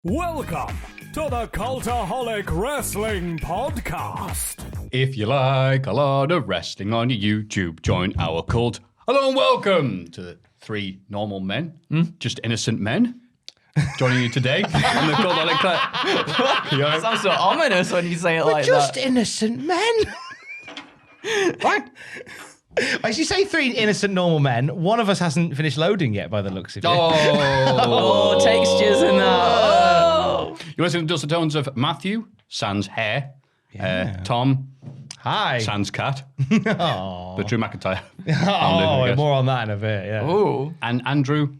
Welcome to the Cultaholic Wrestling Podcast. If you like a lot of wrestling on your YouTube, join our cult. Hello and welcome to the three normal men, just innocent men, joining you today on the Cultaholic It sounds so ominous when you say it like just that. innocent men. Right? As you say, three innocent normal men, one of us hasn't finished loading yet by the looks of it. Oh, textures and that. Oh. You listen to dulcet tones of Maffew, sans hair, Tom, Hi. sans cat, but Drew McIntyre. More on that in a bit, yeah. Ooh. And Andrew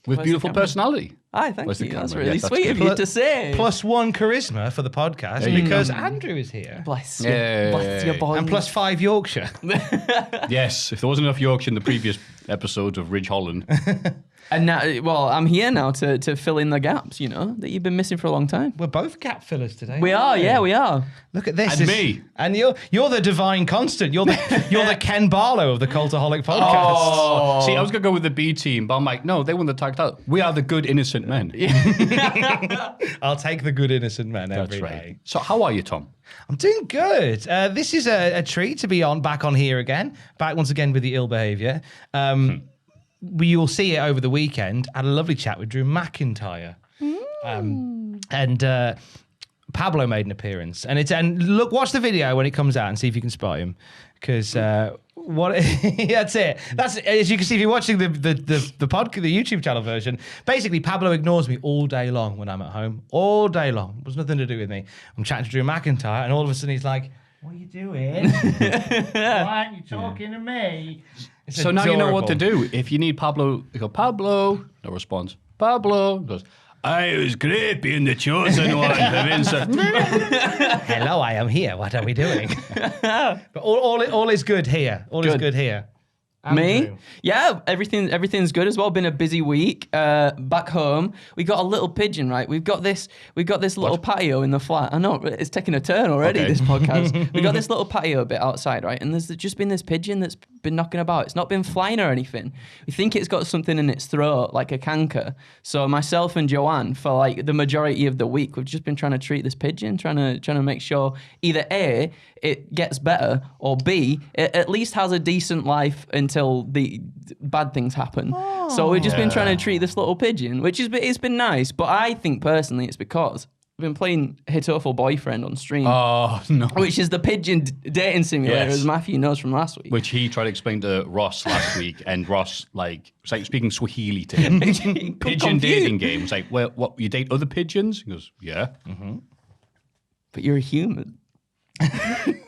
with Where's beautiful the camera? personality. Hi, thank Where's the you. That's camera? really Yes, that's sweet of good. you to say. Plus one charisma for the podcast you because Andrew is here. Bless you. Yay. Bless your boy. And plus 5 Yorkshire. Yes, if there wasn't enough Yorkshire in the previous episodes of Ridge Holland. And now, well, I'm here now to fill in the gaps, you know, that you've been missing for a long time. We're both gap fillers today. We are, yeah, we are. Look at this. And me. And you're the divine constant. You're the Ken Barlow of the Cultaholic Podcast. Oh. See, I was going to go with the B team, but I'm like, no, they won the tag title. We are the good innocent men. I'll take the good innocent man That's every right. day. So how are you, Tom? I'm doing good. This is a treat to be back on here again. Back once again with the ill behaviour. You'll see it over the weekend. Had a lovely chat with Drew McIntyre. And Pablo made an appearance. Watch the video when it comes out and see if you can spot him. Because that's it. That's as you can see if you're watching the YouTube channel version. Basically, Pablo ignores me all day long when I'm at home. All day long. There's nothing to do with me. I'm chatting to Drew McIntyre, and all of a sudden he's like, "What are you doing? Why aren't you talking to me?" It's So now you know what to adorable. do. If you need Pablo, you go, Pablo, no response. Pablo goes, I was great being the chosen one. Hello, I am here. What are we doing? But all is good here. All is good here. Me? Andrew. Yeah, everything's good as well. Been a busy week. Back home, we got a little pigeon, right? We've got this little patio in the flat. I know it's taking a turn already. Okay. This podcast. We got this little patio bit outside, right? And there's just been this pigeon that's been knocking about. It's not been flying or anything. We think it's got something in its throat, like a canker. So myself and Joanne, for like the majority of the week, we've just been trying to treat this pigeon, trying to make sure either A, it gets better, or B, it at least has a decent life until the bad things happen. So we've just been trying to treat this little pigeon, which it's been nice. But I think personally it's because I've been playing Hitoful Boyfriend on stream. Oh, no. Which is the pigeon dating simulator, Yes. as Maffew knows from last week. Which he tried to explain to Ross last week, and Ross, it's like speaking Swahili to him. Pigeon Confused. dating game. It's like, well, what, you date other pigeons? He goes, yeah. But you're a human.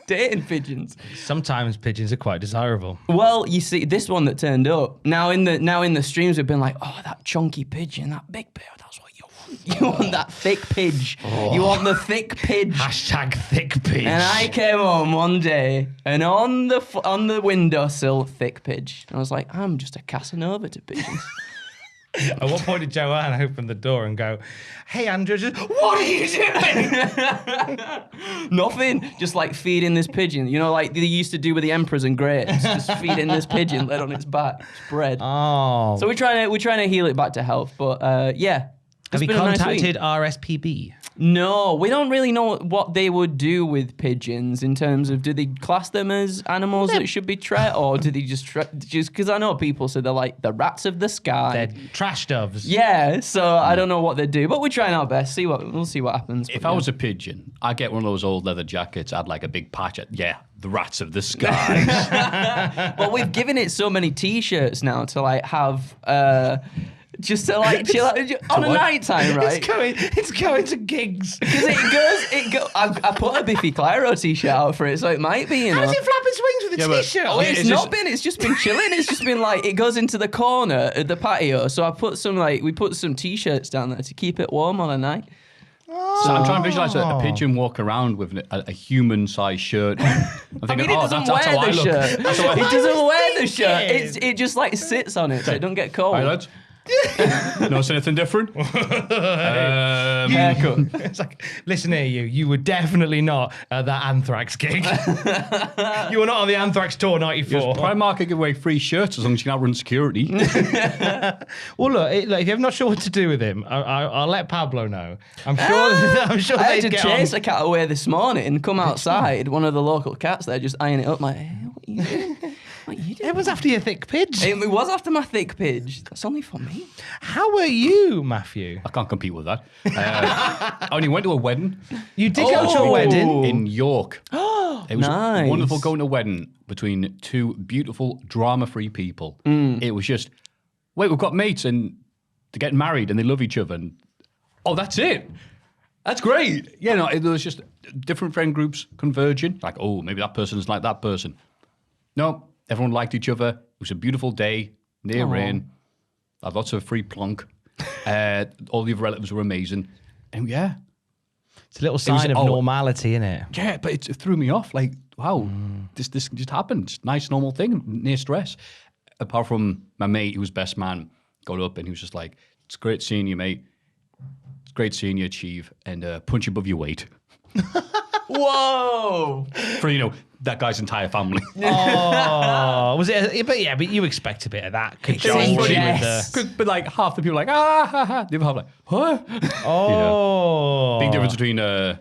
Dating pigeons. Sometimes pigeons are quite desirable. Well, you see, this one that turned up, now in the streams we've been like, oh, that chunky pigeon, that big bear, that's what you want. You want that thick pidge. You want the thick pidge. Hashtag thick pidge. And I came home one day, and on the windowsill, thick pidge. And I was like, I'm just a Casanova to pigeons. At what point did Joanne open the door and go, "Hey, Andrew, what are you doing?" Nothing. Just like feeding this pigeon. You know, like they used to do with the emperors and grapes. Just feeding this pigeon, laid on its back. It's bread. Oh. So we're trying to heal it back to health. But yeah. Have you been a nice contacted week. RSPB? No, we don't really know what they would do with pigeons in terms of, do they class them as animals that should be treated, or do they just because I know people say they're like the rats of the sky. They're trash doves. Yeah, so I don't know what they do, but we're trying our best. We'll see what happens. If I was a pigeon, I'd get one of those old leather jackets. I'd like a big patch. The rats of the skies. Well, we've given it so many T-shirts now to like have. Just to like chill out on a night time, right? It's going to gigs. Because it goes. I put a Biffy Clyro T-shirt out for it, so it might be, you know. How's it flapping swings with a but- t-shirt? Oh, on? it's just been chilling. It's just been like, it goes into the corner of the patio. So we put some T-shirts down there to keep it warm on a night. So I'm trying to visualize a pigeon walk around with a human-sized shirt on. I'm thinking, It doesn't that's how wear I the look. shirt. That's how I It doesn't wear the thinking. shirt. It just like sits on it so it don't get cold. All right, lads. Notice anything different? Haircut. It's like, listen here, you were definitely not at that Anthrax gig. You were not on the Anthrax tour '94. Primark could give away free shirts as long as you can outrun security. Well, look, if you're not sure what to do with him, I'll let Pablo know. I'm sure I had they'd to get chase on. a cat away this morning and come outside. One of the local cats there just eyeing it up. Like, hey, what are you doing? What are you doing? It was after your thick pidge. It was after my thick pidge. That's only for me. How are you, Maffew? I can't compete with that. I only went to a wedding You did go to a wedding. in York. It was Nice. wonderful going to a wedding between two beautiful, drama-free people. It was just, wait, we've got mates and they're getting married and they love each other. And that's it. That's great. Yeah, no, it was just different friend groups converging. Like, oh, maybe that person's like that person. No, everyone liked each other. It was a beautiful day, near rain. I had lots of free plonk. All the other relatives were amazing. And yeah. It's a little sign of normality, isn't it? Yeah, but it threw me off. Like, wow, this just happened. It's a nice, normal thing, near stress. Apart from my mate, who was best man, got up and he was just like, it's great seeing you, mate. It's great seeing you achieve and punch above your weight. Whoa! For, that guy's entire family. Oh, was it? But you expect a bit of that. Cajole with Yes. But like half the people are like, ah, ha, ha. The other half like, huh? Oh. Big difference between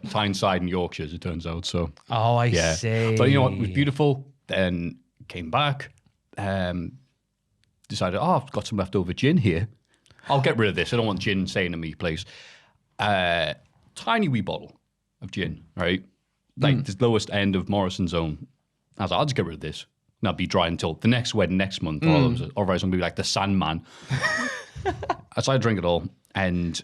Tyneside and Yorkshire, as it turns out. So, Oh, I yeah. see. But you know what? It was beautiful. Then came back. Decided, I've got some leftover gin here. I'll get rid of this. I don't want gin staying in me place. Tiny wee bottle of gin, right? Like the lowest end of Morrison's own. I was like, I'll just get rid of this. And I'll be dry until the next wedding next month. Otherwise, I'm going to be like the Sandman. I started to drink it all. And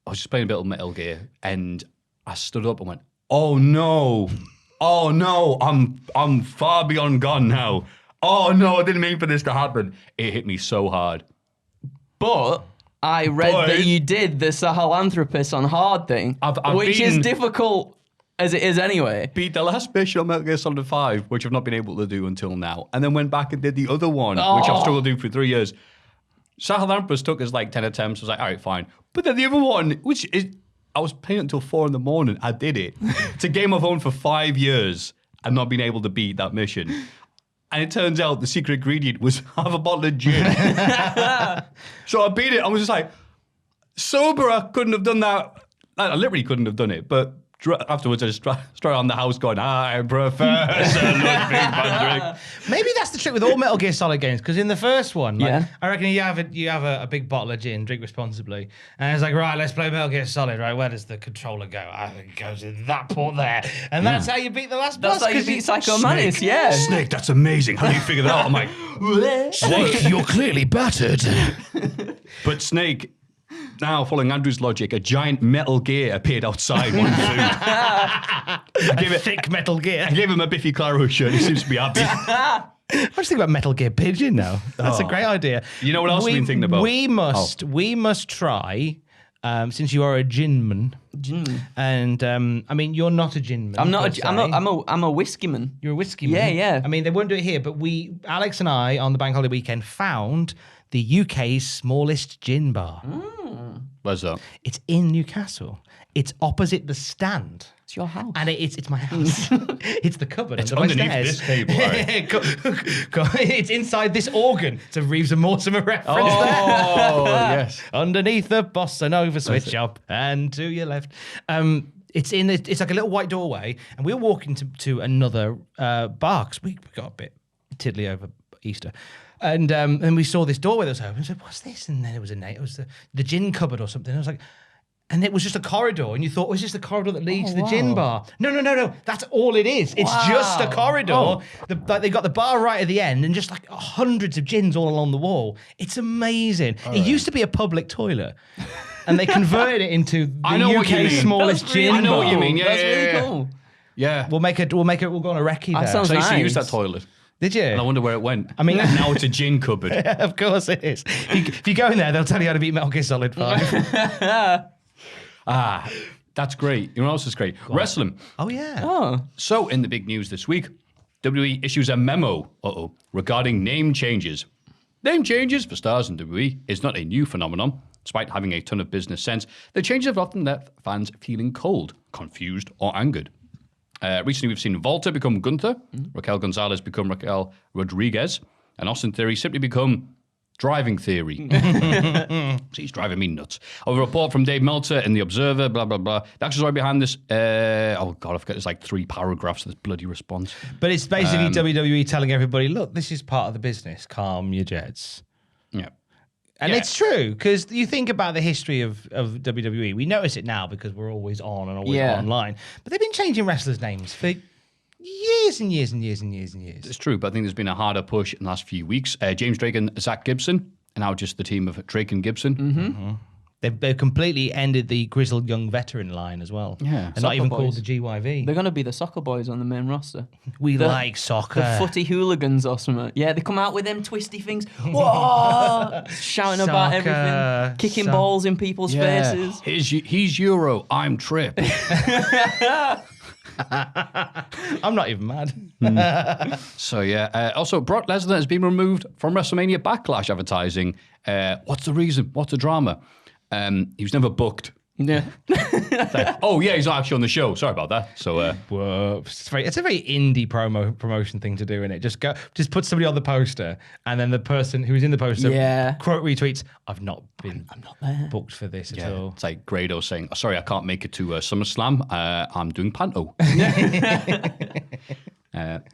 I was just playing a bit of Metal Gear. And I stood up and went, oh no. Oh no. I'm far beyond gone now. Oh no, I didn't mean for this to happen. It hit me so hard. But I read that you did the Sahelanthropus on hard thing, which is difficult as it is anyway. Beat the last mission on Metal Gear Solid 5, which I've not been able to do until now. And then went back and did the other one, which I've struggled to do for 3 years. Sahelanthropus took us like 10 attempts. I was like, all right, fine. But then the other one, which is, I was playing it until 4 a.m. I did it. It's a game I've owned for 5 years and not been able to beat that mission. And it turns out the secret ingredient was half a bottle of gin. So I beat it. I was just like, sober, I couldn't have done that. I literally couldn't have done it. But afterwards, I just straight on the house going, I prefer Sir Ludwig. Maybe that's the trick with all Metal Gear Solid games, because in the first one, like, Yeah. I reckon you have a big bottle of gin, drink responsibly, and it's like, right, let's play Metal Gear Solid, right? Where does the controller go? I think it goes in that port there, and that's how you beat the last boss. That's how you beat Psycho Mantis, yeah. Snake, that's amazing. How do you figure that out? I'm like, Snake, you're clearly battered. but Snake, now following Andrew's logic, a giant Metal Gear appeared outside wanting food. I gave it Thick Metal Gear. I gave him a Biffy Clyro shirt. He seems to be happy. I just think about Metal Gear Pigeon now. That's a great idea. You know what else we've been thinking about? We must try, since you are a ginman. And I mean, you're not a ginman. I'm not. I'm a whiskey man. You're a whiskey man. Yeah, yeah. I mean, they won't do it here, but Alex and I, on the bank holiday weekend, found the UK's smallest gin bar. Where's that? It's in Newcastle. It's opposite the stand. It's your house. And it's my house. It's the cupboard. It's under my underneath stairs. this table. It's inside this organ. It's a Reeves and Mortimer reference there. Oh, yes. Underneath the bossa nova switch up and to your left. It's like a little white doorway, and we were walking to another bar because we got a bit tiddly over Easter. And we saw this doorway that was open. I said, what's this? And then it was a name. It was the gin cupboard or something. I was like, and it was just a corridor. And you thought, it's just the corridor that leads to the gin bar. No. That's all it is. It's just a corridor. They've got the bar right at the end and just like hundreds of gins all along the wall. It's amazing. It used to be a public toilet. And they converted it into the UK's smallest gin bar. I know what you mean. Yeah, That's yeah, really yeah. cool. Yeah. We'll go on a recce there. sounds So I used to nice. use that toilet. Did you? And I wonder where it went. I mean, now it's a gin cupboard. of course it is. If you go in there, they'll tell you how to beat Metal Gear Solid 5. That's great. You know what else is great? Wrestling. Oh, yeah. Oh, So, in the big news this week, WWE issues a memo regarding name changes. Name changes for stars in WWE is not a new phenomenon. Despite having a ton of business sense, the changes have often left fans feeling cold, confused, or angered. Recently, we've seen Volta become Gunther, Raquel Gonzalez become Raquel Rodriguez, and Austin Theory simply become Driving Theory. He's driving me nuts. A report from Dave Meltzer in The Observer, blah, blah, blah. The actual story behind this, I forget, it's like 3 paragraphs of this bloody response. But it's basically WWE telling everybody, look, this is part of the business. Calm your jets. Yeah. And it's true, because you think about the history of WWE. We notice it now because we're always on and always online. But they've been changing wrestlers' names for years and years and years and years and years. It's true, but I think there's been a harder push in the last few weeks. James Drake and Zach Gibson are now just the team of Drake and Gibson. Mm-hmm. They've completely ended the grizzled young veteran line as well. Yeah. They're not even called the GYV. They're going to be the soccer boys on the main roster. We like soccer. The footy hooligans or something. Yeah, they come out with them twisty things. Whoa! Shouting about everything. Kicking balls in people's faces. He's Euro, I'm Trip. I'm not even mad. So, yeah. Also, Brock Lesnar has been removed from WrestleMania Backlash advertising. What's the reason? What's the drama? He was never booked. Yeah. Oh, yeah, he's not actually on the show. Sorry about that. So, Whoa. It's a very indie promotion thing to do, isn't it? Just put somebody on the poster, and then the person who's in the poster quote retweets, I'm not there. Booked for this at all. It's like Grado saying, sorry, I can't make it to SummerSlam. I'm doing Panto.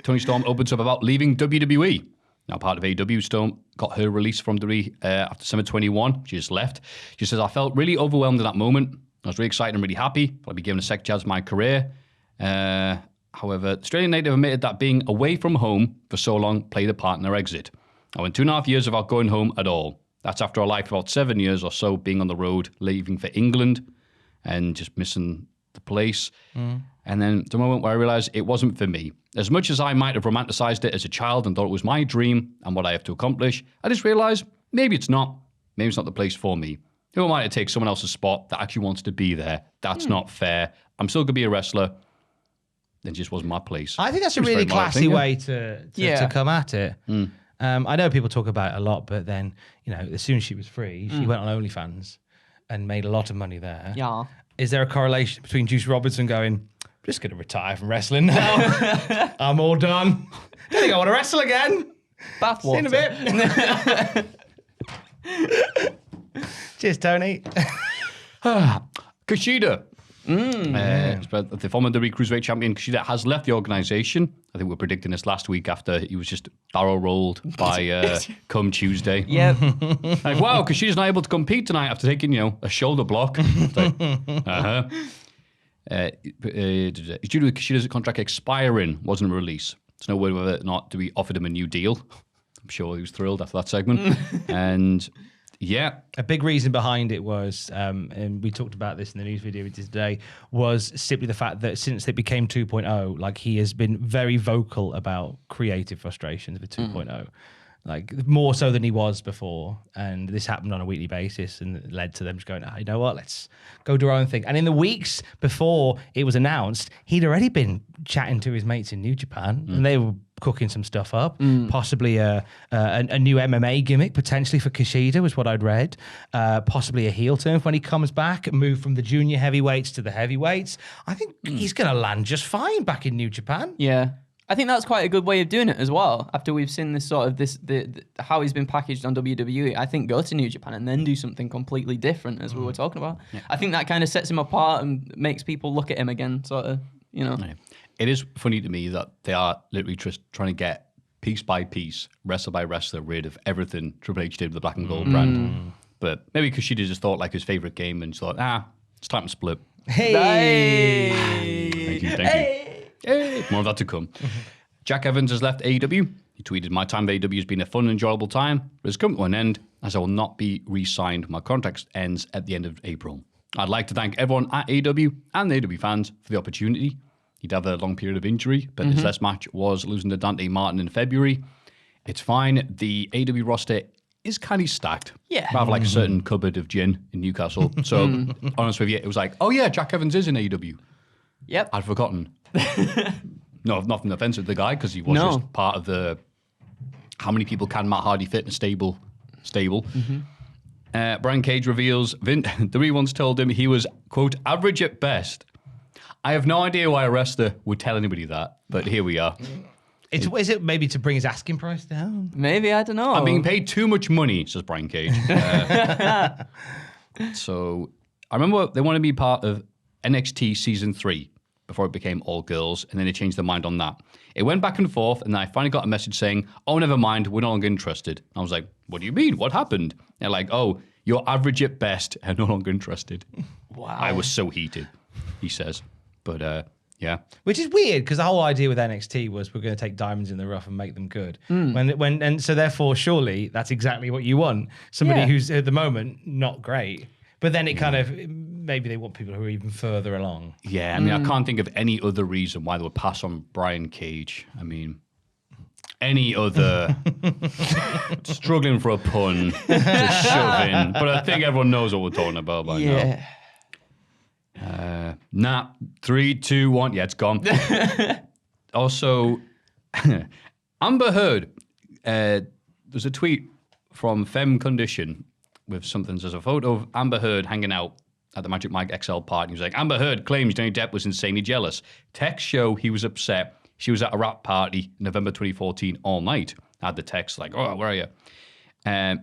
Tony Storm opens up about leaving WWE. Now part of AEW, Storm got her release from WWE after Summer 21. She just left. She says, I felt really overwhelmed in that moment. I was really excited and really happy. I'll be given a second chance in my career. However, the Australian native admitted that being away from home for so long played a part in her exit. I went 2.5 years without going home at all. That's after a life of about 7 years or so being on the road, leaving for England and just missing the place. And then the moment where I realized it wasn't for me. As much as I might have romanticized it as a child and thought it was my dream and what I have to accomplish, I just realized maybe it's not. Maybe it's not the place for me. Who am I to take someone else's spot that actually wants to be there? That's not fair. I'm still going to be a wrestler. It just wasn't my place. I think that's a really classy way to come at it. I know people talk about it a lot, but then, as soon as she was free, she went on OnlyFans and made a lot of money there. Yeah. Is there a correlation between Juice Robinson going, I'm just going to retire from wrestling now. I'm all done. Don't think I want to wrestle again. Bathwater. See you in a bit. Cheers, Tony. Kushida. The former WWE Cruiserweight Champion Kushida has left the organisation. I think we were predicting this last week after he was just barrel rolled by come Tuesday. Yeah. Like, wow, Kushida's not able to compete tonight after taking, a shoulder block. It's like, it's due to Kushida's contract expiring, wasn't a release. There's no word whether or not we offered him a new deal. I'm sure he was thrilled after that segment. And yeah. A big reason behind it was, and we talked about this in the news video we did today, was simply the fact that since it became 2.0, like he has been very vocal about creative frustrations with 2.0. Like more so than he was before. And this happened on a weekly basis and it led to them just going, you know what, let's go do our own thing. And in the weeks before it was announced, he'd already been chatting to his mates in New Japan and they were cooking some stuff up, possibly a new MMA gimmick potentially for Kushida was what I'd read, possibly a heel turn when he comes back, move from the junior heavyweights to the heavyweights. I think he's going to land just fine back in New Japan. Yeah. I think that's quite a good way of doing it as well. After we've seen this sort of how he's been packaged on WWE, I think go to New Japan and then do something completely different, as we were talking about. Yeah. I think that kind of sets him apart and makes people look at him again, sort of, Yeah. It is funny to me that they are literally just trying to get piece by piece, wrestler by wrestler, rid of everything Triple H did with the black and gold brand. But maybe Kushida just thought like his favorite game and just thought, it's time to split. Hey! Thank you. Hey, more of that to come. Jack Evans has left AEW. He tweeted, my time at AEW has been a fun and enjoyable time, but it's come to an end as I will not be re-signed. My contract ends at the end of April. I'd like to thank everyone at AEW and the AEW fans for the opportunity. He'd have a long period of injury, but his last match was losing to Dante Martin in February. It's fine. The AEW roster is kind of stacked. Yeah. Rather like a certain cupboard of gin in Newcastle. So, honest with you, it was like, oh yeah, Jack Evans is in AEW. Yep. I'd forgotten. No, nothing offensive to the guy because he was just part of the How many people can Matt Hardy fit in a stable? Brian Cage reveals WWE once told him he was, quote, average at best. I have no idea why a wrestler would tell anybody that, but here we are. Is it maybe to bring his asking price down? Maybe, I don't know. I'm being paid too much money, says Brian Cage. So I remember they wanted to be part of NXT Season 3 before it became all girls, and then they changed their mind on that. It went back and forth, and then I finally got a message saying, oh, never mind, we're no longer interested. And I was like, what do you mean? What happened? And they're like, oh, you're average at best and no longer interested. Wow. I was so heated, he says. But, yeah. Which is weird because the whole idea with NXT was we're going to take diamonds in the rough and make them good. And so therefore, surely that's exactly what you want. Somebody who's at the moment not great. But then it kind of, maybe they want people who are even further along. Yeah, I mean, I can't think of any other reason why they would pass on Brian Cage. I mean, any other struggling for a pun to shove in. But I think everyone knows what we're talking about by now. Nah, 3, 2, 1. Yeah, it's gone. Also, Amber Heard. There's a tweet from Femme Condition with something. There's a photo of Amber Heard hanging out at the Magic Mike XL party. He was like, Amber Heard claims Johnny Depp was insanely jealous. Text show he was upset. She was at a rap party in November 2014 all night. I had the text like, oh, where are you? And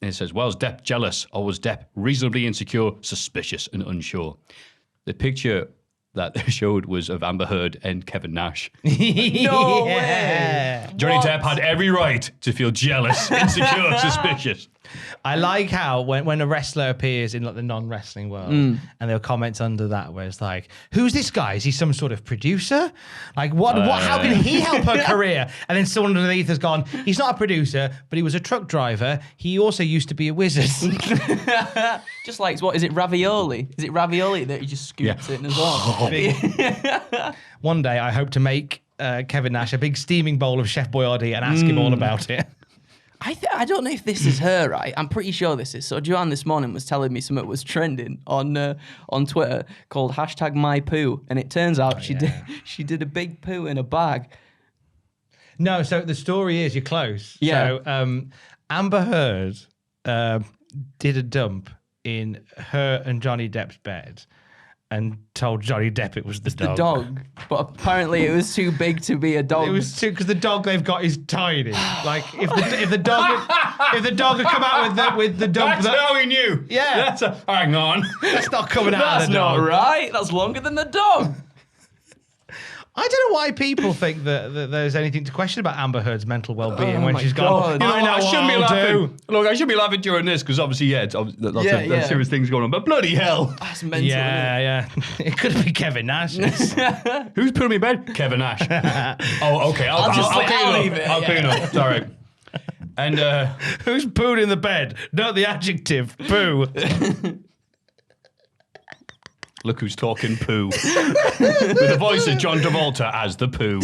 it says, well, was Depp jealous or was Depp reasonably insecure, suspicious and unsure? The picture that they showed was of Amber Heard and Kevin Nash. No way. Johnny Depp had every right to feel jealous, insecure, suspicious. I like how when a wrestler appears in like the non-wrestling world and they'll comment under that where it's like, who's this guy? Is he some sort of producer? Like what how can he help her career? And then someone underneath has gone, he's not a producer, but he was a truck driver. He also used to be a wizard. Just like, what, is it ravioli? Is it ravioli that he just scoops in as well? One day I hope to make Kevin Nash a big steaming bowl of Chef Boyardee and ask him all about it. I don't know if this is her, right? I'm pretty sure this is. So Joanne this morning was telling me something was trending on Twitter called #mypoo, and it turns out she did a big poo in a bag. No, so the story is you're close. Yeah. So Amber Heard did a dump in her and Johnny Depp's bed and told Johnny Depp it was the dog. The dog. But apparently it was too big to be a dog. It was too, because the dog they've got is tiny. Like if the dog had come out with the dump. That's how he knew. Yeah. Hang on. That's not coming out of That's the dog. not right. That's longer than the dog. I don't know why people think that there's anything to question about Amber Heard's mental well-being when she's gone. You know, I shouldn't be laughing. Do. Look, I should be laughing during this because obviously, it's lots of serious things going on. But bloody hell, That's mental. Yeah. It could be Kevin Nash. Who's putting me in bed? Kevin Nash. Oh, okay. I'll leave it. I'll clean up. Sorry. And who's pooed in the bed? Not the adjective. Poo. Look who's talking poo. With the voice of John Travolta as the poo.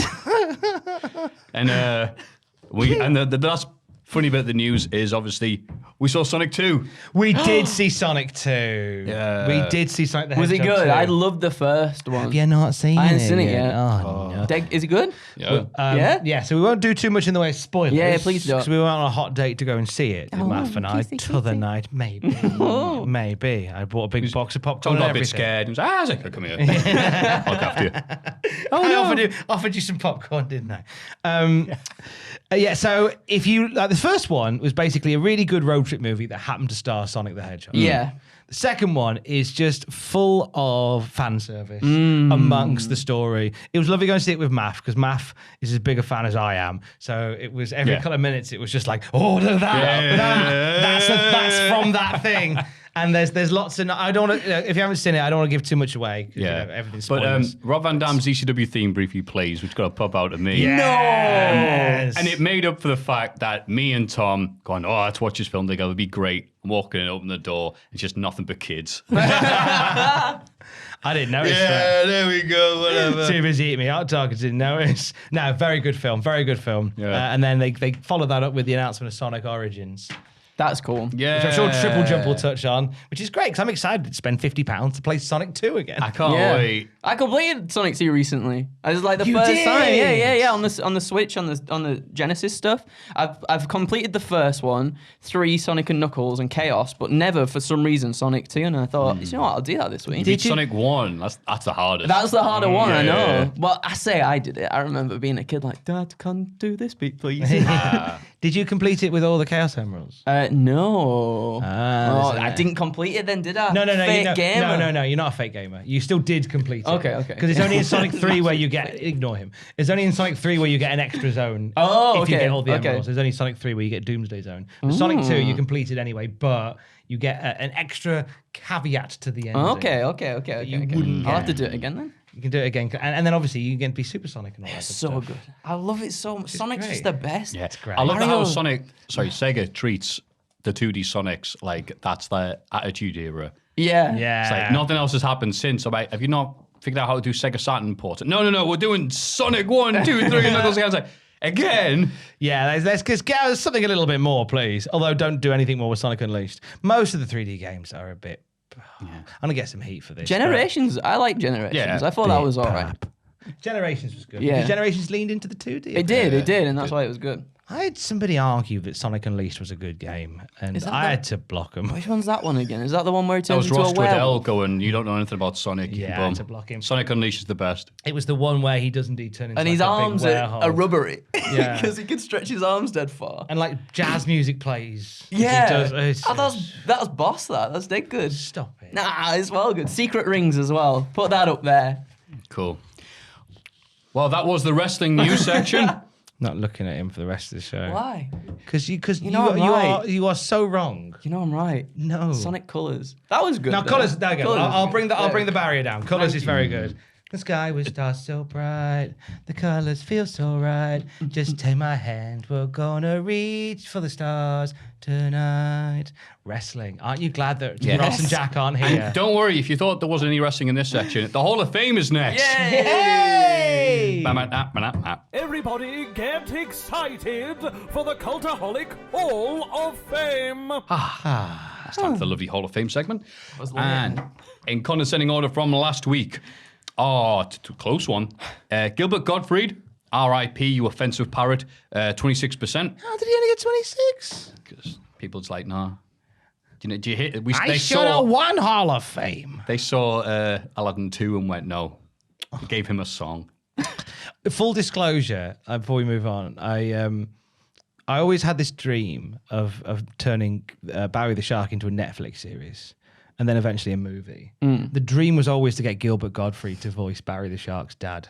And the last funny bit of the news is obviously we saw Sonic 2. We did see Sonic 2. Yeah. We did see Sonic the Hedgehog Was it good? 2. I loved the first one. Have you not seen it? I haven't seen it yet. Oh, no. Is it good? Yeah. Yeah, so we won't do too much in the way of spoilers. Yeah, please don't. Because we went on a hot date to go and see it. Maff and I, kissy, t'other night, maybe. Maybe. I bought a big box of popcorn Tom and got a bit everything. scared. He was like, Isaac, come here. I'll look after you. I offered you some popcorn, didn't I? So if you the first one was basically a really good road trip movie that happened to star Sonic the Hedgehog. Yeah. The second one is just full of fan service amongst the story. It was lovely going to see it with Maff because Maff is as big a fan as I am. So it was every couple of minutes, it was just like, oh, look at that. That's from that thing. And there's lots of. I don't want to. If you haven't seen it, I don't want to give too much away. Yeah, everything's but spoilers. Rob Van Dam's ECW theme briefly plays, which got a pop out of me. Yes. And it made up for the fact that me and Tom going, let's watch this film together. It'd be great. I'm walking in, open the door. It's just nothing but kids. I didn't notice that. There we go. Whatever. Too busy eating me hot dog. I didn't notice. No, very good film. Very good film. Yeah. And then they followed that up with the announcement of Sonic Origins. That's cool. Yeah. Which I'm sure Triple Jump will touch on, which is great because I'm excited to spend £50 to play Sonic 2 again. I can't Yeah. wait. I completed Sonic 2 recently. I was like the You first did? time. Yeah. On the Switch, on the Genesis stuff. I've completed the first one, 3 Sonic and Knuckles and Chaos, but never for some reason Sonic 2. And I thought, you know what, I'll do that this week. You beat Sonic 1. That's the hardest. That's the harder one, I know. Yeah. Well, I say I did it. I remember being a kid like, Dad, can do this beat, please? Did you complete it with all the Chaos Emeralds? No. there's I a- didn't complete it then, did I? No, Fake gamer. no, you're not a fake gamer. You still did complete it. Okay. Because it's only in Sonic 3 where you get, ignore him. It's only in Sonic 3 where you get an extra zone. Oh, if you okay, get all the okay. emeralds. There's only Sonic 3 where you get Doomsday Zone. But Sonic 2, you complete it anyway, but you get an extra caveat to the end. Okay. You wouldn't I'll have to get. do it again then. You can do it again. And then obviously you can be Supersonic and all that It's good so stuff. good. I love it so much. Sonic's great. just the best. Yeah, great. I love how Mario- Sega treats the 2D Sonics like that's their attitude era. Yeah. Yeah. It's like nothing else has happened since. So like, have you not figured out how to do Sega Saturn ports? No, we're doing Sonic 1, 2, 3, and Knuckles. I was like, again? Yeah, let's get us something a little bit more, please. Although don't do anything more with Sonic Unleashed. Most of the 3D games are a bit... I'm going to get some heat for this. Generations. I like Generations. Yeah. I thought that was all right. but Generations was good. Yeah. Because Generations leaned into the 2D. It did, and that's why it was good. I had somebody argue that Sonic Unleashed was a good game, and Is that I the- had to block them. Which one's that one again? Is that the one where he That turns was into Ross a Twiddell werewolf? going, you don't know anything about Sonic. Yeah, I Boom. had to block him. Sonic Unleashed is the best. It was the one where he does indeed turn into And like his a arms big are werewolf. rubbery. Yeah. Because he can stretch his arms dead far. And like jazz music plays. Yeah. He does, it's That's boss, that. That's dead good. Stop it. Nah, it's well good. Secret Rings as well. Put that up there. Cool. Well, that was the wrestling news section. Not looking at him for the rest of the show. Why? Because you know I'm right. you are so wrong. You know I'm right. No. Sonic Colours. That was good. Now though. colours. There you go. Colours. I'll bring the barrier down. Colours Thank is very good. The sky will start so bright. The colours feel so right. Just take my hand. We're gonna reach for the stars tonight. Wrestling. Aren't you glad that Ross and Jack aren't here? Don't worry, if you thought there wasn't any wrestling in this section, the Hall of Fame is next. Hey! Everybody get excited for the Cultaholic Hall of Fame. It's time for the lovely Hall of Fame segment. was late, And in condescending order from last week, close one. Gilbert Gottfried, R.I.P. You offensive parrot, 26%. How did he only get 26? Because people's like, nah. Do you hit? I should have won Hall of Fame. They saw Aladdin 2 and went, no. Gave him a song. Full disclosure, before we move on, I always had this dream of turning Barry the Shark into a Netflix series and then eventually a movie. The dream was always to get Gilbert Gottfried to voice Barry the Shark's dad.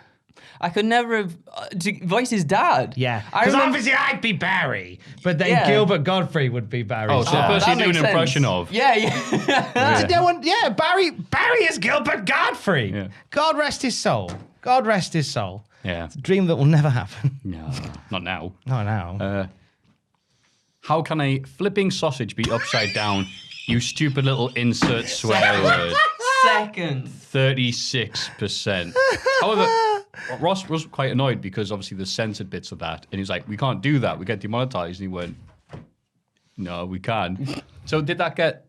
I could never have to voice his dad. Yeah, I because remember. obviously I'd be Barry, but then Yeah. Gilbert Gottfried would be Barry's Oh, so the dad. person that you're doing makes an impression sense. of. Yeah. No one, Barry is Gilbert Gottfried. Yeah. God rest his soul. God rest his soul. Yeah. It's a dream that will never happen. No, not now. Not now. How can a flipping sausage be upside down? You stupid little insert swear word. Second. 36%. However, Ross was quite annoyed because obviously there's censored bits of that. And he's like, we can't do that. We get demonetized. And he went, no, we can. So did that get...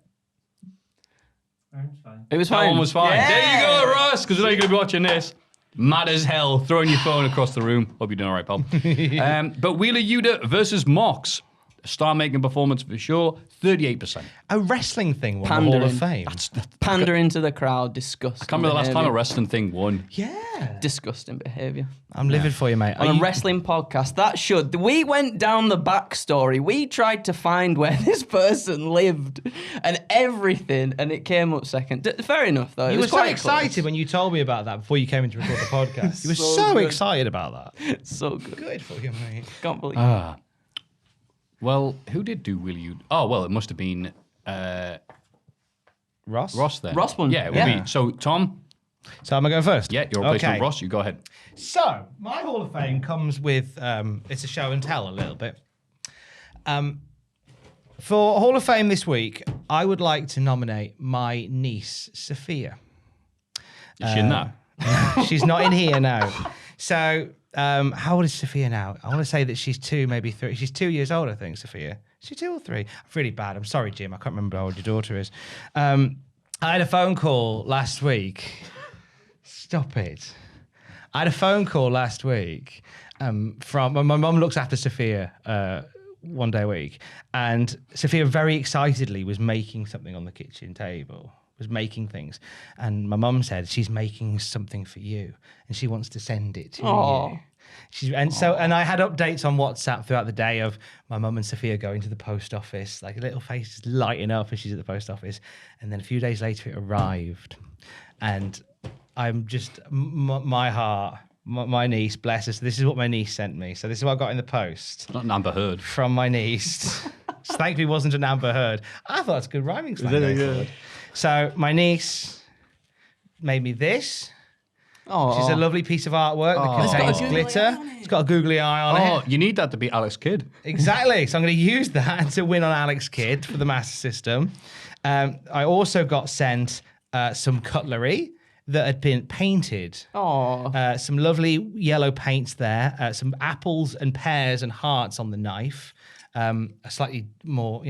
It was That fine. one was fine. Yeah. There you go, Ross, because I know you're going to be watching this. Mad as hell, throwing your phone across the room. Hope you're doing all right, pal. But Wheeler Yuta versus Mox. A star-making performance for sure. 38%. A wrestling thing won the Hall Pandering. of Fame. Pandering to the crowd. Disgusting. I can't remember the last time a wrestling thing won. Yeah. Disgusting behaviour. I'm livid for you, mate. On a wrestling podcast, that should. We went down the backstory. We tried to find where this person lived and everything, and it came up second. Fair enough, though. It You were was so quite excited close. when you told me about that before you came in to record the podcast. You were So so good. excited about that. So good. Good for you, mate. Can't believe Ah. Well, who did do Wheeler Yuta? Oh, well, it must have been Ross? Ross then. Ross won. Yeah, it would Yeah. be. So, Tom, So am I going first? yeah, your replacement Ross, you go ahead. So, my Hall of Fame comes with, it's a show and tell a little bit. For Hall of Fame this week, I would like to nominate my niece, Sophia. Is she in that? She's not in here now. So, How old is Sophia now? I want to say that she's 2, maybe 3. She's 2 years old, I think, Sophia. Is she 2 or 3? I'm really bad. I'm sorry, Jim. I can't remember how old your daughter is. I had a phone call last week. Stop it. I had a phone call last week from my mum looks after Sophia one day a week, and Sophia very excitedly was making something on the kitchen table. Was making things, and my mum said she's making something for you, and she wants to send it to you. And I had updates on WhatsApp throughout the day of my mum and Sophia going to the post office, like a little face is lighting up as she's at the post office, and then a few days later it arrived, and I'm just my heart. My niece, bless her. So this is what my niece sent me. So this is what I got in the post. Not an Amber Heard. From my niece. Thankfully, it wasn't an Amber Heard. I thought it's good rhyming slang. So my niece made me this. Oh, She's a lovely piece of artwork that contains glitter. It's got a googly eye on it. Oh, you need that to be Alex Kidd. Exactly. So I'm going to use that to win on Alex Kidd for the Master System. I also got sent some cutlery that had been painted. Some lovely yellow paints there. Some apples and pears and hearts on the knife. A slightly more,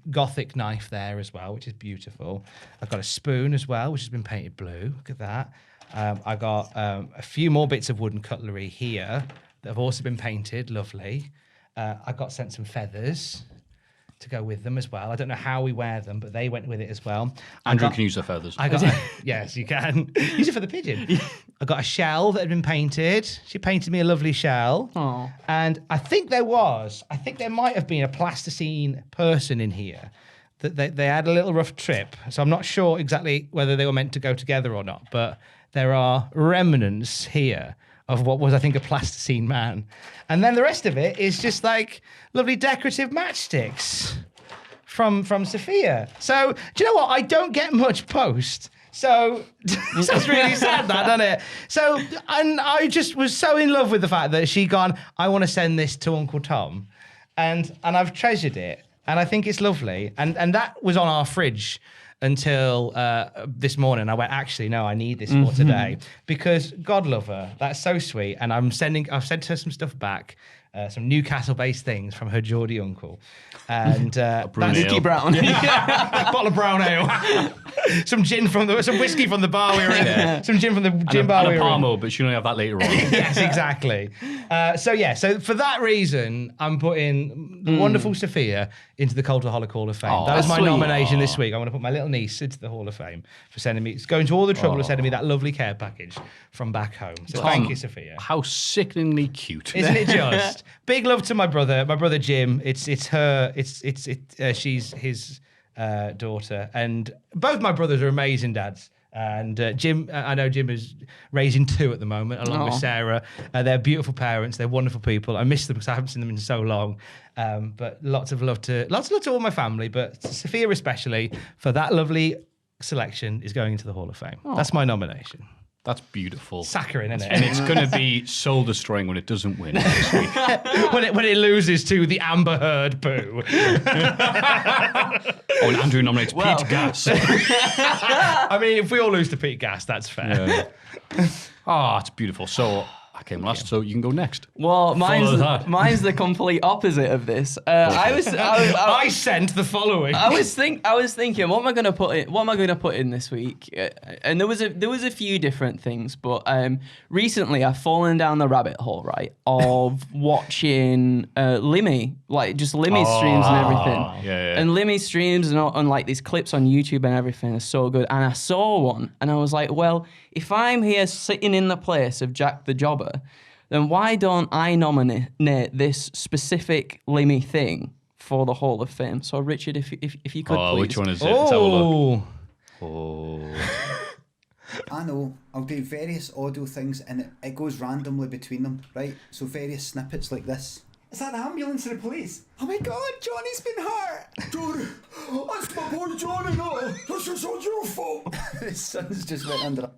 gothic knife there as well, which is beautiful. I've got a spoon as well, which has been painted blue. Look at that. I got a few more bits of wooden cutlery here that have also been painted. Lovely. I got sent some feathers to go with them as well. I don't know how we wear them, but they went with it as well. Andrew can use the feathers. Yes, you can. Use it for the pigeon. I got a shell that had been painted. She painted me a lovely shell. Oh. And I think there might have been a plasticine person in here. That they had a little rough trip. So I'm not sure exactly whether they were meant to go together or not, but there are remnants here of what was, I think, a plasticine man. And then the rest of it is just like lovely decorative matchsticks from Sophia. So, do you know what? I don't get much post. So, it's really sad that, doesn't it? So, and I just was so in love with the fact that she gone, I want to send this to Uncle Tom. And I've treasured it. And I think it's lovely. And that was on our fridge until this morning. I went, actually, no, I need this for today. Because God love her. That's so sweet. And I've sent her some stuff back. Some Newcastle-based things from her Geordie uncle. And Whiskey Brown. Bottle of brown ale. some whiskey from the bar we were in. Yeah. Some gin from the gin bar we were in. And a Parmo, but she'll only have that later on. Yes, exactly. So for that reason, I'm putting the wonderful Sophia into the Cultaholic Hall of Fame. Oh, that was my sweet. nomination this week. I want to put my little niece into the Hall of Fame for going to all the trouble of sending me that lovely care package from back home. So thank you, Sophia. How sickeningly cute. Isn't it just? Big love to my brother Jim. She's his daughter, and both my brothers are amazing dads. And Jim, I know Jim is raising 2 at the moment, along with Sarah. They're beautiful parents. They're wonderful people. I miss them because I haven't seen them in so long. But lots of love to all my family, but Sophia especially for that lovely selection is going into the Hall of Fame. That's my nomination. That's beautiful. Saccharine, isn't it? And it's going to be soul destroying when it doesn't win this week. when it loses to the Amber Heard boo. And Andrew nominates Pete Gas. I mean, if we all lose to Pete Gas, that's fair. Yeah. It's beautiful. So I came last, so you can go next. Well, Follow that. mine's the complete opposite of this. I sent the following. I was thinking, what am I going to put in? What am I going to put in this week? And there was a few different things, but recently I've fallen down the rabbit hole, right, of watching Limmy, like just Limmy streams and everything. Yeah. And Limmy streams and like these clips on YouTube and everything are so good. And I saw one, and I was like, well, if I'm here sitting in the place of Jack the Jobber, then why don't I nominate this specific Limmy thing for the Hall of Fame? So, Richard, if you could, please. Which one is it? Let's have a look. I know. I'll do various audio things and it goes randomly between them, right? So various snippets like this. Is that an ambulance or the police? Oh my God, Johnny's been hurt! Johnny, that's my boy Johnny, no! This is all your fault! His son's just went under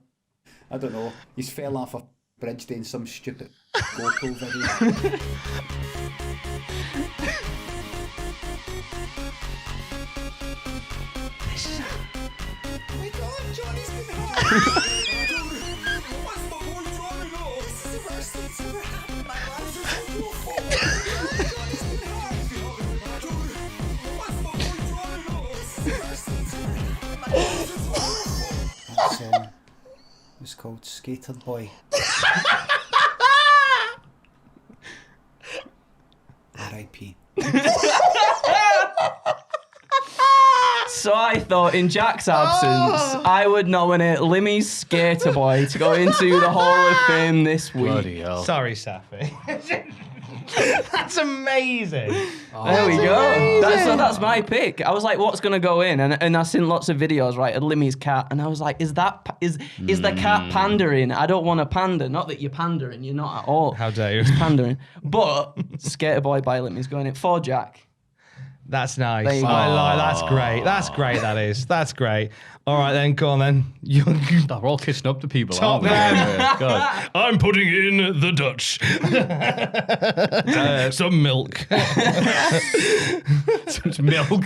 I don't know, he's fell off a bridge doing some stupid GoPro video. Oh my God, Johnny's been hurt! Johnny, that's my boy Johnny, no! This is the worst thing that's ever happened. was called Skater Boy. R.I.P. So I thought, in Jack's absence, I would nominate Limmy's Skater Boy to go into the Hall of Fame this week. Bloody hell. Sorry, Safi. That's amazing. There we go. That's my pick. I was like, what's going to go in? And I've seen lots of videos, right, of Limmy's cat. And I was like, is the cat pandering? I don't want to pander. Not that you're pandering. You're not at all. How dare you? It's pandering. But Skater Boy by Limmy's going in for Jack. That's nice. There you go. That's great. That's great, that is. That's great. All right, then, go on, then. We're all kissing up to people, Top aren't we? man. Yeah, God. I'm putting in the Dutch. Some milk. Some milk.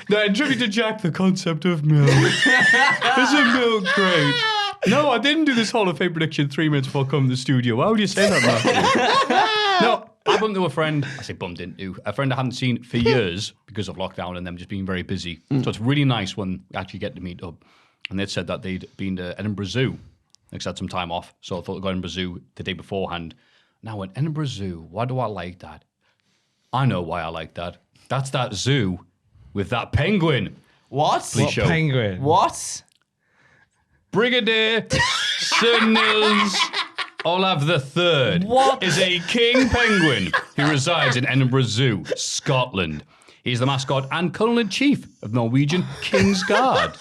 No, in tribute to Jack, the concept of milk. Isn't milk great? No, I didn't do this Hall of Fame prediction 3 minutes before coming to the studio. Why would you say that, Maffew? No, I bumped into a friend. I say bumped into a friend I hadn't seen for years because of lockdown and them just being very busy. So it's really nice when we actually get to meet up. And they'd said that they'd been to Edinburgh Zoo. They had some time off, so I thought they'd go to Edinburgh Zoo the day beforehand. Now, at Edinburgh Zoo, why do I like that? I know why I like that. That's that zoo with that penguin. What? Please show. Penguin. What? Brigadier Sir Nils Olav III What? is a king penguin who resides in Edinburgh Zoo, Scotland. He's the mascot and Colonel-in-Chief of Norwegian King's Guard.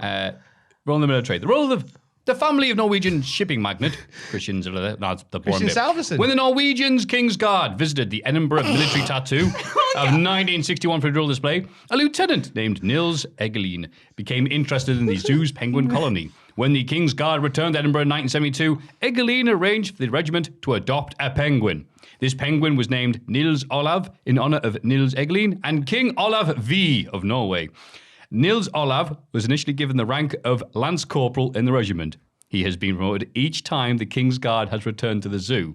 Role in the military. The role of the family of Norwegian shipping magnate, Christian Salverson. When the Norwegians King's Guard visited the Edinburgh military tattoo of 1961 for a drill display, a lieutenant named Nils Eggelin became interested in the zoo's penguin colony. When the King's Guard returned to Edinburgh in 1972, Eggelin arranged for the regiment to adopt a penguin. This penguin was named Nils Olav in honour of Nils Eggelin and King Olav V of Norway. Nils Olav was initially given the rank of Lance Corporal in the regiment. He has been promoted each time the King's Guard has returned to the zoo.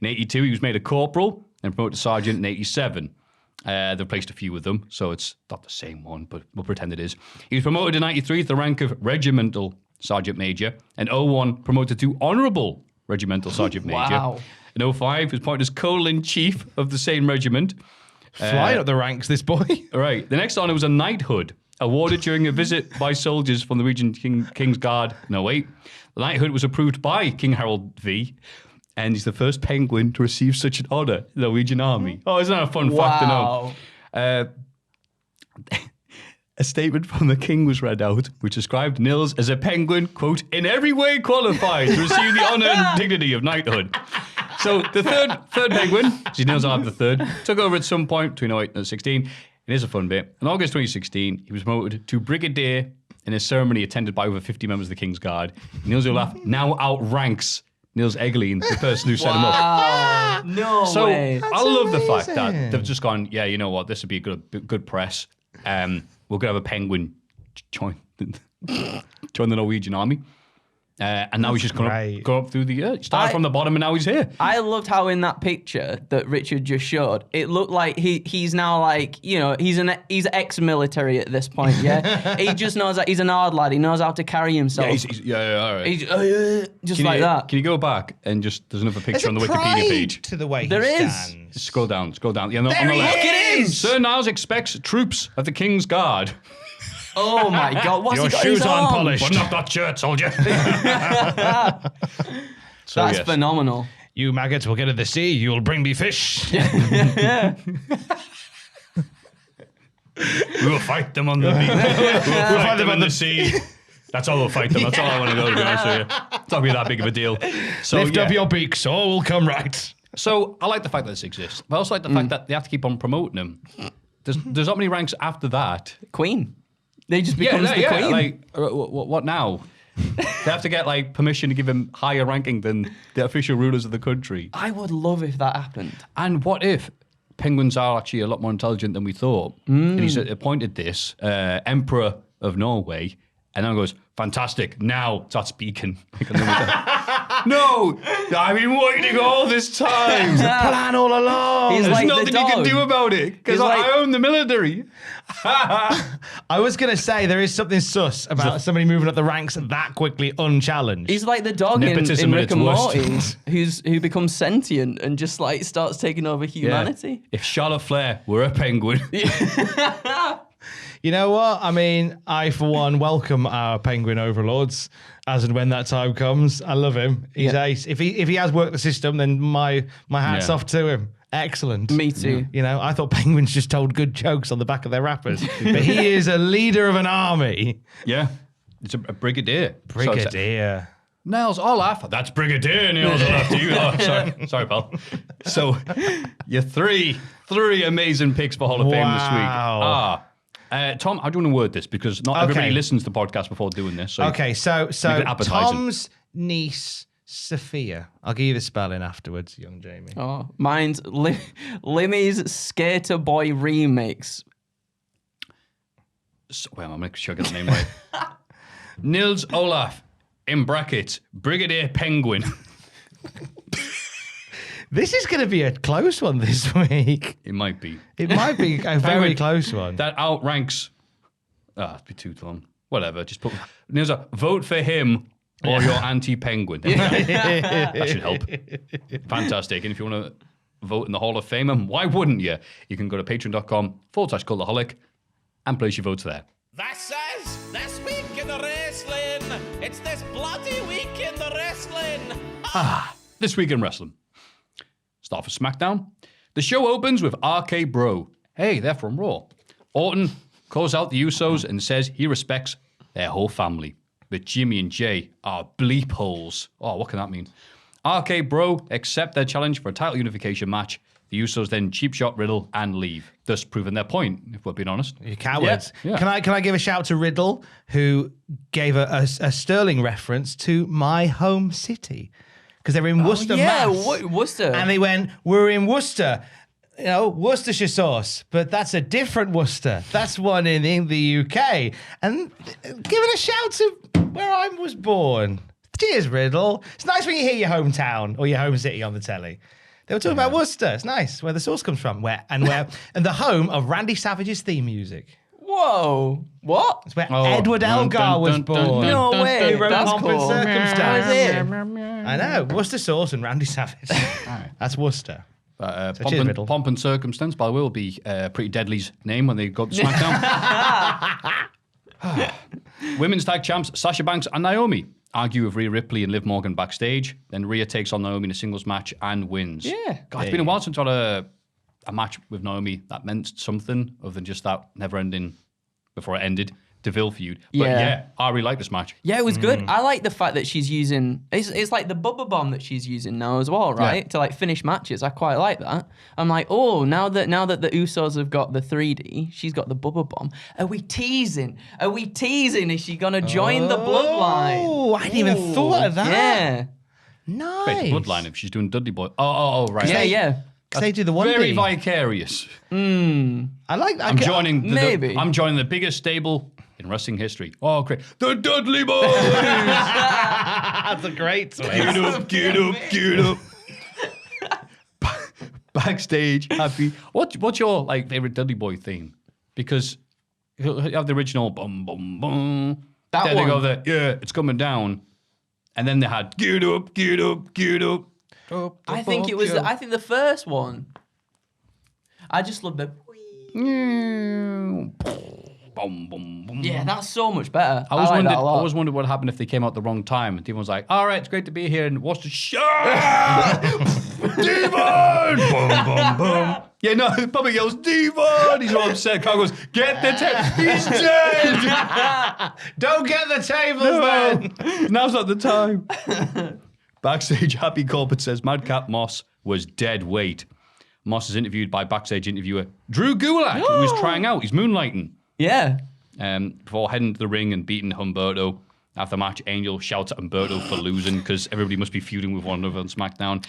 In 82, he was made a corporal and promoted to sergeant in 87. They've replaced a few of them, so it's not the same one, but we'll pretend it is. He was promoted in 93 to the rank of regimental sergeant major, and 01 promoted to honourable regimental sergeant major. Wow. In 05, he was appointed as colonel-in-chief of the same regiment. Flying up the ranks, this boy. Right. The next honour was a knighthood, awarded during a visit by soldiers from the Norwegian King's Guard in 08. The knighthood was approved by King Harold V, and he's the first penguin to receive such an honour in the Norwegian army. Oh, isn't that a fun fact to know? A statement from the king was read out, which described Nils as a penguin, quote, in every way qualified to receive the honour and dignity of knighthood. So the third penguin, he's Nils Olav III, took over at some point between 08 and 16. It is a fun bit. In August 2016, he was promoted to brigadier in a ceremony attended by over 50 members of the King's Guard. Nils Olav now outranks Nils Eggelin, the person who set him up. No So way. I love the fact that they've just gone, yeah, you know what, this would be good press. We're going to have a penguin join the Norwegian army. And now he's just going up through the earth. Started from the bottom and now he's here. I loved how in that picture that Richard just showed, it looked like he's now like, you know, he's ex-military at this point, yeah? He just knows that he's an hard lad. He knows how to carry himself. All right. He's, just like that. Can you go back and just, there's another picture There's on the a Wikipedia pride page. to the way There he is. stands. Scroll down. Yeah, on the There he left. is! Sir Niles expects troops of the King's Guard. Oh my God, what's Your he got shoes in his aren't arm? polished. But not that shirt, soldier. So, That's yes. phenomenal. You maggots will get to the sea. You'll bring me fish. We will fight them on the beach. We'll fight them on the sea. That's how we'll fight them. That's all I want to go, to be honest with you. It's not going to be that big of a deal. So, Lift up your beaks, all will come right. So I like the fact that this exists. But I also like the fact that they have to keep on promoting them. There's not many ranks after that. Queen. They just becomes the queen. Like, what now? They have to get like permission to give him higher ranking than the official rulers of the country. I would love if that happened. And what if penguins are actually a lot more intelligent than we thought? And he's appointed this Emperor of Norway, and then goes, fantastic, now start speaking. No, I've been waiting all this time. Plan all along. He's There's like the nothing you can dog. do about it because He's like- I own the military. I was going to say there is something sus about somebody moving up the ranks that quickly unchallenged. He's like the dog in Nepotism at Rick its and worst. Morty, who becomes sentient and just like starts taking over humanity. If Charlotte Flair were a penguin. You know what? I mean, I, for one, welcome our penguin overlords as and when that time comes. I love him. He's ace. If he has worked the system, then my hat's off to him. Excellent. Me too. You know, I thought penguins just told good jokes on the back of their wrappers. But he is a leader of an army. Yeah. It's a brigadier. Brigadier. Niles Olaf. That's Brigadier Niles Olaf to you. Oh, sorry, pal. So, your three amazing picks for Hall of Fame this week. Tom, how do you want to word this? Because not everybody listens to the podcast before doing this. So so Tom's niece, Sophia. I'll give you the spelling afterwards, young Jamie. Oh, mine's Limmy's Skater Boy remix. So, well, I'm making sure I get the name right. Nils Olaf, in brackets, Brigadier Penguin. This is going to be a close one this week. It might be. It might be a very close one. That outranks. It'd be too long. Whatever. Just put. Nils, vote for him or your anti-penguin. That should help. Fantastic. And if you want to vote in the Hall of Fame, and why wouldn't you? You can go to patreon.com/cultaholic and place your votes there. That says this week in the wrestling. It's this bloody week in the wrestling. This week in wrestling. Start for SmackDown. The show opens with RK Bro. Hey, they're from Raw. Orton calls out the Usos and says he respects their whole family. But Jimmy and Jay are bleep holes. Oh, what can that mean? RK Bro accept their challenge for a title unification match. The Usos then cheap shot Riddle and leave, thus proving their point, if we're being honest. You cowards. Yeah. Can I give a shout to Riddle, who gave a Sterling reference to my home city? Because they're in Worcester, Mass. Worcester. And they went, we're in Worcester. You know, Worcestershire sauce. But that's a different Worcester. That's one in the UK. And giving a shout to where I was born. Cheers, Riddle. It's nice when you hear your hometown or your home city on the telly. They were talking about Worcester. It's nice where the sauce comes from. And the home of Randy Savage's theme music. Whoa. What? It's where Edward Elgar was born. No way. He wrote That's Pomp and cool. Circumstance. How is it? I know. Worcester sauce and Randy Savage. That's Worcester. Pomp and Circumstance, by the way, will be Pretty Deadly's name when they go to SmackDown. Women's tag champs Sasha Banks and Naomi argue with Rhea Ripley and Liv Morgan backstage. Then Rhea takes on Naomi in a singles match and wins. Yeah. God, it's been a while since I had a match with Naomi that meant something other than just that never-ending, before it ended, DeVille feud. But I really like this match. Yeah, it was good. I like the fact that she's using, it's like the Bubba Bomb that she's using now as well, right? Yeah. To like finish matches. I quite like that. I'm like, oh, now that the Usos have got the 3D, she's got the Bubba Bomb. Are we teasing? Is she going to join the bloodline? Oh, I hadn't even thought of that. Yeah. Nice. Wait, the bloodline if she's doing Dudley Boy. Oh, right. Yeah. Because they do the one Very vicarious. I like that. I'm joining maybe. the biggest stable in wrestling history. Oh, great. The Dudley Boys! That's a great twist. Get up. Backstage, happy. What's your favorite Dudley Boy theme? Because you have the original bum bum bum. That then one. they go it's coming down. And then they had get up. I think it was, I think the first one. I just love the... Yeah, that's so much better. I like that a lot. I always wondered what happened if they came out the wrong time. And Devon was like, all right, it's great to be here. And what's the shot? Devon! Boom, boom, boom. Yeah, no, Bubba yells, Devon! He's all upset. Carl goes, get the table. He's dead! Don't get the tables, man. Now's not the time. Backstage, Happy Corbett says Madcap Moss was dead weight. Moss is interviewed by backstage interviewer Drew Gulak, who was trying out. He's moonlighting. Yeah. Before heading to the ring and beating Humberto. After the match, Angel shouts at Humberto for losing because everybody must be feuding with one another on SmackDown.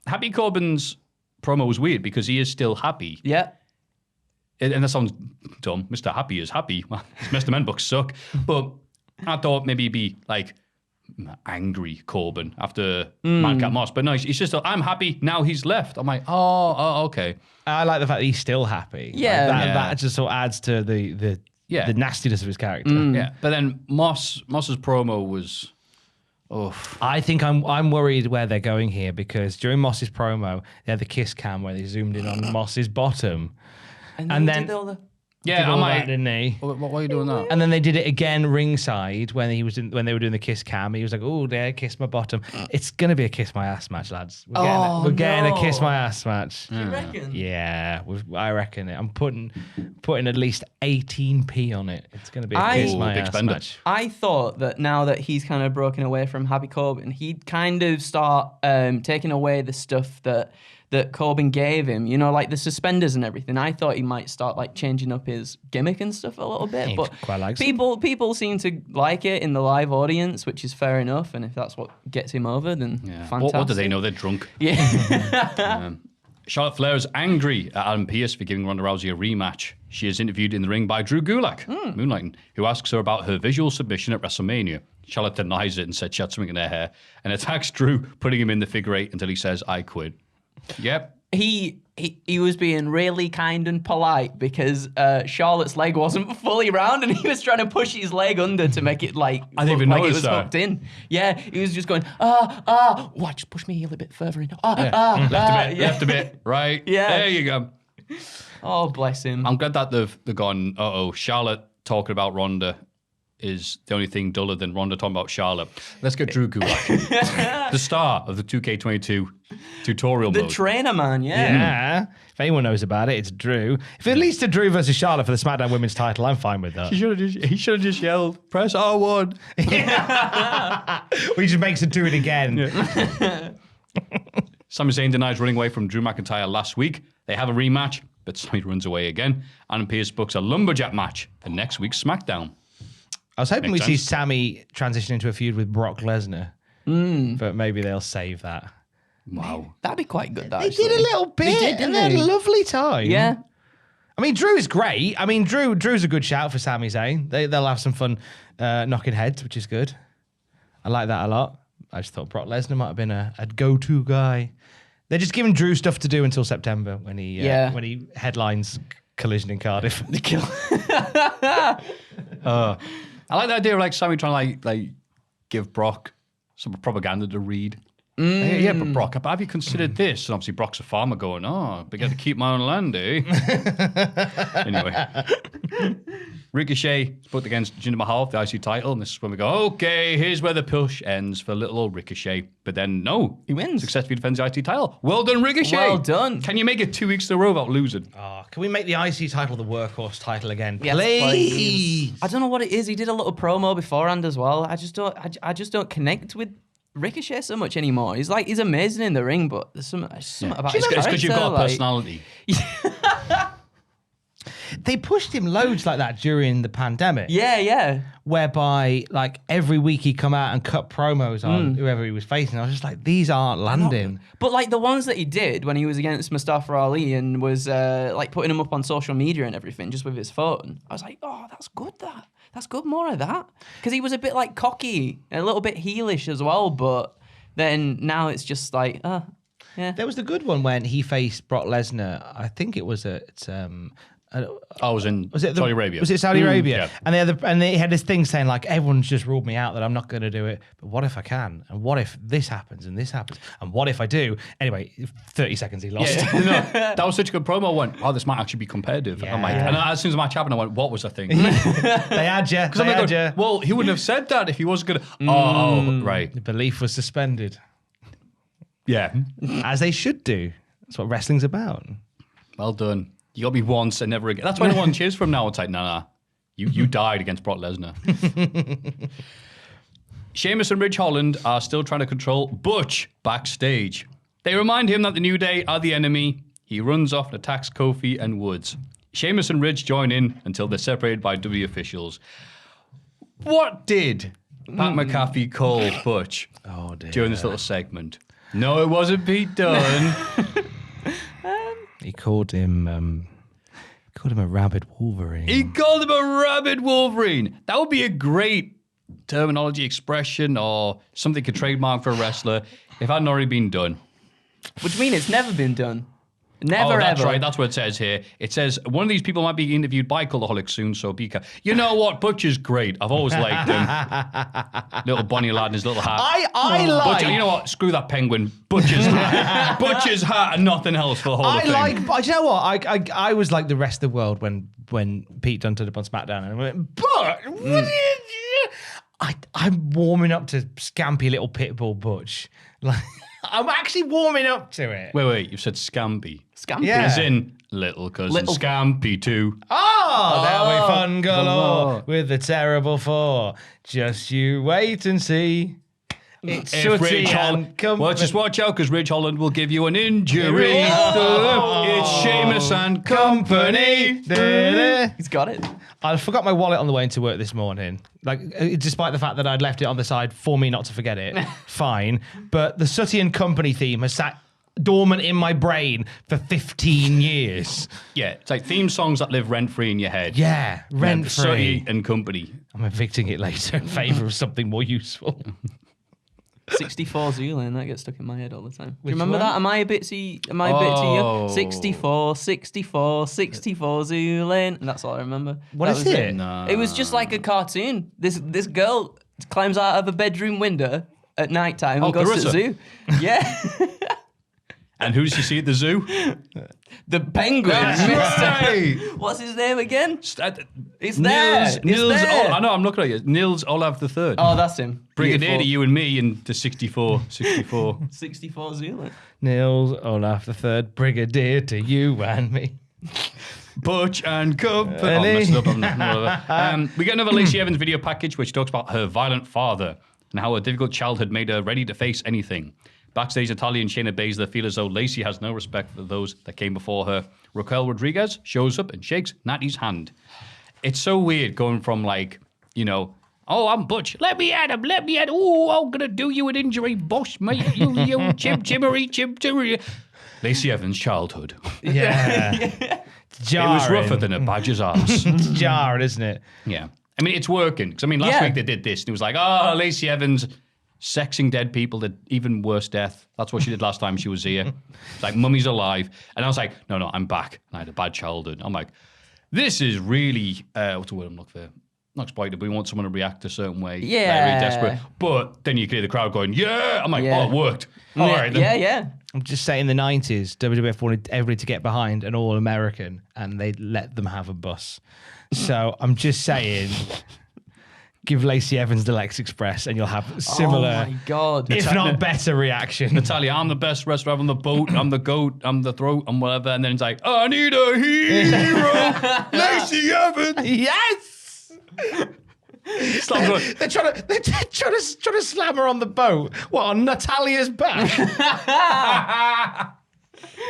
Happy Corbin's promo was weird because he is still happy. Yeah. And that sounds dumb. Mr. Happy is happy. Well, his Mr. Men books suck. But I thought maybe he'd be like angry Corbin after Madcap Moss. But no, he's just, I'm happy now he's left. I'm like, oh, okay. I like the fact that he's still happy. Yeah. Like, that just sort of adds to the nastiness of his character. Yeah, but then Moss's promo was... I think I'm worried where they're going here, because during Moss's promo, they had the kiss cam where they zoomed in on Moss's bottom. And then did all the... Yeah, I'm like, didn't he? Why are you doing that? And then they did it again ringside when they were doing the kiss cam. He was like, "Oh, there, kiss my bottom." It's gonna be a kiss my ass match, lads. We're getting a kiss my ass match. You reckon? Yeah, I reckon it. I'm putting at least 18p on it. It's gonna be a kiss my ass match. I thought that now that he's kind of broken away from Happy Corbin, he'd kind of start taking away the stuff that Corbin gave him, you know, like the suspenders and everything. I thought he might start like changing up his gimmick and stuff a little bit, but quite likes people seem to like it in the live audience, which is fair enough. And if that's what gets him over, then fantastic. What do they know? They're drunk. Yeah. Charlotte Flair is angry at Adam Pearce for giving Ronda Rousey a rematch. She is interviewed in the ring by Drew Gulak, Moonlighting, who asks her about her visual submission at WrestleMania. Charlotte denies it and said she had something in her hair and attacks Drew, putting him in the figure eight until he says, "I quit." Yep. He was being really kind and polite because Charlotte's leg wasn't fully round, and he was trying to push his leg under to make it like I didn't even like it notice was that. hooked in. Yeah, he was just going watch, push me a little bit further in. Left a bit, right? Yeah. There you go. Oh, bless him. I'm glad that they've gone, Charlotte talking about Ronda is the only thing duller than Ronda talking about Charlotte. Let's get Drew Gulak, the star of the 2K22 tutorial The mode. trainer man, Yeah. If anyone knows about it, it's Drew. If it leads to Drew versus Charlotte for the SmackDown Women's title, I'm fine with that. He should have just yelled, "Press R1." We just makes him do it again. Sami Zayn denies running away from Drew McIntyre last week. They have a rematch, but Sami runs away again. And Pearce books a lumberjack match for next week's SmackDown. I was hoping Makes we'd see sense. Sami transition into a feud with Brock Lesnar, but maybe they'll save that. Wow. That'd be quite good. They did a little bit, and they had a lovely time. Yeah. I mean, Drew is great. I mean, Drew's a good shout for Sami Zayn. They'll have some fun knocking heads, which is good. I like that a lot. I just thought Brock Lesnar might have been a go-to guy. They're just giving Drew stuff to do until September when he headlines Collision in Cardiff. I like the idea of like Sami trying to like give Brock some propaganda to read. Yeah, but Brock, have you considered this? And obviously Brock's a farmer going, but I got to keep my own land, eh? Anyway. Ricochet booked against Jinder Mahal for the IC title, and this is when we go, okay, here's where the push ends for little old Ricochet. But then, no. He wins. Successfully defends the IC title. Well done, Ricochet. Well done. Can you make it 2 weeks in a row without losing? Can we make the IC title the workhorse title again, Yes, please? I don't know what it is. He did a little promo beforehand as well. I just don't connect with Ricochet so much anymore. He's amazing in the ring, but there's something about his character. It's because you've got a personality. They pushed him loads like that during the pandemic. Yeah. Whereby, like, every week he'd come out and cut promos on whoever he was facing. I was just like, these aren't landing. But, like, the ones that he did when he was against Mustafa Ali and was, like, putting him up on social media and everything just with his phone, I was like, oh, that's good, that. That's good, more of that. Because he was a bit, like, cocky, a little bit heelish as well, but then now it's just like, yeah. There was the good one when he faced Brock Lesnar. I think it was at... I was in Saudi Arabia. Was it Saudi Arabia? Yeah. And they had this thing saying like, everyone's just ruled me out that I'm not going to do it. But what if I can? And what if this happens and this happens? And what if I do? Anyway, 30 seconds he lost. Yeah. That was such a good promo. I went, this might actually be competitive. Yeah. I'm like, and as soon as the match happened, I went, what was I thinking? They had you. They had you. Well, he wouldn't have said that if he wasn't going to. Right. The belief was suspended. Yeah. As they should do. That's what wrestling's about. Well done. You got me once and never again. That's why no one cheers for him now. It's like, nah. You died against Brock Lesnar. Sheamus and Ridge Holland are still trying to control Butch backstage. They remind him that the New Day are the enemy. He runs off and attacks Kofi and Woods. Sheamus and Ridge join in until they're separated by W officials. What did Pat McAfee call Butch during this little segment? No, it wasn't Pete Dunne. He called him a rabid Wolverine. He called him a rabid Wolverine. That would be a great terminology, expression, or something could trademark for a wrestler if it hadn't already been done. What do you mean it's never been done? Never, that's ever. right. That's what it says here. It says one of these people might be interviewed by Cultaholic soon, so be careful. You know what? Butcher's great. I've always liked him. Little Bonnie lad in his little hat. I like. Butcher, you know what? Screw that penguin. Butcher's hat. Butcher's hat and nothing else for the whole thing. But you know what? I was like the rest of the world when Pete Dunne turned up on SmackDown and I went, but I'm warming up to Scampy Little Pitbull Butch. Like, I'm actually warming up to it. Wait. You said Scampy. Scampy. Yeah. As in little cousin Scampy too. Oh, that'll be fun galore with the terrible four. Just you wait and see. It's If Ridge Holland, well, just watch out because Ridge Holland will give you an injury. It's Sheamus and company. He's got it. I forgot my wallet on the way into work this morning. Like, despite the fact that I'd left it on the side for me not to forget it. Fine. But the Sooty and Company theme has sat dormant in my brain for 15 years. Yeah, it's like theme songs that live rent-free in your head. Yeah, rent-free. Sooty and Company. I'm evicting it later in favour of something more useful. 64 Zoolin, that gets stuck in my head all the time. Do Which you remember one? that? Am I a bit too young? 64 Zoolin. And that's all I remember. What That is was it? No. It was just like a cartoon. This girl climbs out of a bedroom window at night time and goes to the zoo. Yeah. And who does she see at the zoo? The penguin. right. What's his name again? It's there. Nils. It's there. I know, I'm looking at you. Nils Olav III. Oh, that's him. Brigadier to Beautiful. you and me in the 64. 64 Zoolin. Nils Olaf III, Brigadier to you and me. Butch and Company. Oh, messed up. Whatever. We get another Lacey Evans video package which talks about her violent father and how a difficult childhood made her ready to face anything. Backstage, Natalia and Shayna Baszler feel as though Lacey has no respect for those that came before her. Raquel Rodriguez shows up and shakes Natty's hand. It's so weird going from like, you know, oh, I'm Butch. Let me at him. Oh, I'm going to do you an injury, boss, mate. You chimmery. Lacey Evans' childhood. Yeah. It was rougher than a badger's ass. It's jarring, isn't it? Yeah. I mean, it's working. Because, I mean, last week they did this. And it was like, oh, Lacey Evans sexing dead people to even worse death. That's what she did last time she was here. It's like, mummy's alive. And I was like, no, I'm back. And I had a bad childhood. I'm like, this is really, what's the word I'm looking for? Not exploited, but we want someone to react a certain way. Yeah. Like, really desperate. But then you can hear the crowd going, yeah. I'm like, oh, it worked. All right, then. Yeah. I'm just saying, in the 90s, WWF wanted everybody to get behind an all-American, and they let them have a bus. So I'm just saying, give Lacey Evans the Lex Express, and you'll have similar, Oh my God. if not better, reaction. Natalia, I'm the best wrestler on the boat. I'm the goat. I'm the throat. I'm whatever. And then it's like, I need a hero. Lacey Evans. Yes. They're trying to slam her on the boat. What, on Natalia's back?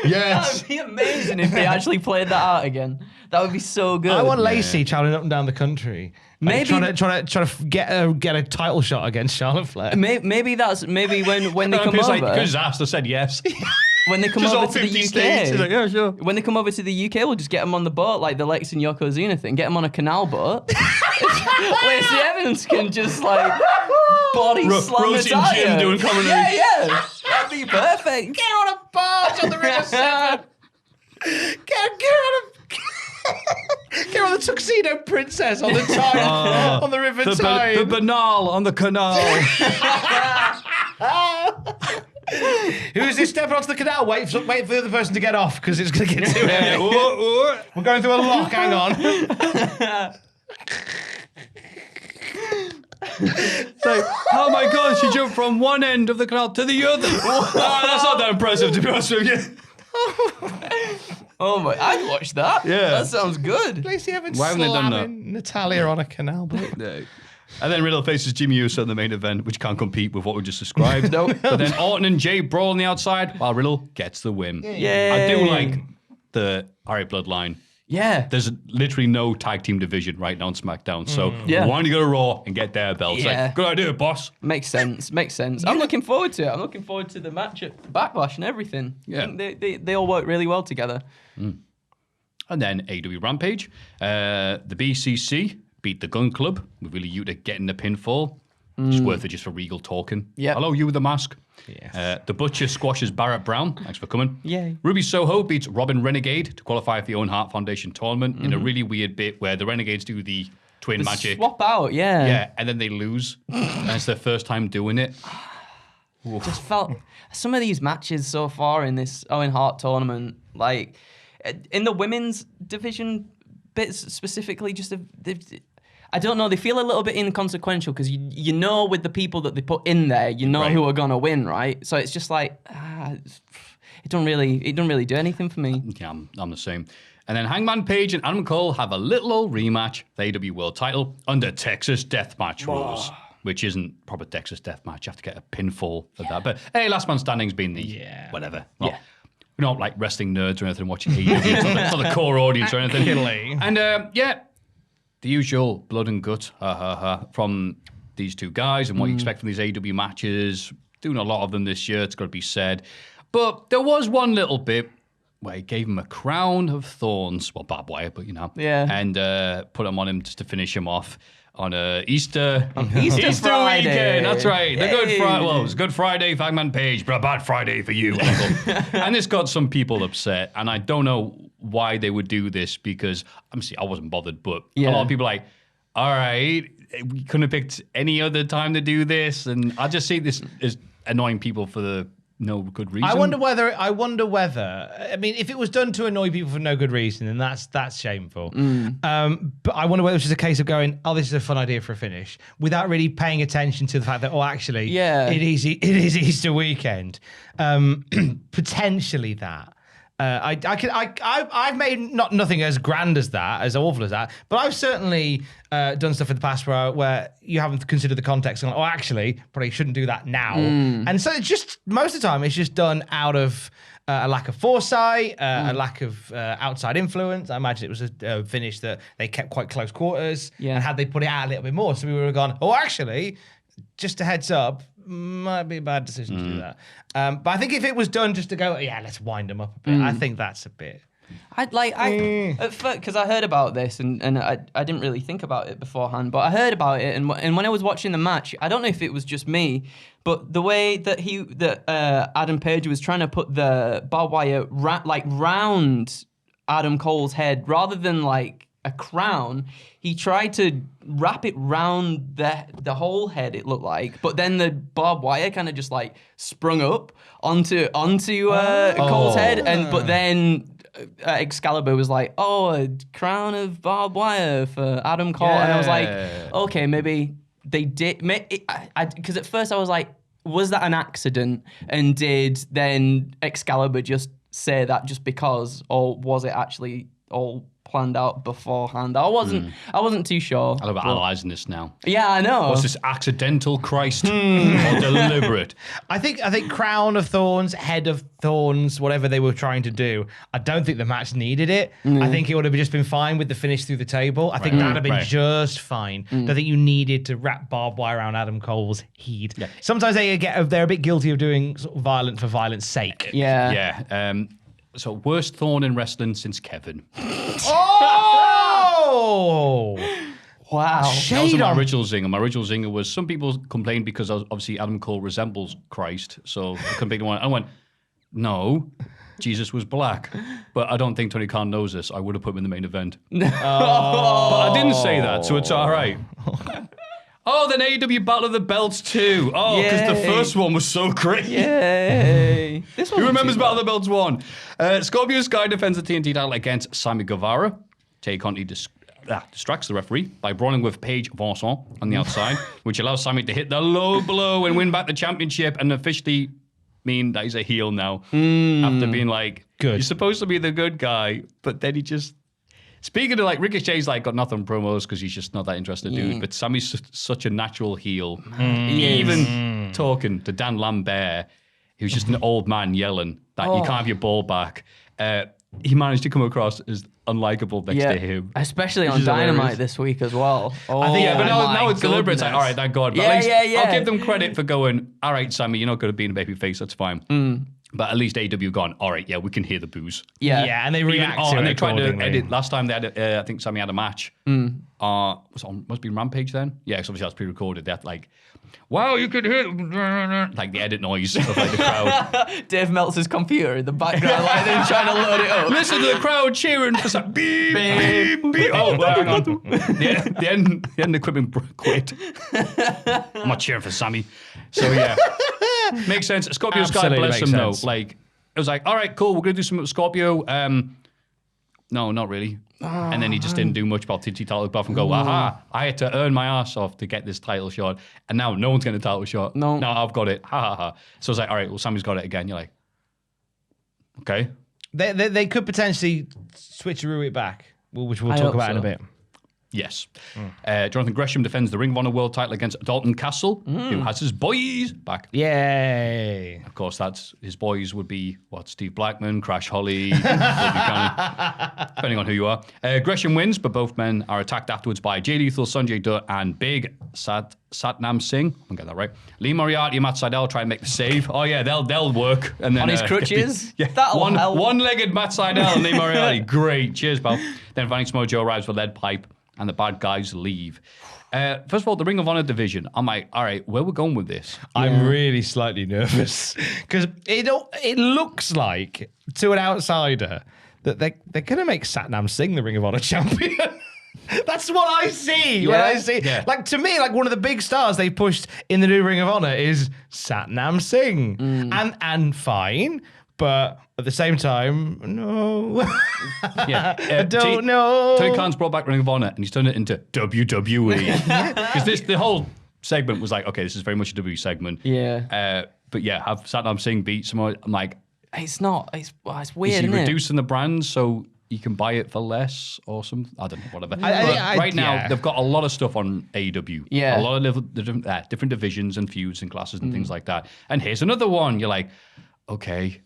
Yes. That would be amazing if they actually played that out again. That would be so good. I want Lacey traveling up and down the country, like, Maybe- trying to get a title shot against Charlotte Flair. Maybe when they come Because over. like, asked, I said yes. When they come Just all over to the 50 UK, states. He's like, yeah, sure. when they come over to the UK, we'll just get them on the boat, like the Lex and Yokozuna thing. Get them on a canal boat. Lacey Evans can just like body slam Rosie and Natalia. Jim doing comedy. Yeah, that'd be perfect. Get on a barge on the River Severn. Get on the Tuxedo Princess on the Tyne, on the River Tyne. The banal on the canal. Who's this stepping onto the canal? Wait for the other person to get off because it's going to get too heavy. We're going through a lock. Hang on. Like, oh my God, she jumped from one end of the canal to the other. That's not that impressive, to be honest with you. Oh my! I'd watch that. Yeah. That sounds good. Lacey Evans Why haven't they done slamming Natalia on a canal boat. No. And then Riddle faces Jimmy Uso in the main event, which can't compete with what we just described. Nope. But then Orton and Jay brawl on the outside while Riddle gets the win. Yay. I do like the Harry bloodline. Yeah. There's literally no tag team division right now on SmackDown. So Yeah. why don't you go to Raw and get their belts? Yeah. Like, good idea, boss. Makes sense. I'm looking forward to it. I'm looking forward to the match at Backlash and everything. Yeah. I think they all work really well together. And then AEW Rampage. The BCC beat the Gun Club with Wheeler Yuta getting the pinfall. Just worth it just for Regal talking. Yep. Hello, you with the mask. Yes. The Butcher squashes Barrett Brown. Thanks for coming. Yay. Ruby Soho beats Robin Renegade to qualify for the Owen Hart Foundation tournament in a really weird bit where the Renegades do the twin magic. Swap out, yeah. Yeah, and then they lose. And it's their first time doing it. Just felt some of these matches so far in this Owen Hart tournament, like in the women's division bits specifically, I don't know, they feel a little bit inconsequential because you know with the people that they put in there, you know who are gonna win, right? So it's just like it don't really do anything for me. Yeah, I'm the same. And then Hangman Page and Adam Cole have a little old rematch, the AEW World title, under Texas Deathmatch rules. Which isn't proper Texas Deathmatch. You have to get a pinfall for that. But hey, Last Man Standing's been the whatever. We're not like wrestling nerds or anything watching AEW. It's not the core audience or anything. And the usual blood and gut from these two guys and what you expect from these AEW matches. Doing a lot of them this year, it's got to be said. But there was one little bit where he gave him a crown of thorns. Well, barbed wire, but you know. Yeah. And put him on him just to finish him off. On Easter Friday. weekend, that's right. The Good Friday. Well, it was Good Friday for Hangman Page, but a bad Friday for you, Uncle. And this got some people upset, and I don't know why they would do this because I wasn't bothered, but a lot of people are like, all right, we couldn't have picked any other time to do this, and I just see this as annoying people for the no good reason. I wonder whether. I mean, if it was done to annoy people for no good reason, then that's shameful. But I wonder whether it's just a case of going, "Oh, this is a fun idea for a finish," without really paying attention to the fact that, it is Easter weekend. Potentially that. I've made nothing as grand as that, as awful as that, but I've certainly done stuff in the past where you haven't considered the context and probably shouldn't do that now. And so it's just, most of the time, it's just done out of a lack of foresight, a lack of outside influence. I imagine it was a finish that they kept quite close quarters, and had they put it out a little bit more, so we would have gone, just a heads up, might be a bad decision to do that. But I think if it was done just to go, let's wind them up a bit, I think that's a bit. Because I heard about this and I didn't really think about it beforehand, but I heard about it and when I was watching the match, I don't know if it was just me, but the way that Adam Page was trying to put the barbed wire round Adam Cole's head rather than like a crown, he tried to wrap it round the whole head, it looked like, but then the barbed wire kind of just like sprung up onto Cole's head, but then Excalibur was like, a crown of barbed wire for Adam Cole, and I was like, okay, maybe they did, because at first I was like, was that an accident, and did then Excalibur just say that just because, or was it actually all planned out beforehand? I wasn't too sure. I love analysing this now. Yeah, I know. Was this accidental, Christ, or deliberate? I think crown of thorns, head of thorns, whatever they were trying to do. I don't think the match needed it. I think it would have just been fine with the finish through the table. I think that would have been just fine. I don't think you needed to wrap barbed wire around Adam Cole's head. Yeah. Sometimes they're a bit guilty of doing sort of violence for violence sake. Yeah. So worst thorn in wrestling since Kevin. Oh! Wow. That was my original zinger. My original zinger was some people complained because obviously Adam Cole resembles Christ, so I couldn't pick one. I went, no, Jesus was black. But I don't think Tony Khan knows this. I would have put him in the main event. But I didn't say that, so it's all right. Then AEW Battle of the Belts too. Because the first one was so great. Yay. Who remembers Battle of the Belts 1? Scorpio Sky defends the TNT title against Sammy Guevara. Tay Conti distracts the referee by brawling with Paige Vincent on the outside, which allows Sammy to hit the low blow and win back the championship and officially mean that he's a heel now. After being like, you're supposed to be the good guy, but then he just... Speaking of like, Ricochet's like got nothing promos because he's just not that interested dude, but Sammy's such a natural heel. Even talking to Dan Lambert, who's just an old man yelling that you can't have your ball back. He managed to come across as unlikable next to him. Especially on Dynamite this week as well. I think, but now it's deliberate. It's like, all right, thank God. But at least I'll give them credit for going, all right, Sammy, you're not going to be in a babyface. That's fine. But at least AEW gone, all right, yeah, we can hear the boos. Yeah, and they react to it and they tried to accordingly. edit. Last time they had, I think Sammy had a match. Was it on, must be Rampage then? Yeah, because obviously that's pre-recorded. They had like, wow, you could hear like the edit noise of like the crowd. Dave Meltzer's computer in the background, like they're trying to load it up. Listen to the crowd cheering for some beep, beep, beep. Oh, hang on. The end equipment quit. I'm not cheering for Sammy. So yeah, makes sense. Scorpio's God Absolutely bless makes him though. sense. Like it was like, all right, cool, we're gonna do something with Scorpio. No, not really. And then he just didn't do much about TT title apart from go, aha, I had to earn my ass off to get this title shot. And now no one's getting a title shot. No. Now I've got it. Ha ha ha. So it's like, all right, well, Sammy's got it again. You're like, okay. They could potentially switcheroo it back, which we'll I talk hope about in a so. bit. Yes. Jonathan Gresham defends the Ring of Honor World title against Dalton Castle, who has his boys back. Yay. Of course, that's his boys would be, Steve Blackman, Crash Holly, depending on who you are. Gresham wins, but both men are attacked afterwards by Jay Lethal, Sanjay Dutt, and Big Satnam Singh. I'll get that right. Lee Moriarty and Matt Sydal try and make the save. Oh, yeah, they'll work. And then On his crutches? That'll help. one-legged Matt Sydal and Lee Moriarty. Great. Cheers, pal. Then Vanix Mojo arrives with lead pipe, and the bad guys leave. First of all, the Ring of Honor division. I'm like, all right, where we're going with this? I'm really slightly nervous because it looks like to an outsider that they're going to make Satnam Singh the Ring of Honor champion. That's what I see when I see. Yeah. Like to me, like one of the big stars they pushed in the new Ring of Honor is Satnam Singh, and fine. But at the same time, no. Yeah, I don't know. Tony Khan's brought back Ring of Honor and he's turned it into WWE. Because the whole segment was like, okay, this is very much a WWE segment. Yeah. But yeah, have Satnam Singh beat someone. I'm like, It's not. It's is weird, he isn't it? reducing the brand so you can buy it for less or something? I don't know, whatever. I- Right now, yeah. they've got a lot of stuff on AEW. Yeah. A lot of different divisions and feuds and classes and things like that. And here's another one. You're like, okay,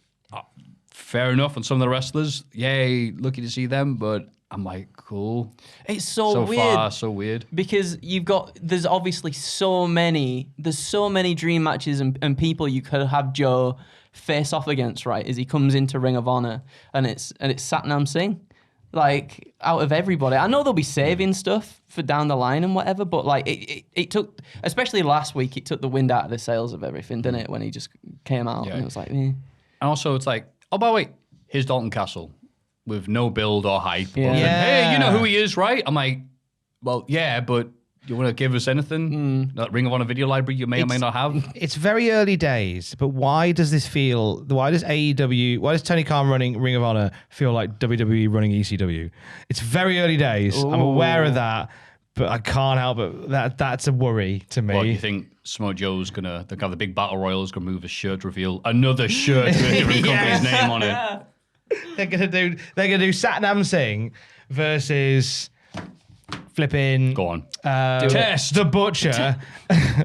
fair enough. And some of the wrestlers, yay, lucky to see them. But I'm like, cool. It's so weird. Far, so weird. Because there's obviously so many dream matches and people you could have Joe face off against, right? As he comes into Ring of Honor and it's Satnam Singh. Like, out of everybody. I know they'll be saving stuff for down the line and whatever, but like it took, especially last week, it took the wind out of the sails of everything, didn't it? When he just came out and it was like, eh. And also, it's like, oh, by the way, here's Dalton Castle with no build or hype. Yeah. Other than, hey, you know who he is, right? I'm like, well, yeah, but you want to give us anything? That Ring of Honor video library you may or may not have? It's very early days, but why does AEW, why does Tony Khan running Ring of Honor feel like WWE running ECW? It's very early days. I'm aware of that, but I can't help it. That's a worry to me. What, you think Smojo's going to, the big battle royal is going to move a shirt reveal, another shirt with a different company's name on it? They're gonna do Satnam Singh versus flipping Go on. Test the Butcher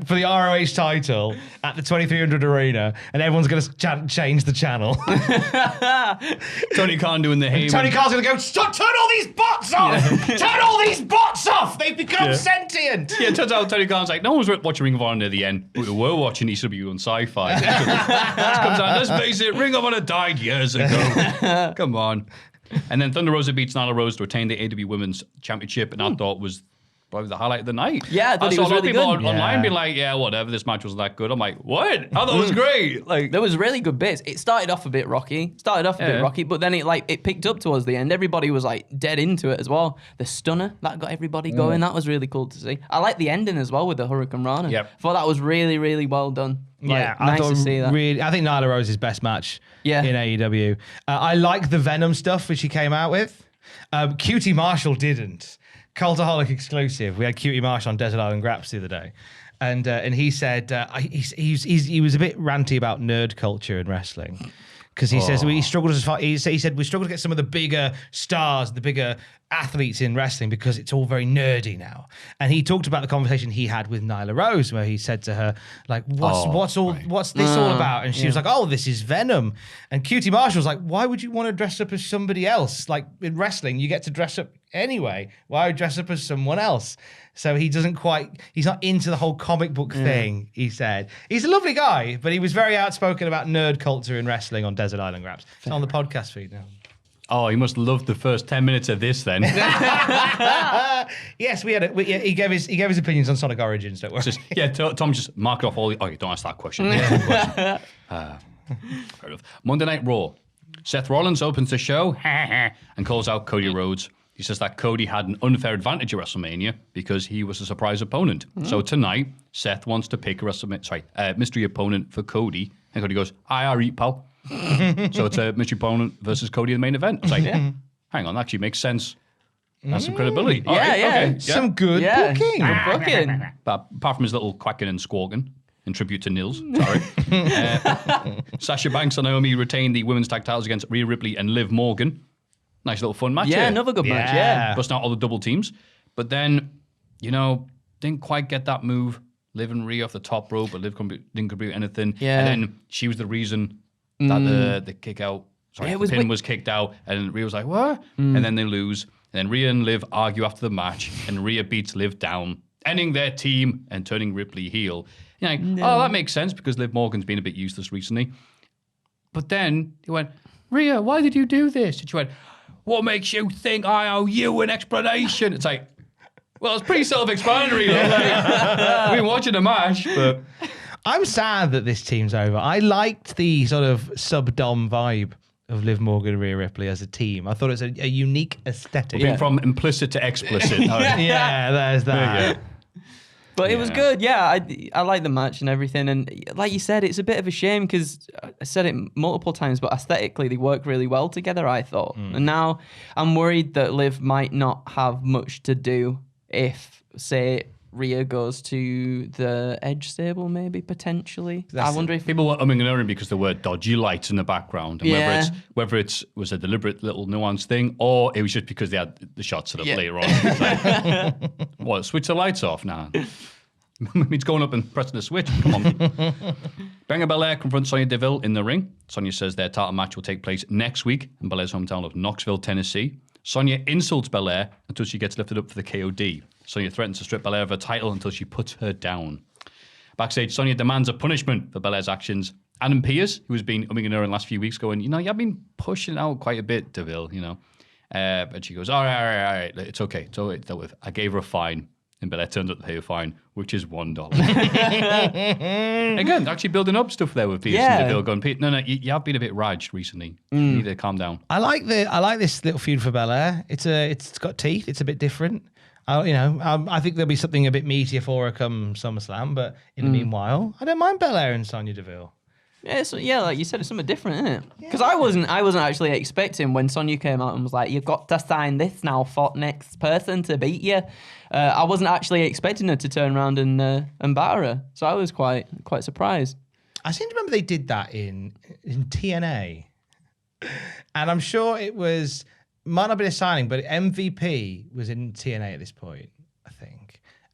for the ROH title at the 2300 Arena, and everyone's gonna change the channel. Tony Khan doing the Heyman. Tony Khan's gonna go, turn all these bots off! Turn all these bots off! They've become sentient! Yeah, it turns out Tony Khan's like, no one's watching Ring of Honor near the end, but we were watching ECW on Sci-Fi. Comes out, let's face it, Ring of Honor died years ago. Come on. And then Thunder Rosa beats Nyla Rose to retain the AEW Women's Championship, and I thought was probably the highlight of the night. Yeah, I thought it saw was a lot of really people good. online being like, yeah, whatever, this match wasn't that good. I'm like, what? I thought it was great. Like, There was really good bits. It started off a bit rocky, but then it picked up towards the end. Everybody was like dead into it as well. The stunner, that got everybody going. That was really cool to see. I like the ending as well with the Hurricane Rana. Yep. I thought that was really, really well done. Yeah, Nice to see that. Really, I think Nyla Rose's best match Yeah. in AEW. I like the Venom stuff which he came out with. Cutie Marshall didn't. Cultaholic exclusive. We had Cutie Marshall on Desert Island Graps the other day, and he said he was a bit ranty about nerd culture in wrestling. Because he says he struggled as far. He said we struggled to get some of the bigger stars, the bigger athletes in wrestling because it's all very nerdy now. And he talked about the conversation he had with Nyla Rose, where he said to her, like, "What's this all about?" And she was like, "Oh, this is Venom." And Cutie Marshall was like, "Why would you want to dress up as somebody else? Like in wrestling, you get to dress up anyway. Why dress up as someone else? So he's not into the whole comic book thing, he said. He's a lovely guy, but he was very outspoken about nerd culture in wrestling on Desert Island Graps. It's on the podcast feed now. Oh, he must love the first 10 minutes of this then. Yes, he gave his opinions on Sonic Origins, don't worry. Tom just mark it off all. Oh, you don't ask that question. Fair enough. Monday Night Raw. Seth Rollins opens the show and calls out Cody Rhodes. He says that Cody had an unfair advantage at WrestleMania because he was a surprise opponent. So tonight, Seth wants to pick a mystery opponent for Cody. And Cody goes, I eat, pal. So it's a mystery opponent versus Cody in the main event. It's like, hang on, that actually makes sense. That's some credibility. Okay. Some good booking. Good booking. But apart from his little quacking and squawking, in tribute to Nils, sorry. Sasha Banks and Naomi retained the women's tag titles against Rhea Ripley and Liv Morgan. Nice little fun match. Yeah, another good match, yeah. Busting out all the double teams. But then, didn't quite get that move. Liv and Rhea off the top rope, but Liv didn't contribute anything. Yeah. And then she was the reason that the kick out, the pin was kicked out, and Rhea was like, what? And then they lose. And then Rhea and Liv argue after the match, and Rhea beats Liv down, ending their team and turning Ripley heel. You're like, oh, that makes sense because Liv Morgan's been a bit useless recently. But then he went, Rhea, why did you do this? And she went, what makes you think I owe you an explanation? It's like, well, it's pretty self-explanatory. We've been watching the match, but... I'm sad that this team's over. I liked the sort of sub-dom vibe of Liv Morgan and Rhea Ripley as a team. I thought it was a unique aesthetic. Being from implicit to explicit. Yeah, there's that. But it was good, yeah. I like the match and everything. And like you said, it's a bit of a shame because I said it multiple times, but aesthetically they work really well together, I thought. And now I'm worried that Liv might not have much to do if, say, Rhea goes to the Edge stable, maybe, potentially. I wonder if... People were umming and ahhing because there were dodgy lights in the background. And whether it was a deliberate little nuanced thing or it was just because they had the shots set up later on. It's like, what, switch the lights off now? It's going up and pressing the switch. Come on. Bianca Belair confronts Sonya Deville in the ring. Sonya says their title match will take place next week in Belair's hometown of Knoxville, Tennessee. Sonya insults Belair until she gets lifted up for the KOD. Sonya threatens to strip Belair of her title until she puts her down. Backstage, Sonya demands a punishment for Belair's actions. Adam Pearce, who has been umming and ahhing in the last few weeks, going, you've been pushing out quite a bit, Deville, And she goes, all right, it's okay. It's all right, dealt with. I gave her a fine. And Belair turns up to pay a fine, which is $1. Again, actually building up stuff there with Pearce and Deville going, Pete, no, you have been a bit raged recently. You need to calm down. I like this little feud for Belair. It's got teeth. It's a bit different. I think there'll be something a bit meatier for her come SummerSlam, but in the meanwhile, I don't mind Belair and Sonya Deville. Yeah, like you said, it's something different, isn't it? Because I wasn't actually expecting when Sonya came out and was like, "You've got to sign this now for next person to beat you." I wasn't actually expecting her to turn around and batter her, so I was quite surprised. I seem to remember they did that in TNA, and I'm sure it might not have been a signing, but MVP was in TNA at this point, I think.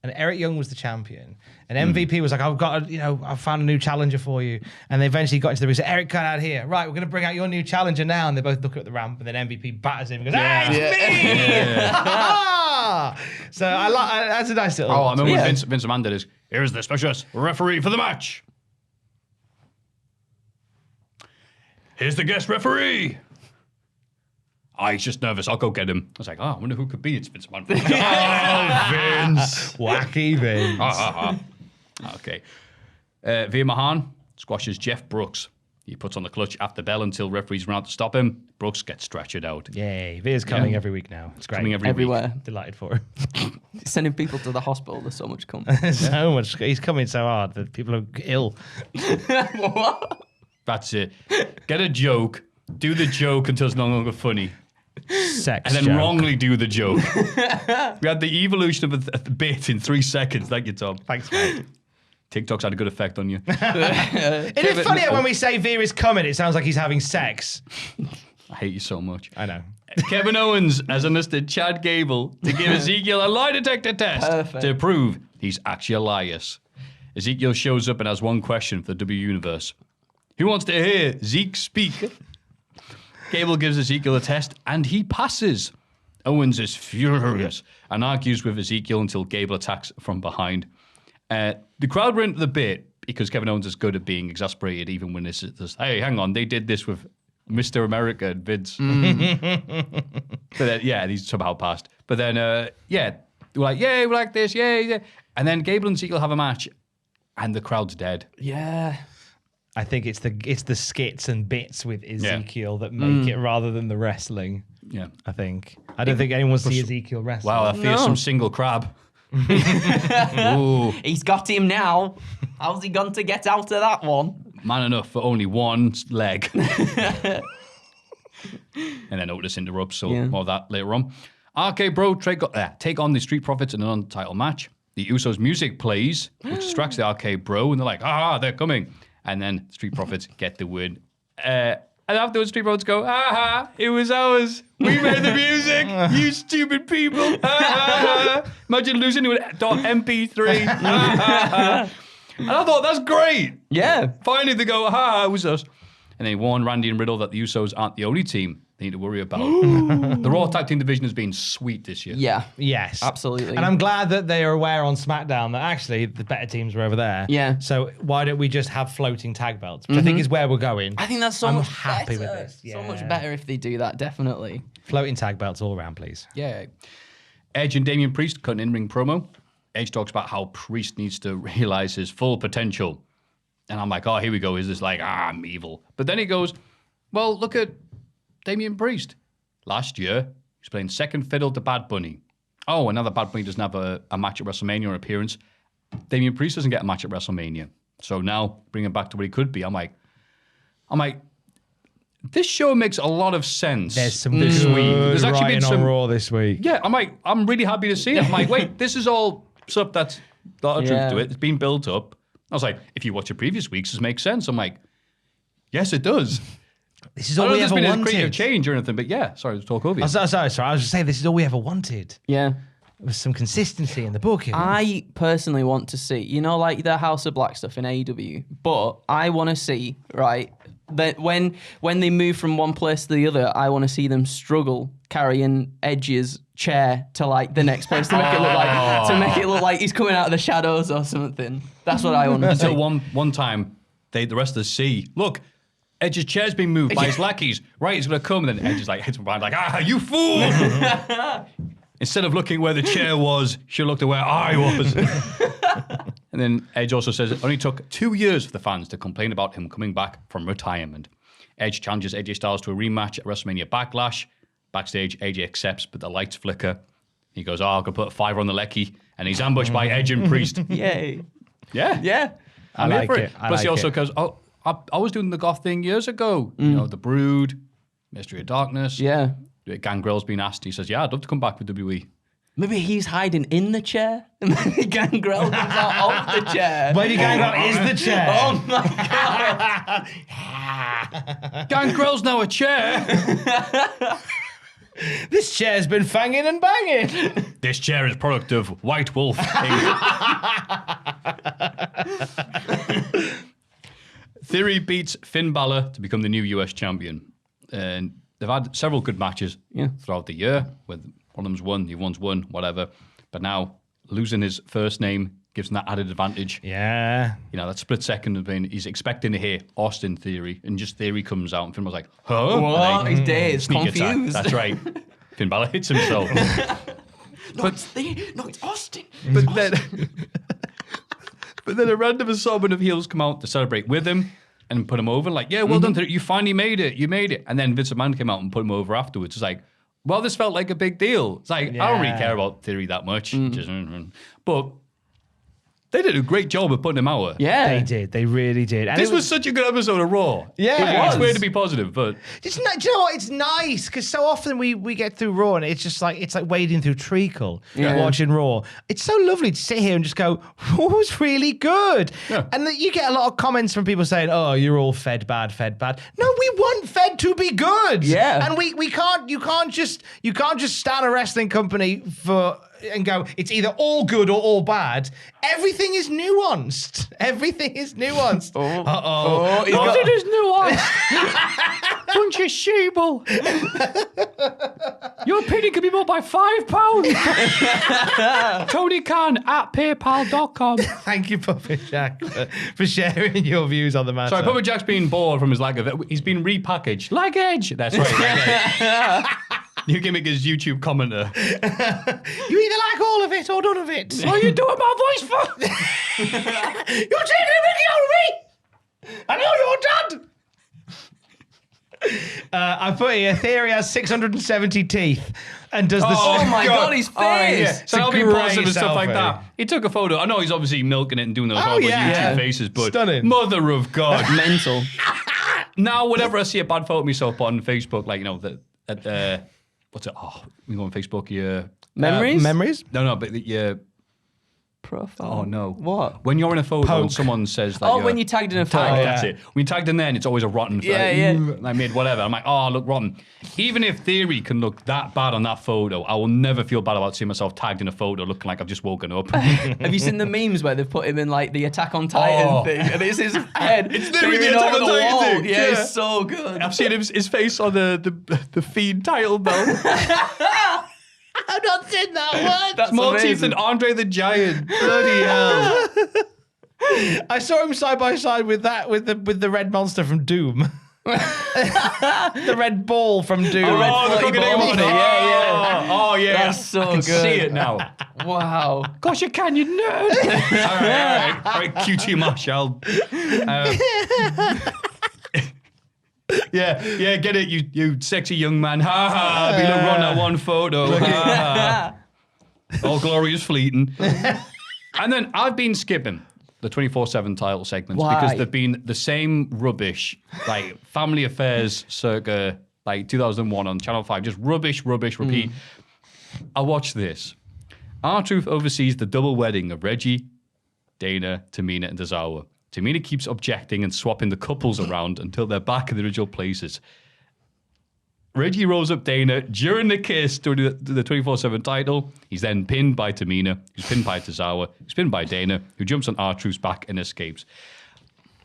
And Eric Young was the champion. And MVP was like, I've found a new challenger for you. And they eventually got into the ring and said, Eric, cut out here. Right, we're going to bring out your new challenger now. And they both look at the ramp and then MVP batters him and goes, it's me! So that's a nice little... Oh, I remember when Vince McMahon did is, here's the specialist referee for the match. Here's the guest referee. He's just nervous. I'll go get him. I was like, I wonder who could be. It's Vince McMahon. Vince. Wacky Vince. Okay. Veer Mahan squashes Jeff Brooks. He puts on the clutch after bell until referees run out to stop him. Brooks gets stretchered out. Yay. Veer's coming every week now. It's great. Coming everywhere. Week. Delighted for him. Sending people to the hospital. There's so much coming. So much. He's coming so hard that people are ill. What? That's it. Get a joke. Do the joke until it's no longer funny. Sex and then joke. wrongly do the joke. We had the evolution of a bit in 3 seconds. Thank you, Tom. Thanks, mate. TikTok's had a good effect on you. It is funny when we say Veer is coming, it sounds like he's having sex. I hate you so much. I know. Kevin Owens has enlisted Chad Gable to give Ezekiel a lie detector test to prove he's actually Elias. Ezekiel shows up and has one question for the W Universe. Who wants to hear Zeke speak? Gable gives Ezekiel a test, and he passes. Owens is furious and argues with Ezekiel until Gable attacks from behind. The crowd were into the bit because Kevin Owens is good at being exasperated even when this, hey, hang on, they did this with Mr. America and Vince. But then, yeah, these somehow passed. But then, we're like, yeah, we like this, yeah. And then Gable and Ezekiel have a match and the crowd's dead. Yeah. I think it's the skits and bits with Ezekiel that make it rather than the wrestling. Yeah. I think. I don't think anyone see Ezekiel wrestle. Wow, that feels some single crab. Ooh. He's got him now. How's he going to get out of that one? Man enough for only one leg. And then Otis interrupts, so more of that later on. RK Bro take on the Street Profits in an untitled match. The Usos music plays, which distracts the RK Bro, and they're like, they're coming. And then Street Profits get the win. And afterwards, Street Profits go, it was ours. We made the music. You stupid people. Imagine losing to an .mp3. And I thought, that's great. Yeah. Finally, they go, it was us. And they warn Randy and Riddle that the Usos aren't the only team they need to worry about. The Raw Tag Team division has been sweet this year. Yeah. Yes. Absolutely. And I'm glad that they are aware on SmackDown that actually the better teams were over there. Yeah. So why don't we just have floating tag belts, which I think is where we're going. I think that's so I'm much happy better. with this. So much Yeah. better if they do that, definitely. Floating tag belts all around, please. Yeah. Edge and Damian Priest cut an in-ring promo. Edge talks about how Priest needs to realize his full potential. And I'm like, here we go. Is this like, I'm evil? But then he goes, well, look at Damian Priest. Last year, he was playing second fiddle to Bad Bunny. Oh, and now that Bad Bunny doesn't have a match at WrestleMania or appearance, Damian Priest doesn't get a match at WrestleMania. So now, bring him back to what he could be. I'm like, this show makes a lot of sense. There's some this good week. There's actually been writing some on Raw this week. Yeah, I'm really happy to see it. I'm like, wait, this is all stuff that's got a truth to it. It's been built up. I was like, if you watch the previous weeks, this makes sense. I'm like, yes, it does. This is all we ever wanted. There's wanted. been a creative change or anything, but yeah, sorry to talk over you. Sorry. I was just saying this is all we ever wanted. Yeah. With some consistency in the booking. I personally want to see, like the House of Black stuff in AEW, but I want to see, right, that when they move from one place to the other, I want to see them struggle carrying Edge's chair to like the next place to make it look like he's coming out of the shadows or something. That's what I want to see. Until one time, the rest of the see, look, Edge's chair's been moved by his lackeys. Right, he's going to come, and then Edge is like, hits him behind, like, you fool! Instead of looking where the chair was, she looked at where I was. And then Edge also says it only took 2 years for the fans to complain about him coming back from retirement. Edge challenges AJ Styles to a rematch at WrestleMania Backlash. Backstage, AJ accepts, but the lights flicker. He goes, I'm going to put a 5 on the lecky. And he's ambushed by Edge and Priest. Yay. Yeah. Yeah. I'm here for it. Plus, he also goes, I was doing the goth thing years ago. The Brood, Mystery of Darkness. Yeah. Gangrel's been asked. He says, I'd love to come back with WWE. Maybe he's hiding in the chair, and maybe Gangrel comes out of the chair. Maybe Gangrel is the chair. Oh my god! Gangrel's now a chair. This chair's been fanging and banging. This chair is product of White Wolf. Theory beats Finn Balor to become the new US champion. And they've had several good matches throughout the year. With one of them's won, the one's won, whatever. But now losing his first name gives him that added advantage. Yeah. That split second of being, he's expecting to hear Austin Theory, and just Theory comes out, and Finn was like, huh? What? He's dead. Sneak attack. Confused. That's right. Finn Balor hits himself. It's Austin. But then a random assortment of heels come out to celebrate with him and put him over. Like, well done, Theory. You finally made it. You made it. And then Vince McMahon came out and put him over afterwards. It's like, well, this felt like a big deal. It's like, I don't really care about Theory that much. But they did a great job of putting him out. Yeah. They did. They really did. And This was such a good episode of Raw. Yeah, It's weird to be positive, but do you know what? It's nice because so often we get through Raw and it's just like wading through treacle watching Raw. It's so lovely to sit here and just go, Raw was really good. Yeah. And that you get a lot of comments from people saying, "Oh, you're all fed bad." No, we want Fed to be good. Yeah. And you can't just start a wrestling company and go, it's either all good or all bad. Everything is nuanced. Everything is nuanced. nothing is nuanced. Bunch of sheeple. Your opinion can be bought by £5. Tony Khan at paypal.com. Thank you, Puppet Jack, for sharing your views on the matter. Sorry, Puppet Jack's been bored from his lack of it. He's been repackaged. Like Edge. That's right. Like Edge. New gimmick is YouTube commenter. You either like all of it or none of it. What are you doing my voice for? You're taking a mickey out of me. I know you're dad. I put here, Theory has 670 teeth and does the... Oh my God, his face. Yeah. So I'll be great positive and stuff like selfie. that. He took a photo. I know he's obviously milking it and doing those Oh, horrible yeah. YouTube faces, but Stunning. mother of God. Mental. Now, whenever I see a bad photo of myself on Facebook, like, you know, what's it? Oh, you go on Facebook, your... Memories? Memories? No, but your... Profile. Oh, no. What? When you're in a photo and Poke. someone says that Oh, you're when you tagged in a photo. tagged, that's it. When you tagged in there, and it's always a rotten photo. Yeah. I made whatever. I'm like, oh, I look rotten. Even if Theory can look that bad on that photo, I will never feel bad about seeing myself tagged in a photo looking like I've just woken up. Have you seen the memes where they've put him in like the Attack on Titan thing, and it's his head? It's literally the peering Attack over on the Titan wall. thing. Yeah, Yeah. it's so good. I've seen his face on the Fiend title belt. I've not seen that one. That's More teeth amazing. than Andre the Giant. Bloody hell. I saw him side by side with the red monster from Doom. The red ball from Doom. Oh, red Oh, the floaty crocodile ball. monster. Yeah. Oh, yeah. That's so I can good. see it now. Wow. Gosh, you can, you nerd. all right, QT Marshall. Yeah, get it, you sexy young man. Ha ha, be look run that one photo. Ha ha. All glory is fleeting. And then I've been skipping the 24/7 title segments Why? because they've been the same rubbish, like Family Affairs circa like 2001 on Channel 5, just rubbish, repeat. I watched this. R-Truth oversees the double wedding of Reggie, Dana, Tamina, and Tozawa. Tamina keeps objecting and swapping the couples around until they're back in the original places. Reggie rolls up Dana during the kiss to the 24/7 title. He's then pinned by Tamina, who's pinned by Tozawa, who's pinned by Dana, who jumps on R-Truth's back and escapes.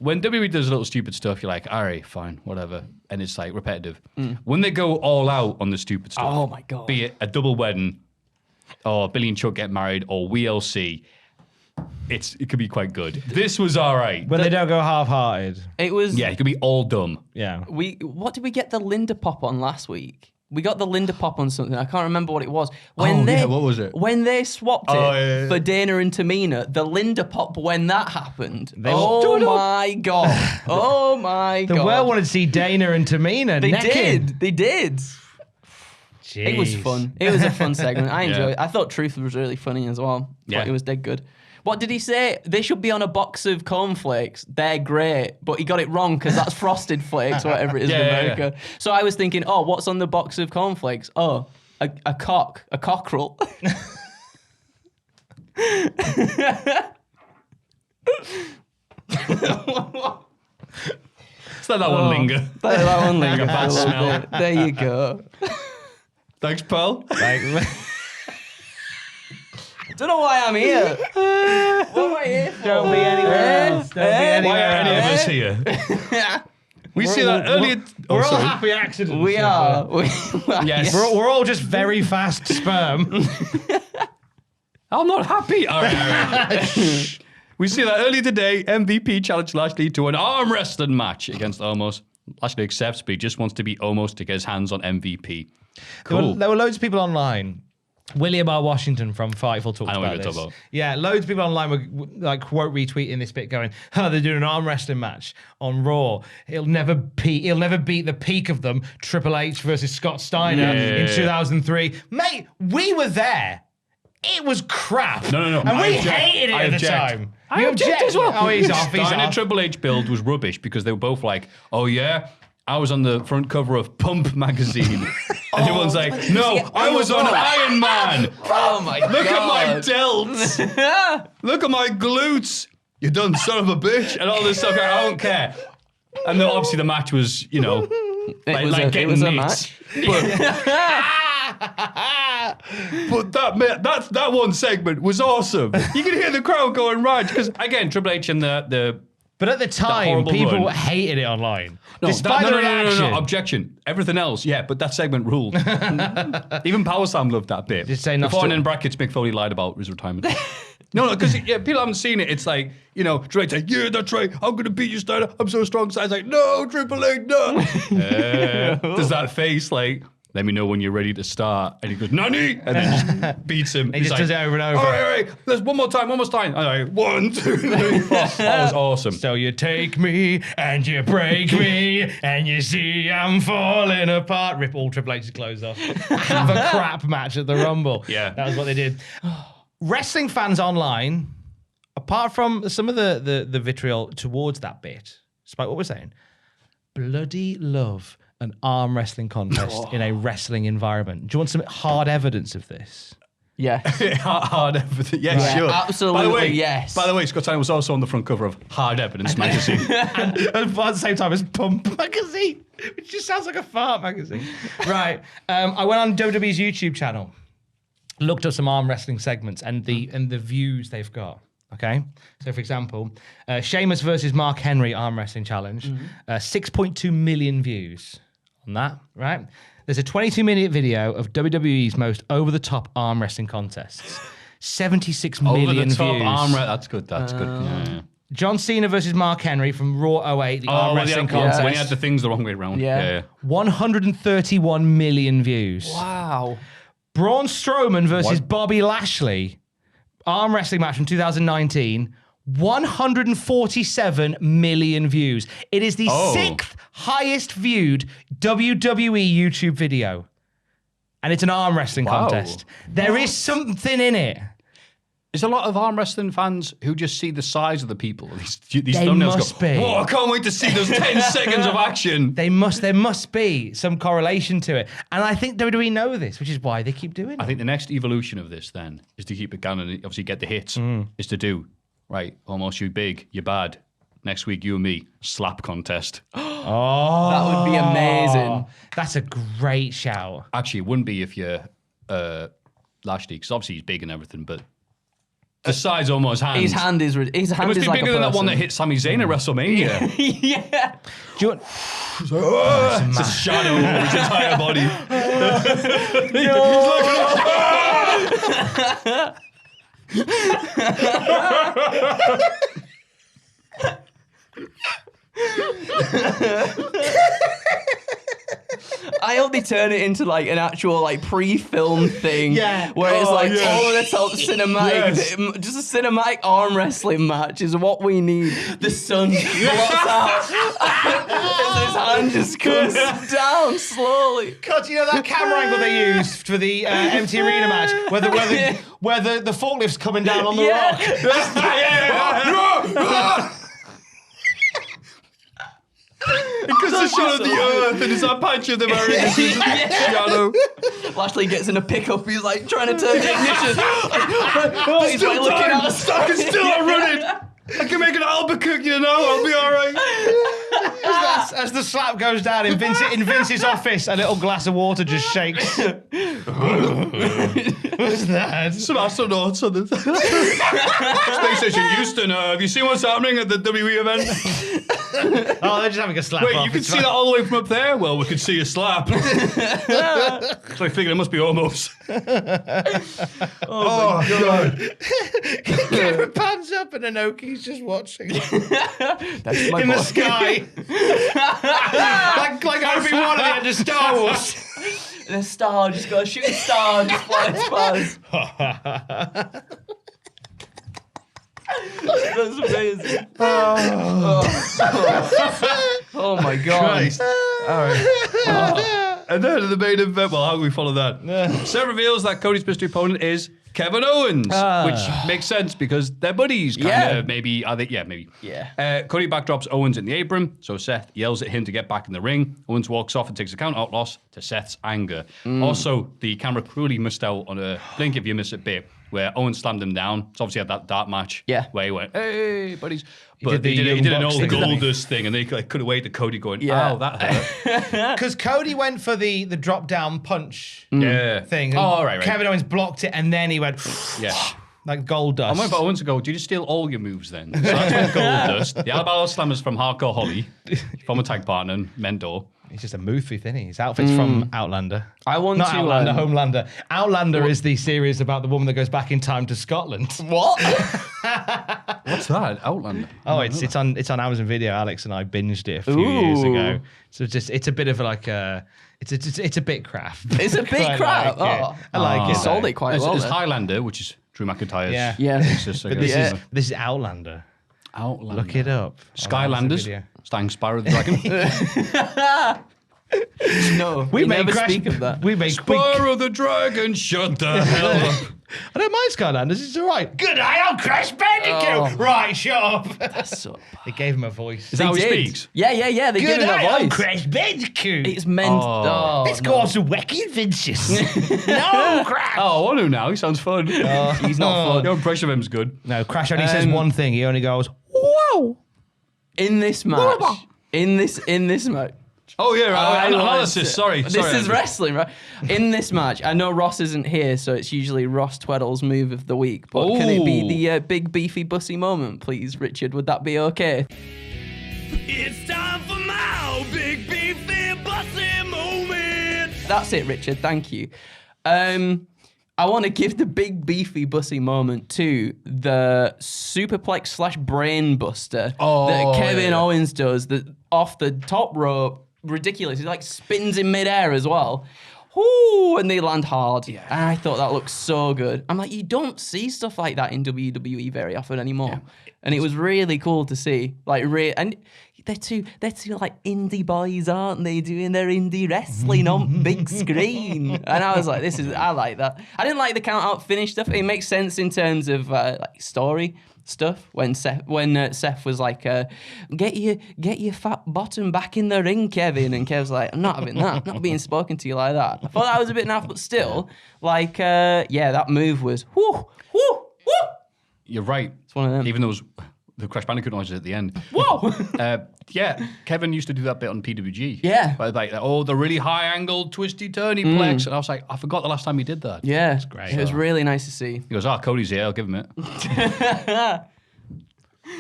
When WWE does little stupid stuff, you're like, all right, fine, whatever. And it's like repetitive. When they go all out on the stupid stuff, Oh my God. be it a double wedding, or Billy and Chuck get married, or WLC, it could be quite good. This was all right. When they don't go half-hearted. It was. Yeah, it could be all dumb. Yeah. What did we get the Linda Pop on last week? We got the Linda Pop on something. I can't remember what it was. Yeah, what was it? When they swapped it yeah. for Dana and Tamina, the Linda Pop, when that happened. They Oh my God. Oh my The God. world wanted to see Dana and Tamina They naked. did. They did. Jeez. It was fun. It was a fun segment. I enjoyed Yeah. it. I thought Truth was really funny as well. Yeah. It was dead good. What did he say? They should be on a box of cornflakes. They're great. But he got it wrong because that's frosted flakes, whatever it is in America. So I was thinking, oh, what's on the box of cornflakes? Oh, a cockerel. Let's let that one linger. That one linger a bad for a little smell. bit. There you go. Thanks, pal. Don't know why I'm here. What am I here for? Don't be anywhere else. Don't be anywhere Why are any of else. us here? We see that earlier. We're all sorry. happy accidents. We are. Yes. We're all just very fast sperm. I'm not happy. All right. We see that earlier today. MVP challenged Lashley to an arm wrestling match against Omos. Lashley accepts, but he just wants to beat Omos to get his hands on MVP. Cool. There were loads of people online. William R. Washington from Fightful talked I know what about you're this. talking about. Yeah, loads of people online were like quote retweeting this bit, going, "Oh, they're doing an arm wrestling match on Raw. He'll never beat the peak of them. Triple H versus Scott Steiner in 2003. Mate, we were there. It was crap. No. And I we object. hated it I at the object. time. I You object as well. Oh, he's off. He's Steiner off. Triple H build was rubbish because they were both like, oh yeah, I was on the front cover of Pump magazine. And everyone's like, no, I was on Iron Man. Oh my God. Look at my delts. Look at my glutes. You done son of a bitch. And all this stuff. I don't care. And then obviously the match was, you know, It was a match. But that one segment was awesome. You could hear the crowd going right because again, Triple H and the But at the time, horrible people run. hated it online. No, Despite the reaction. no. Objection. Everything else, yeah, but that segment ruled. Even Power Sam loved that bit. Just say not Before to- and in brackets, Mick Foley lied about his retirement. No, because people haven't seen it. It's like, Drake's like, yeah, that's right. I'm going to beat you, Steiner. I'm so strong. Steiner's like, no, Triple H, no. Does that face like, let me know when you're ready to start. And he goes, Nani! And then just beats him. He just does it over and over. All right. Let's one more time. All right, 1, 2, 3, 4. That was awesome. So you take me and you break me and you see I'm falling apart. Rip all Triple H's clothes off. Have a crap match at the Rumble. Yeah. That was what they did. Wrestling fans online, apart from some of the vitriol towards that bit, despite what we're saying, bloody love an arm wrestling contest in a wrestling environment. Do you want some hard evidence of this? Yeah. Hard evidence. Yes, Yeah, sure. absolutely, By the way, yes. By the way, Scott Steiner was also on the front cover of Hard Evidence magazine. And at the same time as Pump magazine, which just sounds like a fart magazine. Right. I went on WWE's YouTube channel, looked up some arm wrestling segments and the views they've got. Okay. So, for example, Sheamus versus Mark Henry arm wrestling challenge, 6.2 million views on that. Right. There's a 22-minute video of WWE's most over-the-top arm wrestling contests. 76 million Over the top views. arm wrestling. That's good. That's good. Yeah. John Cena versus Mark Henry from Raw 08, the arm wrestling contest. When he had the things the wrong way around. Yeah. 131 million views. Wow. Braun Strowman versus Bobby Lashley, arm wrestling match from 2019, 147 million views. It is the sixth highest viewed WWE YouTube video. And it's an arm wrestling contest. There is something in it. There's a lot of arm wrestling fans who just see the size of the people. These They thumbnails must go, be. whoa, I can't wait to see those 10 seconds of action. There must be some correlation to it. And I think WWE know this, which is why they keep doing it. I think the next evolution of this then is to keep it going and obviously get the hits, is to do, right, almost you big, you bad. Next week, you and me, slap contest. Oh, That would be amazing. That's a great shout. Actually, it wouldn't be if you're Lashley, because obviously he's big and everything, but the size almost hand. His hand is It must be like bigger a than that one person. that hit Sami Zayn at WrestleMania. Yeah. Do you want... It's a shadow over his entire body. I hope they turn it into like an actual like pre-film thing. Yeah. Where it's like yes. all of the top cinematic, Yes. just a cinematic arm wrestling match is what we need. The sun blots out as his hand just comes down slowly. God, you know that camera angle they used for the empty arena match, where the forklift's coming down on the rock. Because the shot of the earth and it's a punch of the American shadow. Lashley gets in a pickup. He's like trying to turn the ignition. He's like looking time. outside. I can still run it. I can make an Albuquerque, I'll be all right. As the slap goes down in Vince's office, a little glass of water just shakes. What's that? Some astronauts on the Space Station Houston. Have you seen what's happening at the WWE event? Oh, they're just having a slap Wait, off. you can It's see fine. that all the way from up there? Well, we could see a slap. So I figured it must be almost. Oh, God. Camera pans up and Inoki's just watching That's my in the boy. sky. like Obi-Wan at the end of Star Wars. And a star just got a shooting star just flies past. That's amazing. Oh my god. And then in the main event, well, how do we follow that? Seth reveals that Cody's mystery opponent is Kevin Owens, which makes sense because they're buddies, kind Yeah. of. Maybe, are they? Yeah, maybe. Yeah. Cody backdrops Owens in the apron, so Seth yells at him to get back in the ring. Owens walks off and takes a count-out loss to Seth's anger. Also, the camera cruelly missed out on a blink if you miss it bit where Owens slammed him down. It's obviously had that dark match where he went, hey, buddies. But did he the did an young old box thing. Goldust thing, and they like, could have waited Cody going, Yeah. ow, that hurt. Because Cody went for the drop-down punch Yeah. thing. Oh, and right. Kevin Owens blocked it, and then he went... Yeah. Like gold dust. I went to go, did you steal all your moves then? So that's when gold dust. The Alabama Slammers from Hardcore Holly, former tag partner and mentor. He's just a moofy, isn't he? His outfit's from Outlander. I want Not to Outlander, Homelander. Outlander is the series about the woman that goes back in time to Scotland. What? What's that? Outlander. Oh, it's on Amazon Video. Alex and I binged it a few years ago. So it's a bit of like it's a bit craft. It's a bit crap. I like You it. sold it quite well. It's then. Highlander, which is Drew McIntyre's. Yeah. basis, I But guess. this is Outlander. Outlander. Look it up. on Amazon Skylanders. Video. Starring Spyro the Dragon. No, We never made speak of that. We made Spyro the Dragon, shut the hell up. I don't mind Skylanders. It's all right. Good eye on Crash Bandicoot. Right, shut up. That's so They gave him a voice. Is that how he did. speaks? Yeah. They give Good him eye that on voice. Crash Bandicoot. It's meant. Let's go on some wacky adventures. No, Crash. Oh, I want to now. He sounds fun. He's not fun. Your impression of him's good. No, Crash only says one thing. He only goes, whoa. In this match. In this match. Oh, yeah. I Analysis. want to- Sorry. This sorry, is Andrew. wrestling, right? In this match, I know Ross isn't here, so it's usually Ross Tweddle's move of the week. But can it be the big beefy bussy moment, please, Richard? Would that be okay? It's time for my big beefy bussy moment. That's it, Richard. Thank you. I want to give the big beefy bussy moment to the superplex / brain buster that Kevin Owens does that off the top rope. Ridiculous. He like spins in midair as well. Whoo, and they land hard. Yeah. And I thought that looked so good. I'm like, you don't see stuff like that in WWE very often anymore. Yeah. And it was really cool to see. And they're two like indie boys, aren't they, doing their indie wrestling on big screen? And I was like, I like that. I didn't like the count out finish stuff. It makes sense in terms of like story stuff when Seth was like, get your fat bottom back in the ring, Kevin, and Kev's like, I'm not having that, not being spoken to you like that. I thought that was a bit naff, but still, like, that move was whoo. You're right. It's one of them. Even those the Crash Bandicoot noises at the end. Whoa! Kevin used to do that bit on PWG. Yeah. Like, the really high angled twisty turny plex, and I was like, I forgot the last time he did that. Yeah, it's great. It was really nice to see. He goes, Cody's here, I'll give him it.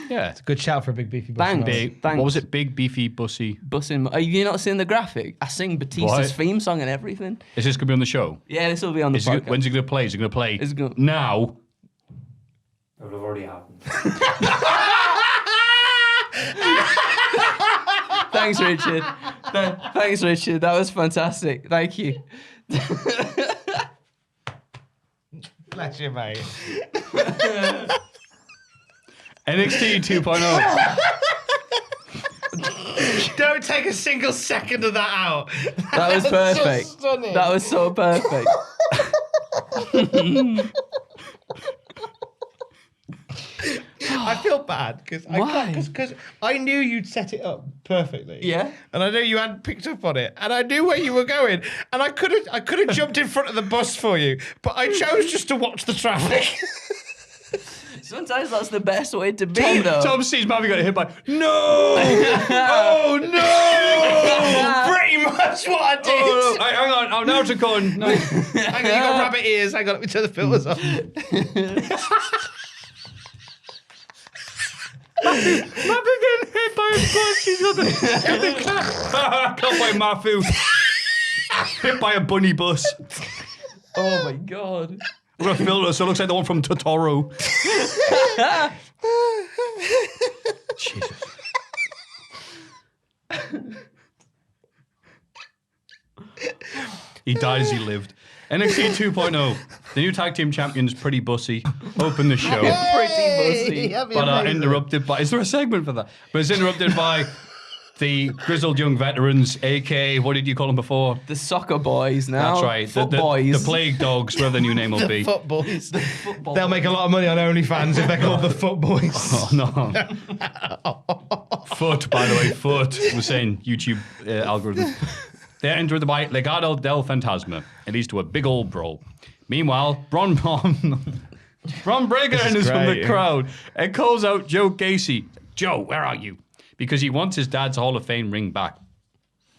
Yeah, it's a good shout for a big beefy bussy. Thanks. What was it? Big beefy bussy. Bussing. Are you not seeing the graphic? I sing Batista's theme song and everything. Is this gonna be on the show? Yeah, this will be on the podcast. When's he gonna play? Is he gonna play now? It would have already happened. Thanks, Richard. Thanks, Richard. That was fantastic. Thank you. Bless you, mate. NXT 2.0. Don't take a single second of that out. That was perfect. So stunning. That was so perfect. I feel bad because I knew you'd set it up perfectly. Yeah. And I knew you hadn't picked up on it. And I knew where you were going. And I could have jumped in front of the bus for you, but I chose just to watch the traffic. Sometimes that's the best way to be, though. Tom sees Maffew got hit by. No! Oh no! Pretty much what I did. Oh, hang on, I'm now to going. No. Hang on, you got rabbit ears. Hang on, let me turn the filters off. Maffew getting hit by a bus. He's got the can't play Maffew. Hit by a bunny bus. Oh my god. We're gonna filter, so it looks like the one from Totoro. Jesus. He died as he lived. NXT 2.0. The new tag team champions, Pretty Bussy, open the show. Pretty bussy. But interrupted by. Is there a segment for that? But it's interrupted by the grizzled young veterans, aka, what did you call them before? The soccer boys now. That's right. Foot boys. The plague dogs, whatever the new name will be. Foot boys. Football They'll make a lot of money on OnlyFans if they're called the Foot Boys. Oh, no. Foot, by the way, Foot. We're saying YouTube algorithm. They're entered by Legado del Fantasma. It leads to a big old brawl. Meanwhile, Braun Breaker is from the crowd and calls out Joe Gacy. Joe, where are you? Because he wants his dad's Hall of Fame ring back.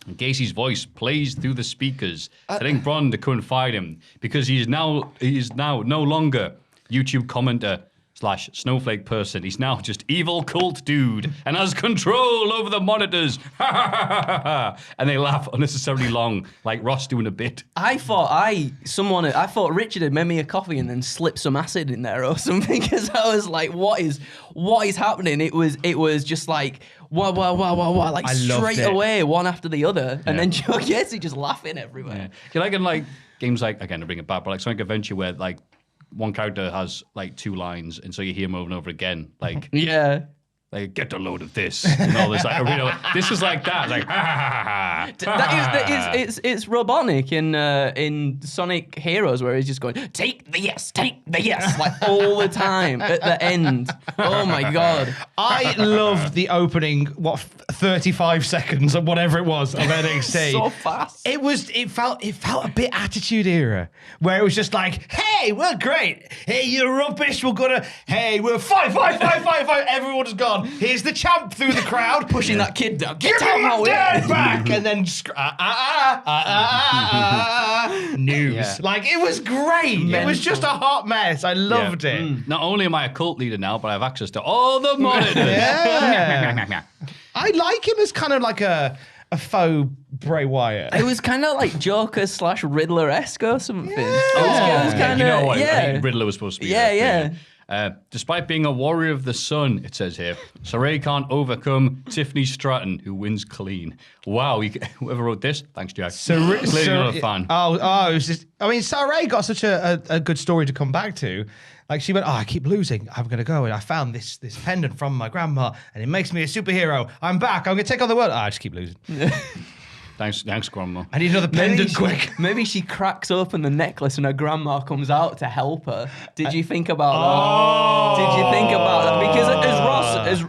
And Gacy's voice plays through the speakers, telling Braun to confide him because he's now no longer YouTube commenter / snowflake person. He's now just evil cult dude and has control over the monitors. And they laugh unnecessarily long, like Ross doing a bit. I thought Richard had made me a coffee and then slipped some acid in there or something, because I was like, what is happening? It was just like, wow, like straight away, one after the other. And then Joe Gacy just laughing everywhere. Yeah. You like in like games like, again, to bring it back, but like Sonic Adventure where like one character has like 2 lines, and so you hear him over and over again, like like get a load of this and all this. Like, this is like that, like it's robotic in Sonic Heroes, where he's just going, take the yes, like all the time at the end. Oh my god! I loved the opening 35 seconds or whatever it was of NXT. So fast. It felt a bit Attitude Era, where it was just like, hey, we're great. Hey, you're rubbish. Hey, we're five. Everyone's gone. Here's the champ through the crowd, pushing that kid down. Get out my way! Back, and then news. Yeah. Like, it was great. Mental. It was just a hot mess. I loved it. Not only am I a cult leader now, but I have access to all the monitors. I like him as kind of like a faux Bray Wyatt. It was kind of like Joker / Riddler-esque or something. Yeah. It was kind of, you know what? I think Riddler was supposed to be Yeah. Despite being a warrior of the sun, it says here, Saray can't overcome Tiffany Stratton, who wins clean. Wow, whoever wrote this, thanks, Jack. Clearly not a fan. It was just, I mean, Saray got such a good story to come back to. Like, she went, I keep losing. I'm going to go, and I found this pendant from my grandma, and it makes me a superhero. I'm back. I'm going to take on the world. I just keep losing. Thanks, Grandma. I need another pendant quick. Maybe she cracks open the necklace and her grandma comes out to help her. Did you think about that? Did you think about that? Because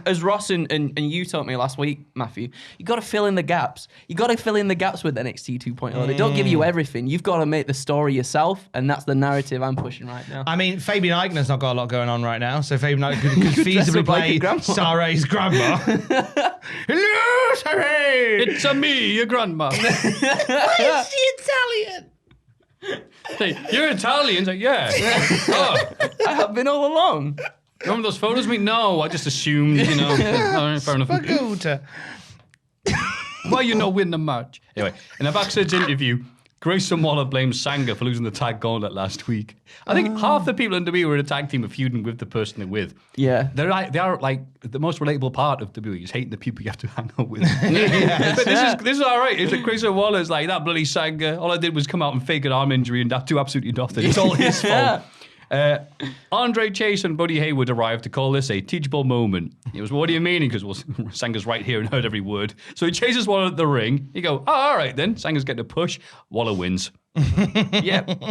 as Ross and you taught me last week, Maffew, you got to fill in the gaps. You got to fill in the gaps with NXT 2.0. They don't give you everything. You've got to make the story yourself, and that's the narrative I'm pushing right now. I mean, Fabian Eichner's not got a lot going on right now, so Fabian Eichner could feasibly play Saray's grandma. Hello, Saray! It's me, your grandma. Why is she Italian? Hey, you're Italian? Like, yeah. Oh. I have been all along. Remember those photos of me? No, I just assumed, All right, fair enough. Why you not win the match? Anyway, in a backstage interview, Grayson Waller blames Sanga for losing the tag gauntlet last week. I think half the people in WWE were in a tag team are feuding with the person they're with. Yeah. They are like the most relatable part of WWE is hating the people you have to hang out with. But this is all right. It's like Grayson Waller's like, that bloody Sanga, all I did was come out and fake an arm injury and do absolutely nothing. It's all his fault. Andre Chase and Buddy Hayward arrived to call this a teachable moment. It was, what do you mean? Because, well, Sanga's right here and heard every word. So he chases Waller at the ring. You go, all right then. Sanga's getting a push. Waller wins. Yep.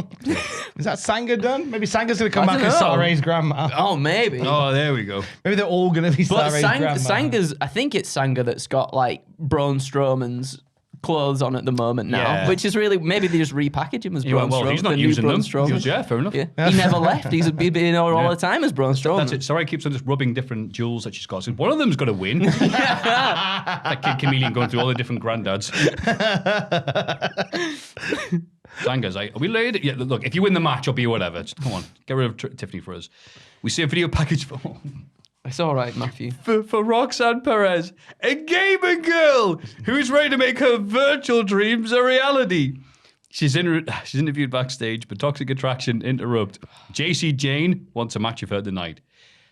Is that Sanga done? Maybe Sanga's going to come back as Saray's grandma. Oh, maybe. Oh, there we go. Maybe they're all going to be Saray's grandma. I think it's Sanga that's got like Braun Strowman's clothes on at the moment now, which is really, maybe they just repackage him as Braun Strowman. Well, he's not using them. Strowman. Yeah, fair enough. Yeah. He never left. He's been in all the time as Braun Strowman. That's it. Saray keeps on just rubbing different jewels that she's got. So one of them's got to win. That kid chameleon going through all the different granddads. Sanga's like, are we late? Yeah, look, if you win the match, I'll be whatever. Just, come on, get rid of Tiffany for us. We see a video package for... It's all right, Maffew. For Roxanne Perez, a gamer girl who's ready to make her virtual dreams a reality. She's interviewed backstage, but Toxic Attraction interrupt. JC Jane wants a match with her tonight.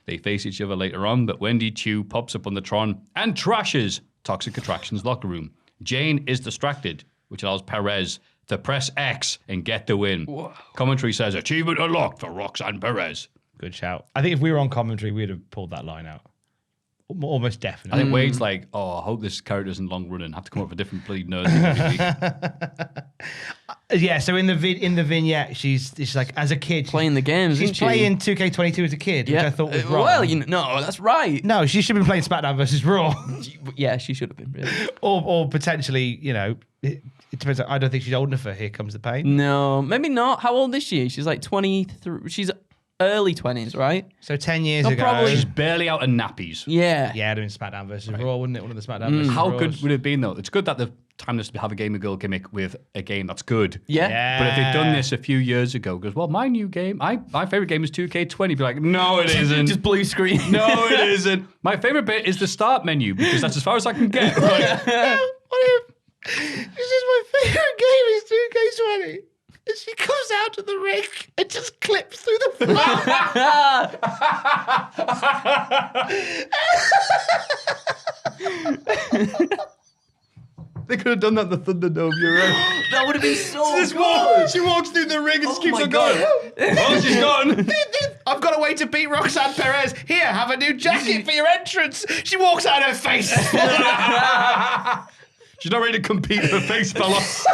They face each other later on, but Wendy Chu pops up on the Tron and trashes Toxic Attraction's locker room. Jane is distracted, which allows Perez to press X and get the win. Whoa. Commentary says, achievement unlocked for Roxanne Perez. Good shout. I think if we were on commentary, we'd have pulled that line out. Almost definitely. I think Wade's like, I hope this character isn't long running. Have to come up with a different bleed nose. Yeah, so in the vignette, she's like, as a kid, playing the games. She's playing 2K22 as a kid, which I thought was wrong. Well, no, that's right. No, she should have been playing SmackDown versus Raw. Yeah, she should have been. Really. or potentially, it depends. I don't think she's old enough for Here Comes the Pain. No, maybe not. How old is she? She's like 23. early 20s, right? So 10 years So ago. probably- She's barely out of nappies. Yeah. Yeah, doing SmackDown versus Raw, wouldn't it? One of the SmackDown versus How Raws. good would it have been, though? It's good that they've timed this to have a Gamer Girl gimmick with a game that's good. Yeah. But if they'd done this a few years ago, goes, well, my new game, my favorite game is 2K20. Be like, no, it isn't. Just blue screen. No, it isn't. My favorite bit is the start menu because that's as far as I can get. Like, This is my favorite game is 2K20. And she comes out to the ring and just clips through the floor. they could have done that in the Thunderdome, you're right. That would have been so She walks through the ring and just keeps my on going. Oh, she's gone. I've got a way to beat Roxanne Perez. Here, have a new jacket for your entrance. She walks out her face. She's not ready to compete. Her face fell off.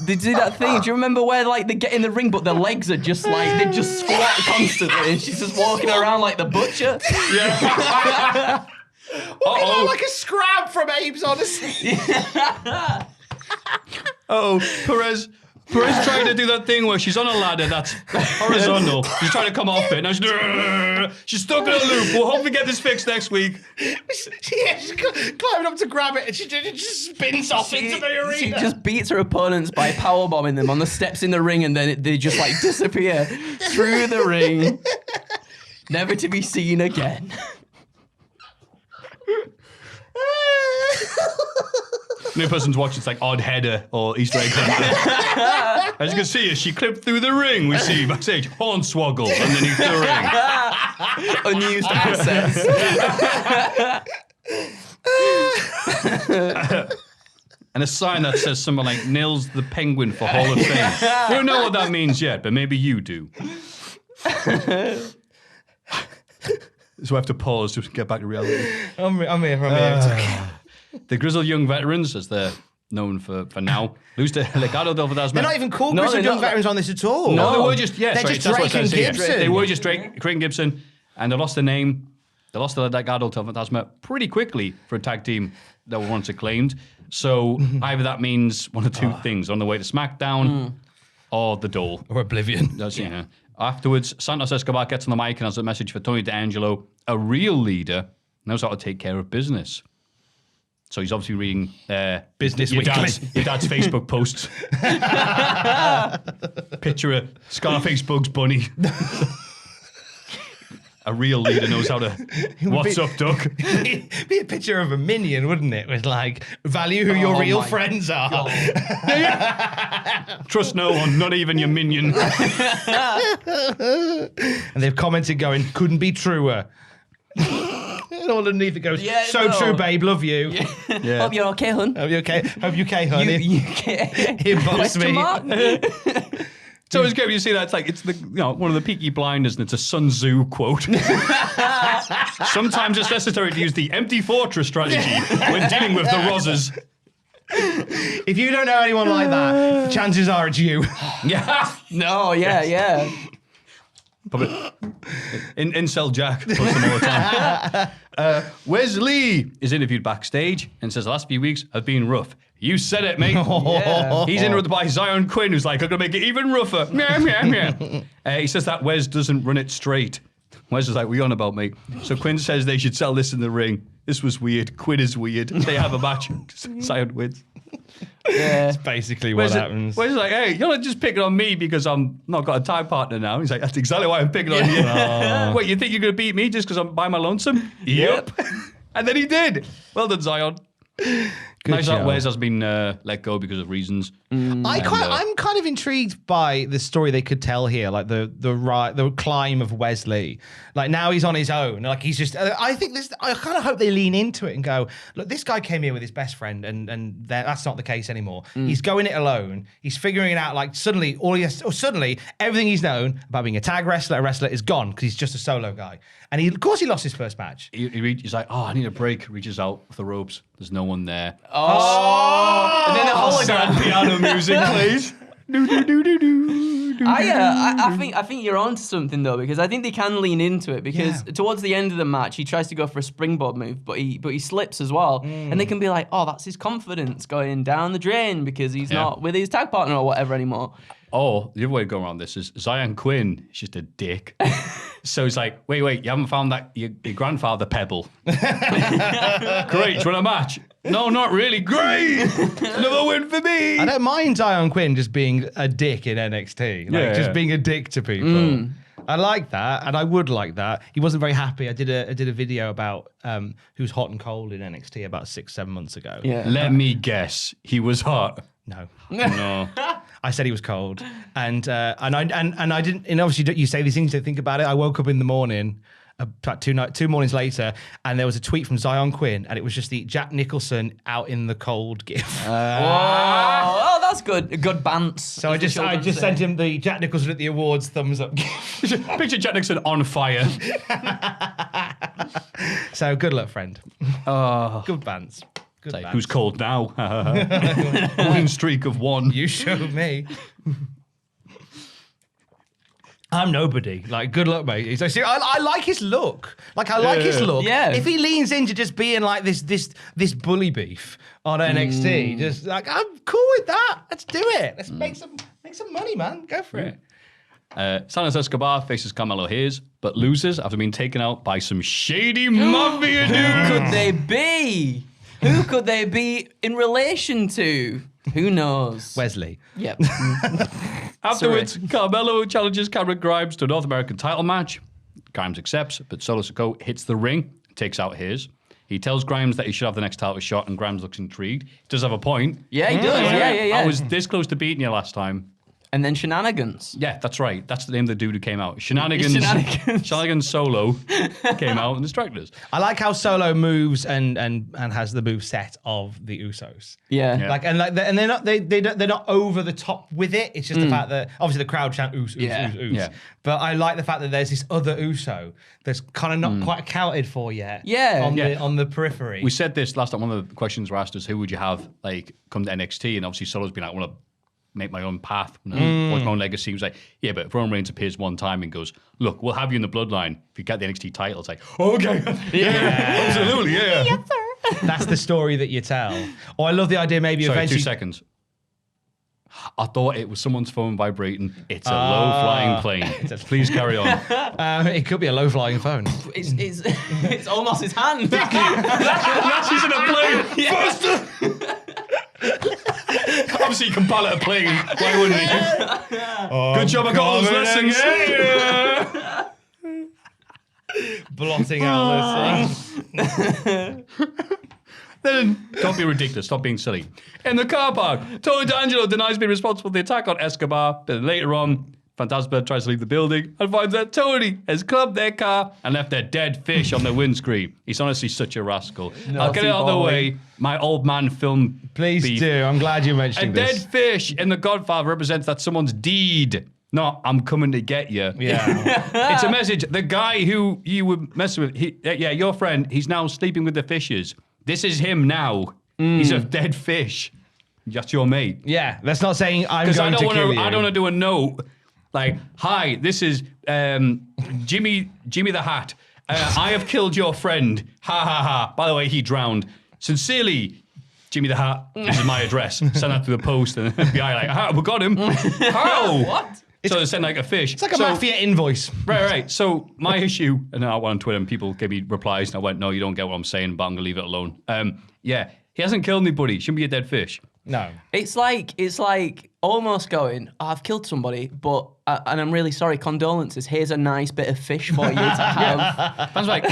They do that thing. Do you remember where like they get in the ring, but their legs are just like they just squat constantly, and she's just walking around like the butcher? Yeah. Like a scrap from Abe's Odyssey. Perez trying to do that thing where she's on a ladder that's horizontal. She's trying to come off it. Now she's stuck in a loop. We'll hopefully get this fixed next week. She's climbing up to grab it, and she just spins off into the arena. She just beats her opponents by powerbombing them on the steps in the ring, and then they just like disappear through the ring, never to be seen again. New person's watching, it's like odd header or Easter egg hunter. As you can see, as she clipped through the ring, we see backstage Hornswoggle underneath the ring. Unused assets. And a sign that says something like Nils the Penguin for Hall of Fame. We don't know what that means yet, but maybe you do. So I have to pause to get back to reality. I'm here. The grizzled young veterans, as they're known for now, lose to Legado del Fantasma. They're not even called No, Grizzled they're Young not. Veterans on this at all. No, they were just, They're just that's what Drake I and said, yeah. Gibson. They were just Drake and Gibson, and they lost their name. They lost the Legado del Fantasma pretty quickly for a tag team that were once acclaimed. So either that means one of two things, on the way to SmackDown or the Dole. Or Oblivion. That's, yeah. Afterwards, Santos Escobar gets on the mic and has a message for Tony D'Angelo. A real leader knows how to take care of business. So he's obviously reading Business your Weekly. your dad's Facebook posts. Picture of Scarface Bugs Bunny. A real leader knows how to. What's up, Duck? Be a picture of a minion, wouldn't it? With like, value who your real friends are. Trust no one, not even your minion. And they've commented going, couldn't be truer. And all underneath it goes, Yeah, so no. true, babe, love you. Yeah. Hope you're okay, hun. Hope you okay? Hope you okay, honey? You okay? Inbox Question me. mark? So it's good when you see that. It's like, it's the one of the Peaky Blinders, and it's a Sun Tzu quote. Sometimes it's necessary to use the empty fortress strategy when dealing with the Rozzers. If you don't know anyone like that, chances are it's you. Yeah. No, yeah. Probably. Incel Jack posts them all the time. Wesley is interviewed backstage and says the last few weeks have been rough. You said it, mate. Yeah. He's interrupted by Zion Quinn, who's like, I'm going to make it even rougher. Meow, meow, meow. He says that Wes doesn't run it straight. Wes is like, what are you on about, mate? So Quinn says they should sell this in the ring. This was weird. Quinn is weird. They have a match. Zion wins. Yeah. That's basically what happens. Wes is like, hey, you're not just picking on me because I'm not got a tag partner now. He's like, that's exactly why I'm picking on you. Wait, you think you're going to beat me just because I'm by my lonesome? Yep. And then he did. Well done, Zion. Nice that job. Wes has been let go because of reasons. I'm kind of intrigued by the story they could tell here, like the climb of Wesley. Like now he's on his own. Like he's just. I kind of hope they lean into it and go, look, this guy came here with his best friend, and that's not the case anymore. He's going it alone. He's figuring it out. Like suddenly, suddenly everything he's known about being a tag wrestler, is gone because he's just a solo guy. And of course, he lost his first match. He's like, oh, I need a break. Reaches out with the ropes. There's no one there. Oh. And then the hologram. Piano music, please. I think you're onto something though, because I think they can lean into it because towards the end of the match he tries to go for a springboard move, but he slips as well, and they can be like, oh, that's his confidence going down the drain because he's not with his tag partner or whatever anymore. Oh, the other way to go around this is Zion Quinn is just a dick. So he's like, wait, you haven't found that your grandfather pebble? Great, do you want a match? No, not really. Great! Another win for me! I don't mind Zion Quinn just being a dick in NXT. Just being a dick to people. I like that, and I would like that. He wasn't very happy. I did a video about who's hot and cold in NXT about 6-7 months ago. Yeah. Let me guess, he was hot. No. No. I said he was cold, and I didn't. And obviously, you say these things to think about it. I woke up in the morning, about two mornings later, and there was a tweet from Zion Quinn, and it was just the Jack Nicholson out in the cold gif. Oh, that's good. Good bants. So I just sent him the Jack Nicholson at the awards thumbs up gif. Picture Jack Nixon on fire. So good luck, friend. Good bants. Good Like, bants. who's cold now? A winning streak of 1. You showed me. I'm nobody. Like, good luck, mate. So, see, I like his look. Like, I like his look. Yeah. If he leans into just being like this bully beef on NXT, just like, I'm cool with that. Let's do it. Let's make some money, man. Go for it. Santos Escobar faces Carmelo Hayes, but loses after being taken out by some shady mafia dude. Who could they be? Who could they be in relation to? Who knows? Wesley. Yep. Afterwards, Carmelo challenges Cameron Grimes to a North American title match. Grimes accepts, but Solo Sikoa hits the ring, takes out Hayes. He tells Grimes that he should have the next title shot, and Grimes looks intrigued. He does have a point. Yeah, he does. Yeah. I was this close to beating you last time. And then shenanigans. Yeah, that's right. That's the name of the dude who came out. Shenanigans Solo came out and distracted us. I like how Solo moves and has the move set of the Usos. Yeah. And they're not over the top with it. It's just the fact that obviously the crowd chant Us. Yeah. But I like the fact that there's this other Uso that's kind of not quite accounted for yet. Yeah. On the periphery. We said this last time. One of the questions were asked us, who would you have like come to NXT? And obviously Solo's been like, I want to make my own path, forge my own legacy. He was like, yeah, but if Roman Reigns appears one time and goes, look, we'll have you in the bloodline if you get the NXT title. It's like, okay, yeah, absolutely, yeah. Yes, sir. That's the story that you tell. Or I love the idea maybe Sorry, eventually. 2 seconds. I thought it was someone's phone vibrating. It's a low-flying plane. Please carry on. It could be a low-flying phone. It's almost his hand. That's just in a plane. Faster! Obviously, you can pilot a plane. Why wouldn't he? Good job, I got those lessons. Blotting out the Then, don't be ridiculous. Stop being silly. In the car park, Tony D'Angelo denies being responsible for the attack on Escobar. But later on, Fantasma tries to leave the building and finds that Tony has clubbed their car and left their dead fish on the windscreen. He's honestly such a rascal. I'll get it out of the way. My old man film Please beef. do. I'm glad you're A mentioning this. dead fish in The Godfather represents that someone's deed. Not, I'm coming to get you. Yeah. It's a message. The guy who you were messing with, your friend, he's now sleeping with the fishes. This is him now. He's a dead fish. That's your mate. Yeah. That's not saying I'm going to kill you. I don't want to do a note like, hi, this is Jimmy the Hat. I have killed your friend. Ha ha ha. By the way, he drowned. Sincerely, Jimmy the Hat. This is my address. Send that to the post and the FBI like, we got him. How? What? So they send like a fish. It's like a mafia invoice. Right. So my issue, and then I went on Twitter and people gave me replies and I went, no, you don't get what I'm saying, but I'm going to leave it alone. Yeah, he hasn't killed anybody. Shouldn't be a dead fish. No. It's like almost going, I've killed somebody, but, and I'm really sorry, condolences, here's a nice bit of fish for you to have. I was like,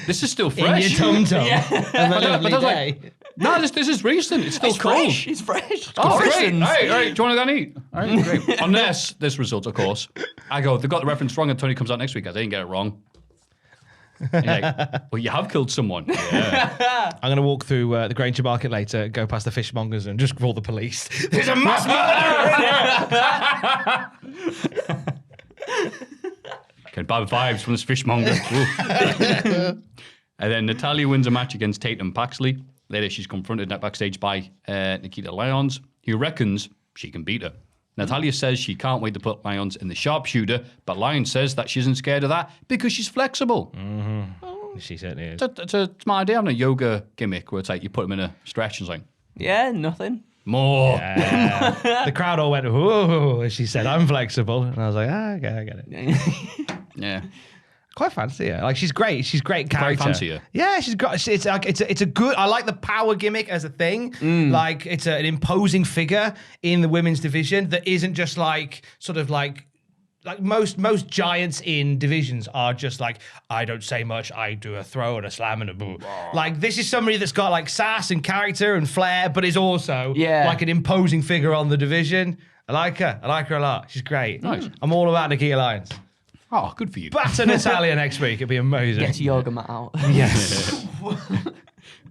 this is still fresh. In your tum-tum. But I was like, no, this is recent. It's still cold. Fresh. It's fresh. Oh, great. Christians. All right. Do you want to go and eat? All right, great. Unless this results, of course. I go, they got the reference wrong and Tony comes out next week. I didn't get it wrong. And you're like, well, you have killed someone. Yeah. I'm going to walk through the Granger Market later, go past the fishmongers and just call the police. There's a mass murderer! Getting bad vibes from this fishmonger. And then Natalia wins a match against Tatum Paxley. Later, she's confronted backstage by Nikita Lyons, who reckons she can beat her. Natalia says she can't wait to put Lyons in the sharpshooter, but Lyons says that she isn't scared of that because she's flexible. Mm-hmm. She certainly is. It's a smart idea having a yoga gimmick where it's like you put them in a stretch and it's like, Yeah, nothing. more. The crowd all went, whoa, as she said, I'm flexible. And I was like, okay, I get it. Yeah. Quite fancy her. Like she's great. She's great character. Quite fancy her. Yeah, she's got. It's a good. I like the power gimmick as a thing. Like it's an imposing figure in the women's division that isn't just like sort of like most giants in divisions are just like, I don't say much, I do a throw and a slam and a boo. Like this is somebody that's got like sass and character and flair, but is also like an imposing figure on the division. I like her a lot. She's great. Nice. I'm all about Nikki Lyons. Oh, good for you. Batter Natalia next week. It'd be amazing. Get your yoga mat out. Yes.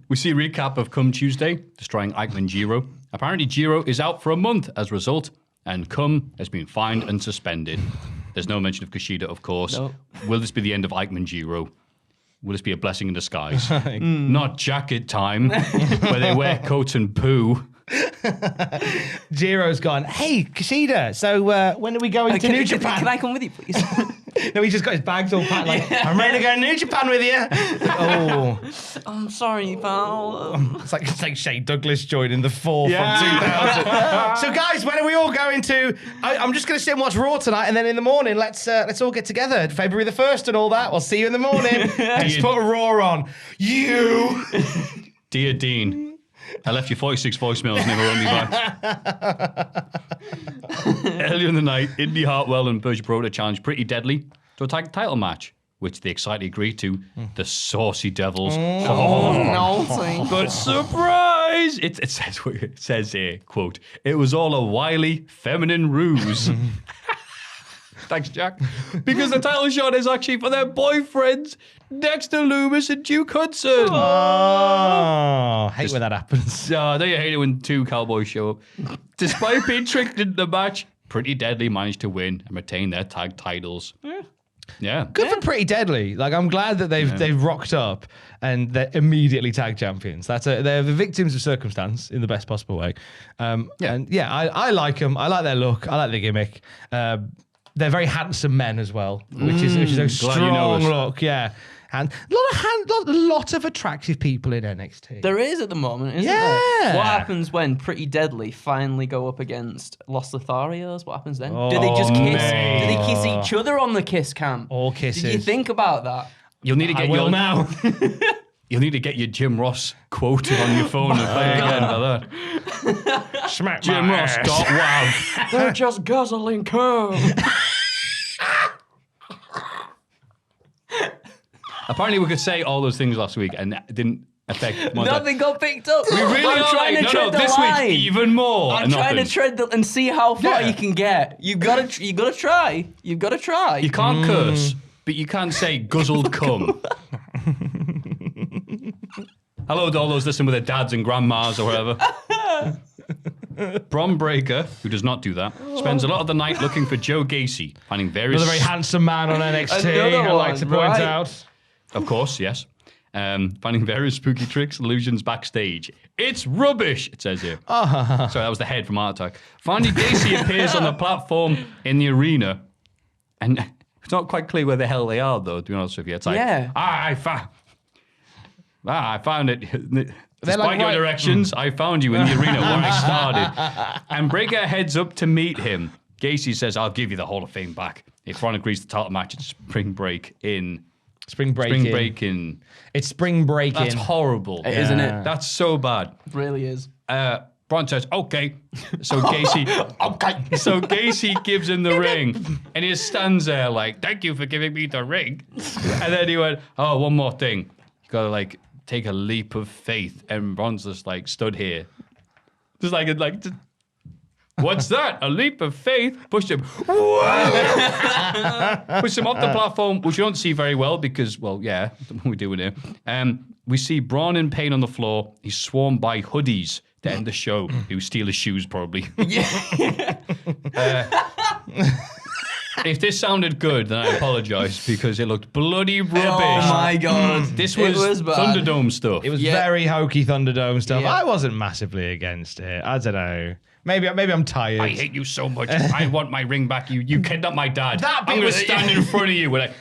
We see a recap of Come Tuesday, destroying Eichmann Jiro. Apparently, Jiro is out for a month as a result, and Come has been fined and suspended. There's no mention of Kushida, of course. Nope. Will this be the end of Eichmann Jiro? Will this be a blessing in disguise? Not jacket time, where they wear coats and poo. Jiro's gone, hey, Kushida, so when are we going to New Japan? Can I come with you, please? No, he's just got his bags all packed like, I'm ready to go to New Japan with you. Oh. I'm sorry, pal. It's like Shane Douglas joining the Four from 2000. So guys, when are we all going to... I'm just going to sit and watch Raw tonight, and then in the morning, let's all get together. February the 1st and all that. We'll see you in the morning. Let's put Raw on. You! Dear Dean, I left you 46 voicemails, never wrote me back. Earlier in the night, Indy Hartwell and Persia Pro challenged Pretty Deadly to a tag title match, which they excitedly agreed to. The Saucy Devils. But surprise! It says here, quote, it was all a wily, feminine ruse. Thanks, Jack. Because the title shot is actually for their boyfriends, Dexter Lumis and Duke Hudson. Oh, hate when that happens. Don't you hate it when two cowboys show up? Despite being tricked into the match, Pretty Deadly managed to win and retain their tag titles. Yeah. Good for Pretty Deadly. Like, I'm glad that they've rocked up and they're immediately tag champions. They're the victims of circumstance in the best possible way. And I like them. I like their look. I like their gimmick. They're very handsome men as well, which is a strong look. Yeah. And a lot of attractive people in NXT. There is at the moment, isn't there? What happens when Pretty Deadly finally go up against Los Lotharios? What happens then? Do they just kiss? mate. Do they kiss each other on the kiss cam? All kisses. Did you think about that? You'll need to get now. You'll need to get your Jim Ross quote on your phone and play again for that. Smack Jim my Ross. ass. Wow. They're just guzzling cum. Apparently, we could say all those things last week and it didn't affect. Nothing got picked up. We really I'm are trying to tread the this line. week even more. I'm trying to tread and see how far Yeah. you can get. You gotta try. You've gotta try. You can't curse, but you can't say guzzled cum. Hello to all those listening with their dads and grandmas or whatever. Braun Breaker, who does not do that, spends a lot of the night looking for Joe Gacy, finding various... Another very handsome man on NXT, Another I like one, to point right. out. Of course, yes. Finding various spooky tricks and illusions backstage. It's rubbish, it says here. Sorry, that was the head from Art Attack. Finally, Gacy appears on the platform in the arena. And it's not quite clear where the hell they are, though, to be honest with you. It's like, I found it. Despite like, your right. directions, I found you in the arena where I started. And Breaker heads up to meet him. Gacy says, I'll give you the Hall of Fame back if Ron agrees to title match at Spring Break in... Spring break in. It's spring break That's in. horrible. Isn't it? That's so bad. It really is. Braun says, okay. So Gacy... okay. So Gacy gives him the ring. And he just stands there like, thank you for giving me the ring. And then he went, oh, one more thing. You gotta like... take a leap of faith, and Braun's just like stood here, just like what's that? A leap of faith? Pushed him, pushed him off the platform, which you don't see very well because, well, yeah, what we're doing here. We see Braun in pain on the floor. He's swarmed by hoodies to end the show, who steal his shoes probably. If this sounded good, then I apologise because it looked bloody rubbish. Oh my god. This was bad. Thunderdome stuff. It was very hokey Thunderdome stuff. Yeah. I wasn't massively against it. I don't know. Maybe I'm tired. I hate you so much. I want my ring back. You kidnapped my dad. That bit I'm going was- to stand in front of you. We're like,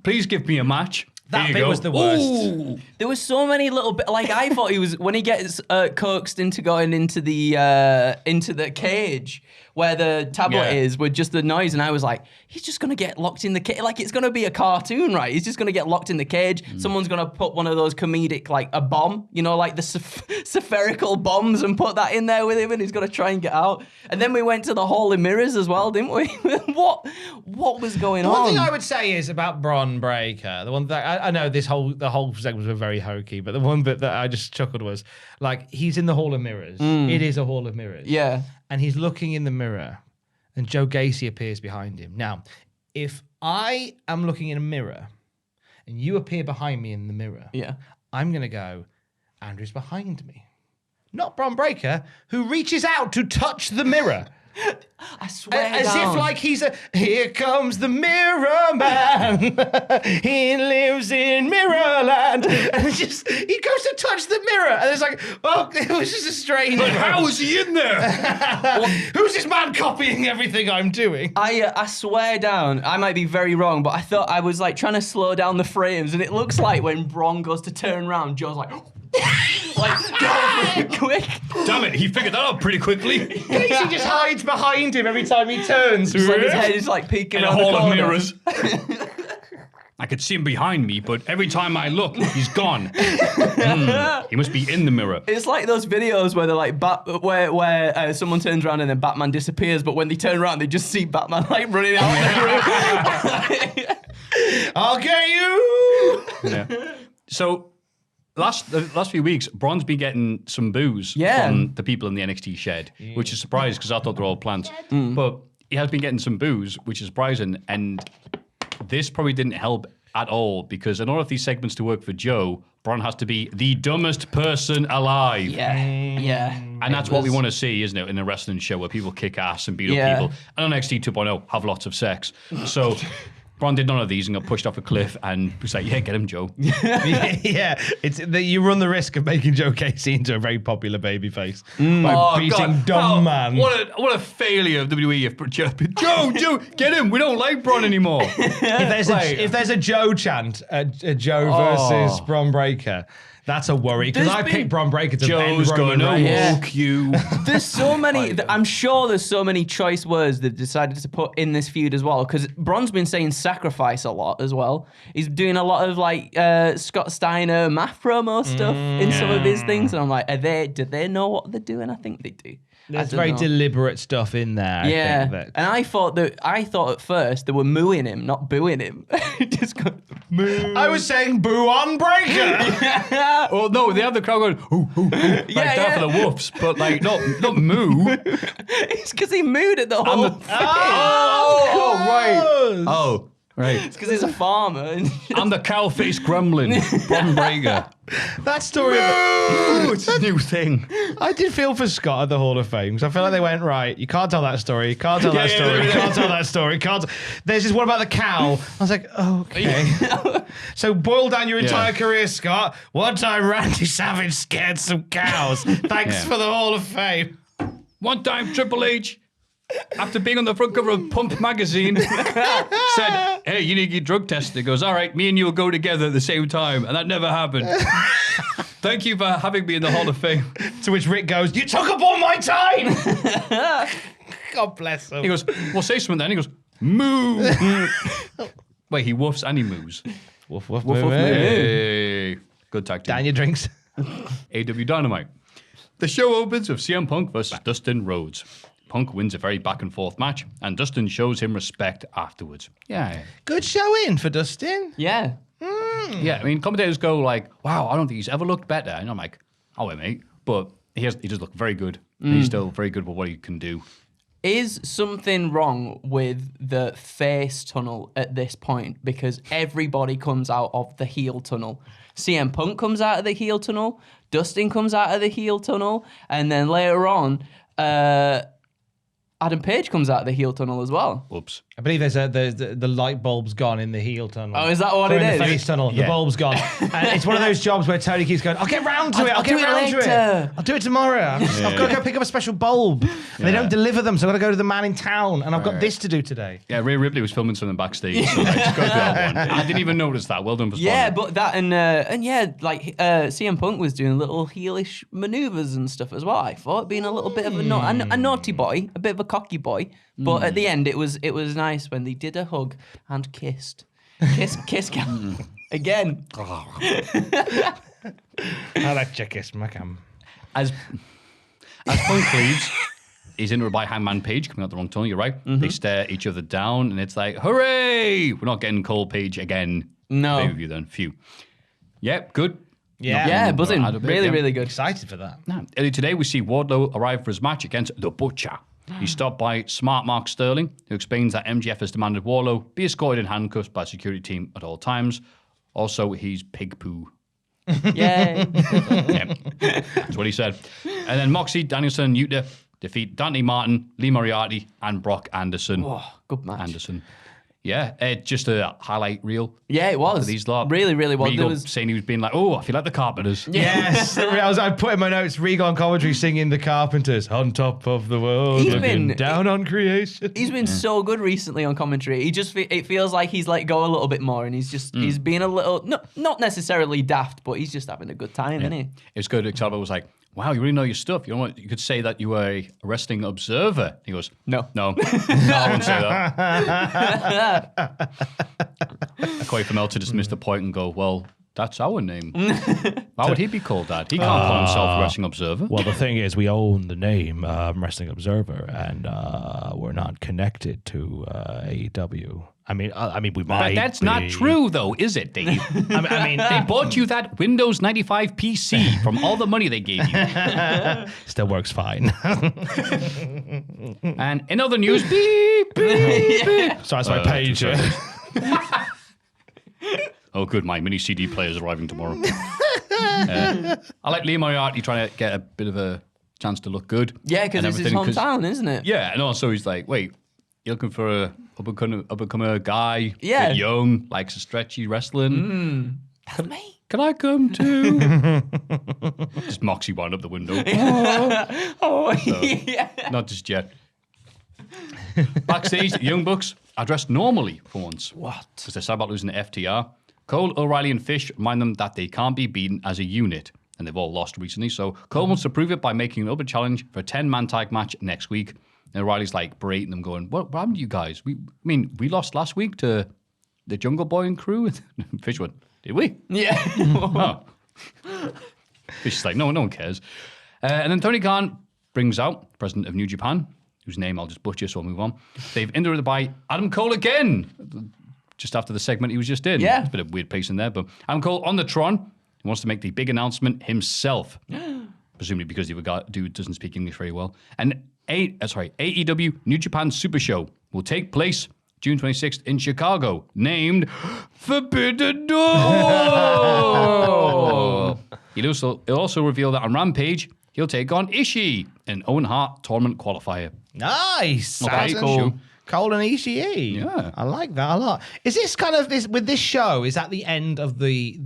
please give me a match. That bit was the worst. Ooh. There was so many little bit. Like I thought he was when he gets coaxed into going into the cage where the tablet is with just the noise, and I was like, he's just gonna get locked in the cage. Like it's gonna be a cartoon, right? He's just gonna get locked in the cage. Someone's gonna put one of those comedic, like a bomb, like the spherical bombs, and put that in there with him, and he's gonna try and get out. And then we went to the Hall of Mirrors as well, didn't we? What was going on? One thing I would say is about Braun Breaker. The one that I know the whole segments were very hokey, but the one bit that I just chuckled was like he's in the Hall of Mirrors. It is a Hall of Mirrors. Yeah. And he's looking in the mirror, and Joe Gacy appears behind him. Now, if I am looking in a mirror, and you appear behind me in the mirror, I'm gonna go, Andrew's behind me, not Braun Breaker, who reaches out to touch the mirror. I swear As down. if like he's here comes the mirror man. He lives in Mirrorland. And it's just, he goes to touch the mirror. And it's like, it was just a strange. But how is he in there? Who's this man copying everything I'm doing? I swear down, I might be very wrong, but I thought I was like trying to slow down the frames, and it looks like when Braun goes to turn around, Joe's like, go quick. Damn it, he figured that out pretty quickly. Casey just hides behind him every time he turns. It's like his head is like peeking In a around the hall of corner. mirrors. I could see him behind me, but every time I look, he's gone. He must be in the mirror. It's like those videos where they're like where someone turns around and then Batman disappears, but when they turn around, they just see Batman like running out of the room. I'll get you. Yeah. So the last few weeks, Braun's been getting some boos from the people in the NXT shed, which is surprising because I thought they're all plants. But he has been getting some boos, which is surprising. And this probably didn't help at all because in order for these segments to work for Joe, Braun has to be the dumbest person alive. Yeah. And that's what we want to see, isn't it, in a wrestling show where people kick ass and beat up people. And on NXT 2.0, have lots of sex. So Braun did none of these and got pushed off a cliff and was like, get him, Joe. It's you run the risk of making Joe Casey into a very popular babyface by beating dumb man. What a failure of WWE. Joe, get him. We don't like Braun anymore. If there's a Joe chant, a Joe versus Braun Breaker, that's a worry because I picked Braun Breaker to bend Joe's Roman gonna Reigns. woke you. There's so many. I'm sure there's so many choice words they've decided to put in this feud as well. Because Braun's been saying sacrifice a lot as well. He's doing a lot of like Scott Steiner, Maff promo stuff in some of his things, and I'm like, do they know what they're doing? I think they do. There's very deliberate stuff in there. Yeah, I think, that... and I thought at first they were mooing him, not booing him. Just go, moo. I was saying boo on Breaker. Oh no, they have the crowd going, ooh, ooh, ooh, like that for the woofs, but like not moo. It's because he mooed at the whole thing. Oh, right. It's because he's a farmer. I'm the cow-faced gremlin, Braun Breaker. That story. It's a new thing. I did feel for Scott at the Hall of Fame because I feel like they went, right, you can't tell that story, you can't tell that story, you can't tell that story, There's this one about the cow. I was like, okay. So boil down your entire career, Scott. One time Randy Savage scared some cows. Thanks for the Hall of Fame. One time Triple H, after being on the front cover of Pump magazine, said, hey, you need to get drug tested. He goes, all right, me and you will go together at the same time. And that never happened. Thank you for having me in the Hall of Fame. To which Rick goes, you took up all my time. God bless him. He goes, well, say something then. He goes, moo. Wait, he woofs and he moos. Woof, woof, Woof, woof, Hey. Good tag team. down your drinks. AEW Dynamite. The show opens with CM Punk versus Dustin Rhodes. Punk wins a very back and forth match, and Dustin shows him respect afterwards. Yeah. Good showing for Dustin. Yeah. Yeah, I mean, commentators go like, wow, I don't think he's ever looked better. And I'm like, oh, wait, mate. But he does look very good. He's still very good with what he can do. Is something wrong with the face tunnel at this point? Because everybody comes out of the heel tunnel. CM Punk comes out of the heel tunnel. Dustin comes out of the heel tunnel. And then later on, Adam Page comes out of the heel tunnel as well. Whoops. I believe there's the light bulb's gone in the heel tunnel. Oh, is that what Or it in is? the face tunnel. Yeah. The bulb's gone. And it's one of those jobs where Tony keeps going, I'll get round to it. I'll get do it round to it. later." I'll do it tomorrow. I've got to go pick up a special bulb. And they don't deliver them, so I've got to go to the man in town. And I've got this to do today. Yeah, Rhea Ripley was filming something backstage, so I just got to that one. I didn't even notice that. Well done for spotting. Yeah, but that and yeah, like CM Punk was doing little heelish maneuvers and stuff as well. I thought being a little bit of a naughty boy, a bit of a cocky boy. But at the end, it was nice when they did a hug and kissed, kiss again. I like to kiss my cam. As Punk leaves, he's interrupted by Hangman Page coming out the wrong tunnel. You're right. They stare each other down, and it's like, hooray! We're not getting Cole Page again. No. Pay-per-view then. Phew. Yep, good. Yeah. Yeah, buzzing. Add a bit, Really, yeah. really good. Excited for that. No. Earlier today, we see Wardlow arrive for his match against The Butcher. He's stopped by Smart Mark Sterling, who explains that MJF has demanded Wardlow be escorted in handcuffs by a security team at all times. Also, he's pig poo. Yay. Yeah, that's what he said. And then Moxie, Danielson, and Yuta defeat Dante Martin, Lee Moriarty, and Brock Anderson. Oh, good match. Anderson. Yeah, just a highlight reel. Yeah, it was. For these lot. Really, really was. Regal There was saying he was being like, oh, I feel like the Carpenters. Yes, I put in my notes, Regal on commentary singing The Carpenters, on top of the world, He's looking been- down on creation. He's been so good recently on commentary. It feels like he's let go a little bit more, and he's being a little not necessarily daft, but he's just having a good time, isn't he? It was good. Excalibur was like, wow, you really know your stuff. You know what? You could say that you were a wrestling observer. He goes, No. No, I wouldn't say that. Corey Femel to dismiss the point and go, well, that's our name. Why would he be called that? He can't call himself a wrestling observer. Well, the thing is, we own the name Wrestling Observer, and we're not connected to AEW. I mean, we might. But that's be. not true, though, is it, Dave? I mean, They bought you that Windows 95 PC from all the money they gave you. still works fine. And in other news, beep, beep, beep. So that's my page. sorry. Oh, good, my mini CD player is arriving tomorrow. I like Lee Moriarty trying to get a bit of a chance to look good. Yeah, because and it's his everything, 'cause- hometown, isn't it? Yeah, and also he's like, wait, you're looking for a up-and-comer guy, Yeah. bit young, likes a stretchy wrestling. That's me. Can I come too? Just Moxie wound up the window. Oh, yeah. Not just yet. Backstage, the Young Bucks are dressed normally for once. What? Because they're sad about losing the FTR. Cole, O'Reilly, and Fish remind them that they can't be beaten as a unit. And they've all lost recently. So Cole wants to prove it by making an open challenge for a 10-man tag match next week. And O'Reilly's like berating them, going, what happened to you guys? We lost last week to the Jungle Boy and crew. Fish went, did we? Yeah. Oh. Fish is like, no one cares. And then Tony Khan brings out president of New Japan, whose name I'll just butcher, so I'll move on. They've interrupted by Adam Cole again, just after the segment he was just in. Yeah. It's a bit of weird pacing there, but Adam Cole on the Tron. He wants to make the big announcement himself, presumably because the dude doesn't speak English very well. And AEW New Japan Super Show will take place June 26th in Chicago, named Forbidden Door. He'll also reveal that on Rampage, he'll take on Ishii, an Owen Hart tournament qualifier. Nice. Okay, That's cool. Cole and Ishii. Yeah. I like that a lot. Is this kind of this with this show? Is that the end of the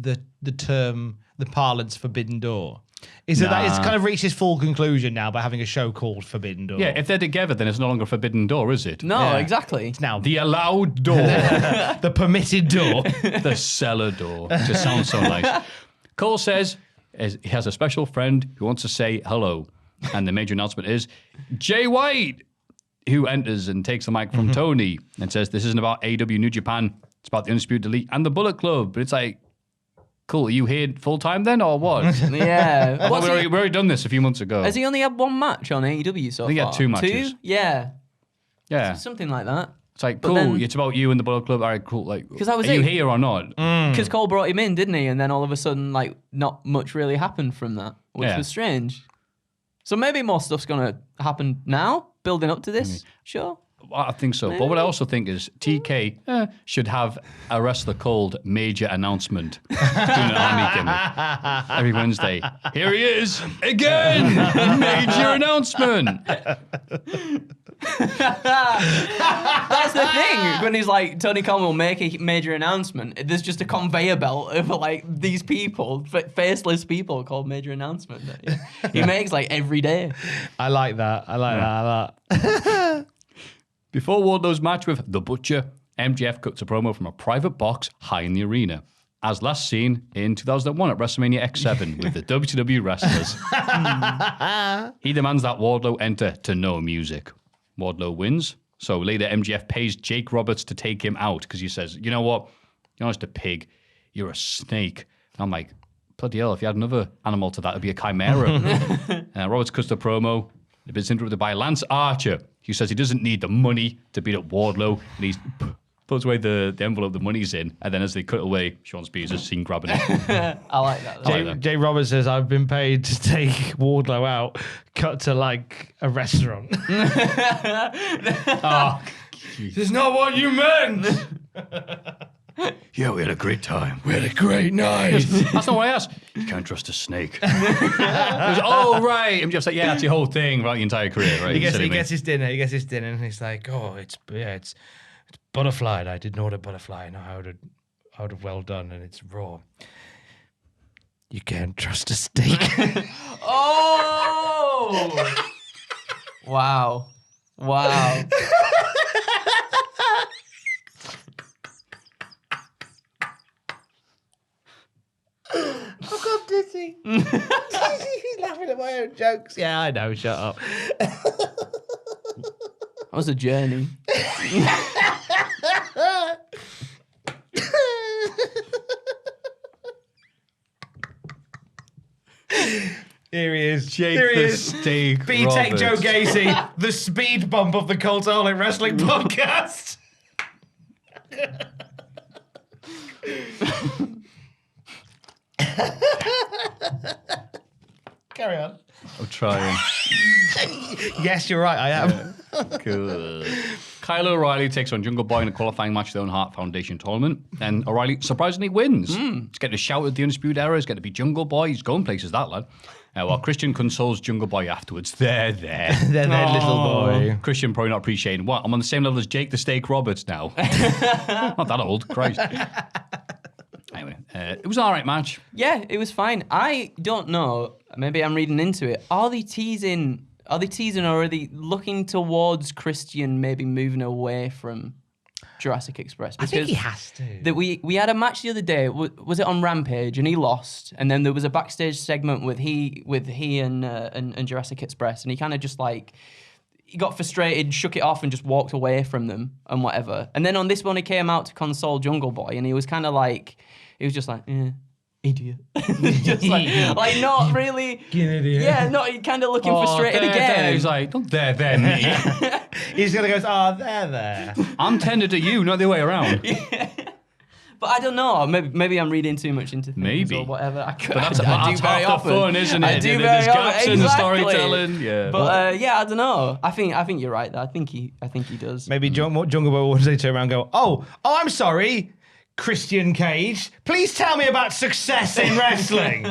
term, the parlance Forbidden Door? Is it that it's kind of reached its full conclusion now by having a show called Forbidden Door? Yeah, if they're together, then it's no longer Forbidden Door, is it? No, Yeah. exactly. It's now The allowed door. the permitted door. The cellar door. Just sounds so nice. Cole says he has a special friend who wants to say hello. And the major announcement is Jay White, who enters and takes the mic from Tony and says, this isn't about AEW New Japan. It's about the Undisputed Elite and the Bullet Club. But it's like, cool, are you here full time then or what? Yeah. Well, What's we already done this a few months ago. Has he only had one match on AEW so far? I think he had 2 matches. 2? Yeah. Yeah. Something like that. It's like, But cool, then- it's about you and the Bullet Club. All right, cool. Like, 'Cause that was are you it. here or not? Because Cole brought him in, didn't he? And then all of a sudden, like, not much really happened from that, which Yeah. was strange. So maybe more stuff's going to happen now, building up to this show. I think so. But what I also think is TK should have a wrestler called Major Announcement doing an army gimmick every Wednesday. Here he is again. Major Announcement. That's the thing. When he's like, Tony Khan will make a major announcement, there's just a conveyor belt of like these people, faceless people called Major Announcement that he makes like every day. I like that. I like that a lot. Before Wardlow's match with The Butcher, MJF cuts a promo from a private box high in the arena, as last seen in 2001 at WrestleMania X7 with the WWE wrestlers. He demands that Wardlow enter to no music. Wardlow wins, so later MJF pays Jake Roberts to take him out because he says, you know what, you're not just a pig, you're a snake. And I'm like, bloody hell, if you had another animal to that, it'd be a chimera. Roberts cuts the promo. It's interrupted by Lance Archer. He says he doesn't need the money to beat up Wardlow, and he puts away the envelope the money's in, and then as they cut away, Sean Spears is seen grabbing it. I like that. Jay Roberts says, I've been paid to take Wardlow out. Cut to like a restaurant. Oh, this is not what you meant. yeah, we had a great time. We had a great night. That's not what I asked. You can't trust a snake. Oh, right. MJF's like, yeah, that's your whole thing, right? Your entire career, right? He gets his dinner. He gets his dinner, and he's like, oh, it's butterflied. I didn't order butterfly. No, I would have well done, and it's raw. You can't trust a steak. Oh! Wow. I've got dizzy. He's laughing at my own jokes. Yeah, I know. Shut up. That was a journey. Here he is. Jake Here he the is. Steak B-Tech Roberts. Joe Gacy, the speed bump of the Cultaholic Wrestling Podcast. Carry on. I'm trying. Yes, you're right, I am. Cool. Kyle O'Reilly takes on Jungle Boy in a qualifying match of the Owen Hart Foundation tournament, and O'Reilly surprisingly wins. He's getting to shout at the Undisputed Era. He's getting to be Jungle Boy. He's going places, that lad. While Christian consoles Jungle Boy afterwards. They're there. They're their little boy. Christian probably not appreciating what? I'm on the same level as Jake the Steak Roberts now. Not that old, Christ. Anyway, it was an all right match. Yeah, it was fine. I don't know. Maybe I'm reading into it. Are they teasing or are they looking towards Christian maybe moving away from Jurassic Express? I think he has to. We had a match the other day. Was it on Rampage? And he lost. And then there was a backstage segment with he and Jurassic Express, and he kind of just like he got frustrated, shook it off, and just walked away from them and whatever. And then on this one, he came out to console Jungle Boy, and he was kind of like, he was just like, idiot. Just like not really. Idiot. Yeah, not kind of looking frustrated again. He's like, don't there, me. He's going to go, there. I'm tender to you, not the other way around. Yeah. But I don't know. Maybe I'm reading too much into things or whatever. I do that's very half often. the fun, isn't it? I do There's very gaps often. in the Exactly. storytelling. Yeah. But I don't know. I think you're right. I think he does. Maybe Jungle Boy will turn around and go, oh, I'm sorry, Christian Cage. Please tell me about success in wrestling.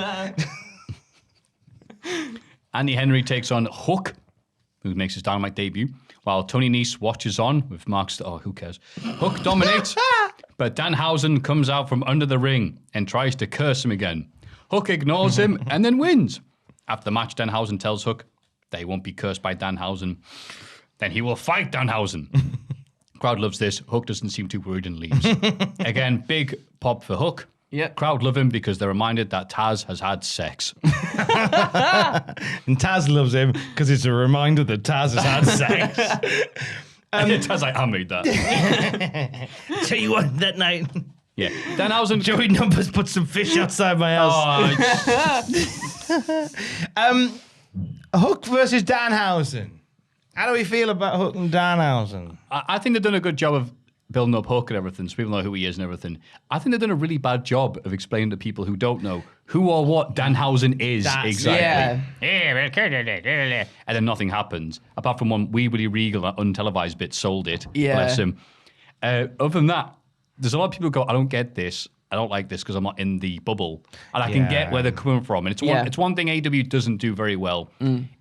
Andy Henry takes on Hook, who makes his Dynamite debut, while Tony Nese watches on with Mark's. Oh, who cares? Hook dominates, but Danhausen comes out from under the ring and tries to curse him again. Hook ignores him and then wins. After the match, Danhausen tells Hook that he won't be cursed by Danhausen. Then he will fight Danhausen. Crowd loves this. Hook doesn't seem too worried and leaves. Again, big pop for Hook. Yep. Crowd love him because they're reminded that Taz has had sex. And Taz loves him because it's a reminder that Taz has had sex. Taz like, I made that. Tell you what, that night, Yeah. Danhausen. Joey Numbers put some fish outside my house. Hook versus Danhausen. How do we feel about Hook and Danhausen? I think they've done a good job of building up Hook and everything, so people know who he is and everything. I think they've done a really bad job of explaining to people who don't know who or what Danhausen is exactly. Yeah. And then nothing happens. Apart from one wee Willie Regal, that untelevised bit, sold it. Yeah. Bless him. Other than that, there's a lot of people who go, I don't get this. I don't like this because I'm not in the bubble. And I can get where they're coming from. And it's one thing AEW doesn't do very well.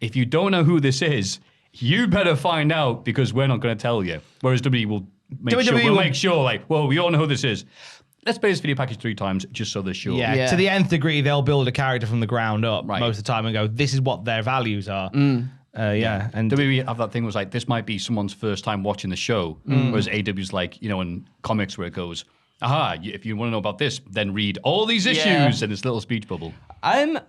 If you don't know who this is, you better find out because we're not going to tell you. Whereas WWE will make sure, like, well, we all know who this is. Let's play this video package 3 times just so they're sure. Yeah, to the nth degree, they'll build a character from the ground up most of the time and go, this is what their values are. And WWE have that thing was like, this might be someone's first time watching the show. Whereas AEW's like, in comics where it goes, if you want to know about this, then read all these issues in this little speech bubble. I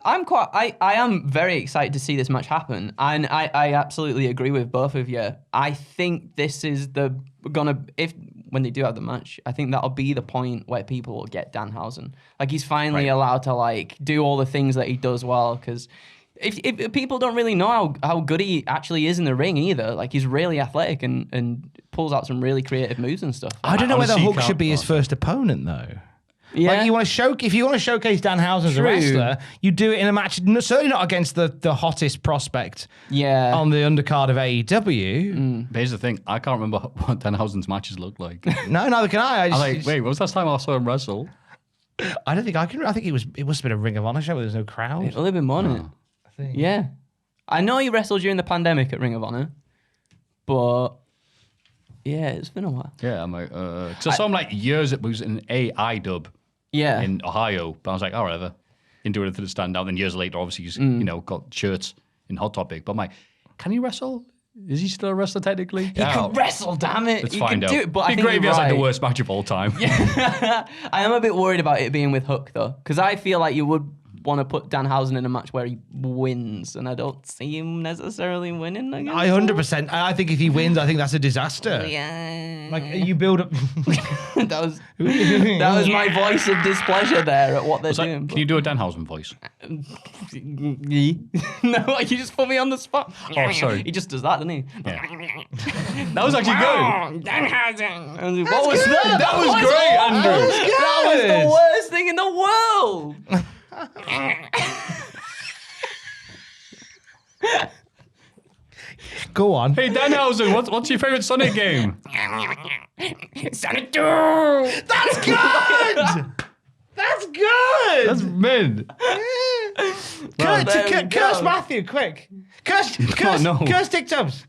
am very excited to see this match happen, and I absolutely agree with both of you. I think this is when they do have the match, I think that'll be the point where people will get Danhausen. Like he's finally allowed to like do all the things that he does well, because if people don't really know how good he actually is in the ring either, like he's really athletic and pulls out some really creative moves and stuff. I don't know whether Hook should be his first opponent though. Yeah. Like if you want to showcase Danhausen as a wrestler, you do it in a match, certainly not against the hottest prospect on the undercard of AEW. But here's the thing, I can't remember what Danhausen's matches look like. No, neither can I. Wait, when was the last time I saw him wrestle? I don't think I can. I think it must have been a Ring of Honor show where there's no crowd. It'll have been more, isn't it? I think. Yeah. I know he wrestled during the pandemic at Ring of Honor, but yeah, it's been a while. Yeah, I'm like, because I saw him like years, it was in AEW in Ohio, but I was like, oh, whatever. Didn't do anything to stand out. Then years later, obviously, he's got shirts in Hot Topic. But I'm like, can he wrestle? Is he still a wrestler technically? He can wrestle, damn it. Let's he find can out. do it, but It'd be great if he has like the worst match of all time. Yeah. I am a bit worried about it being with Hook though, because I feel like you would want to put Danhausen in a match where he wins, and I don't see him necessarily winning against 100%. I think if he wins, I think that's a disaster. Yeah. Like you build up. that was my voice of displeasure there at what they're doing. Can you do a Danhausen voice? No, you just put me on the spot. Oh, sorry. He just does that, doesn't he? Yeah. That was actually good. Danhausen. What was that? That was great, Andrew. That was the worst thing in the world. Go on. Hey, Danhausen, what's your favorite Sonic game? Sonic 2. That's good. That's good. That's mid. Curse Maffew, quick. Curse TikToks.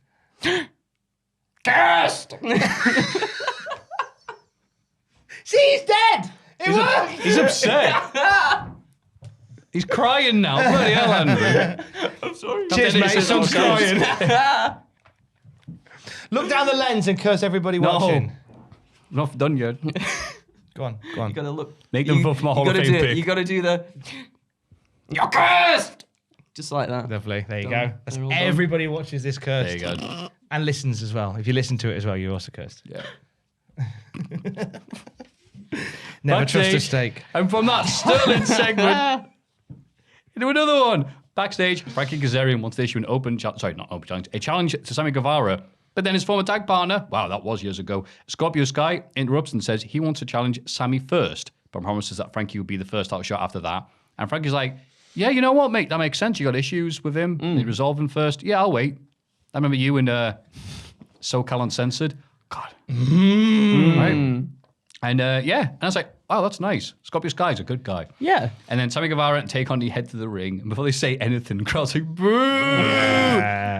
Cursed. See, he's dead. It worked. He's upset. He's crying now. Bloody hell, Andrew. I'm sorry. Cheers, mate. Someone's crying. Look down the lens and curse everybody watching. Not done yet. Go on. You gotta look. Make them vote for my Hall of Fame pick. You gotta do the. You're cursed. Just like that. Lovely. There you go. That's everybody watches this cursed. There you go. And listens as well. If you listen to it as well, you're also cursed. Yeah. Never trust a steak. And from that sterling segment, into another one. Backstage, Frankie Kazarian wants to issue a challenge to Sammy Guevara, but then his former tag partner, wow, that was years ago, Scorpio Sky, interrupts and says he wants to challenge Sammy first, but promises that Frankie will be the first outshot after that. And Frankie's like, yeah, you know what, mate, that makes sense. You got issues with him. You resolve them first. Yeah, I'll wait. I remember you in SoCal Uncensored. God. Right? And and I was like, wow, that's nice. Scorpio Sky's a good guy. Yeah. And then Sammy Guevara and Take On the head to the ring. And before they say anything, the crowd's like, boo!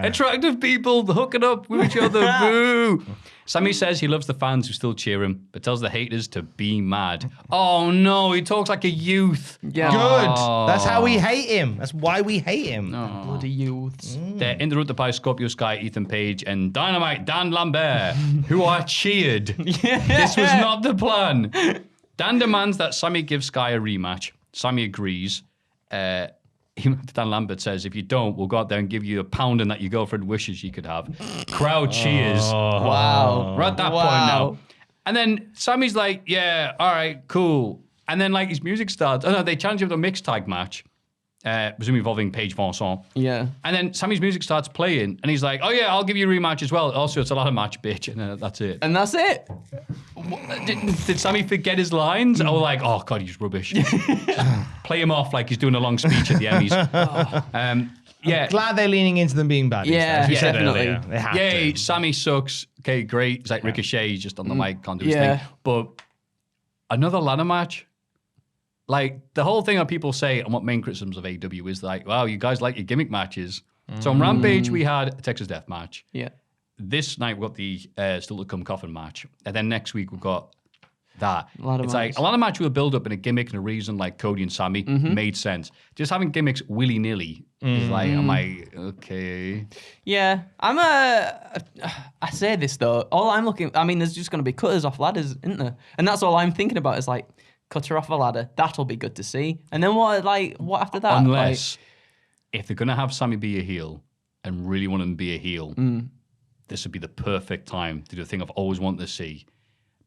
Attractive people hooking up with each other, boo! Sammy says he loves the fans who still cheer him, but tells the haters to be mad. Oh no, he talks like a youth. Yeah. Good. That's how we hate him. That's why we hate him. Bloody youths. They're interrupted by Scorpio Sky, Ethan Page, and Dynamite Dan Lambert, who are cheered. This was not the plan. Dan demands that Sammy give Sky a rematch. Sammy agrees. Dan Lambert says, if you don't, we'll go out there and give you a pounding that your girlfriend wishes she could have. Crowd cheers. Wow. We're at that point now. And then Sammy's like, yeah, all right, cool. And then like his music starts. Oh no, they challenge him to a mixed tag match. Presumably involving Paige Vincent. Yeah. And then Sammy's music starts playing, and he's like, oh yeah, I'll give you a rematch as well. Also, it's a ladder match, bitch. And that's it. And that's it. Did Sammy forget his lines? Or like, oh God, he's rubbish. Just play him off like he's doing a long speech at the Emmys. Yeah. Glad they're leaning into them being baddies. Yeah, as we said definitely. earlier. They have Yay, to. Sammy sucks. Okay, great. It's like Ricochet, he's just on the mic, can't do his Yeah. thing. But another ladder match? Like, the whole thing that people say, and what main criticisms of AEW is like, wow, you guys like your gimmick matches. So on Rampage, we had a Texas Death match. Yeah. This night, we've got the Still to Come Coffin match. And then next week, we've got that. Ladder It's match. like a lot of match with a build up and a gimmick and a reason, like Cody and Sammy, made sense. Just having gimmicks willy nilly is like, I'm like, okay. Yeah, I say this though. All I'm looking, I mean, there's just going to be cutters off ladders, isn't there? And that's all I'm thinking about is like, cutter off a ladder. That'll be good to see. And then what after that? Unless, if they're going to have Sammy be a heel and really want him to be a heel, this would be the perfect time to do the thing I've always wanted to see.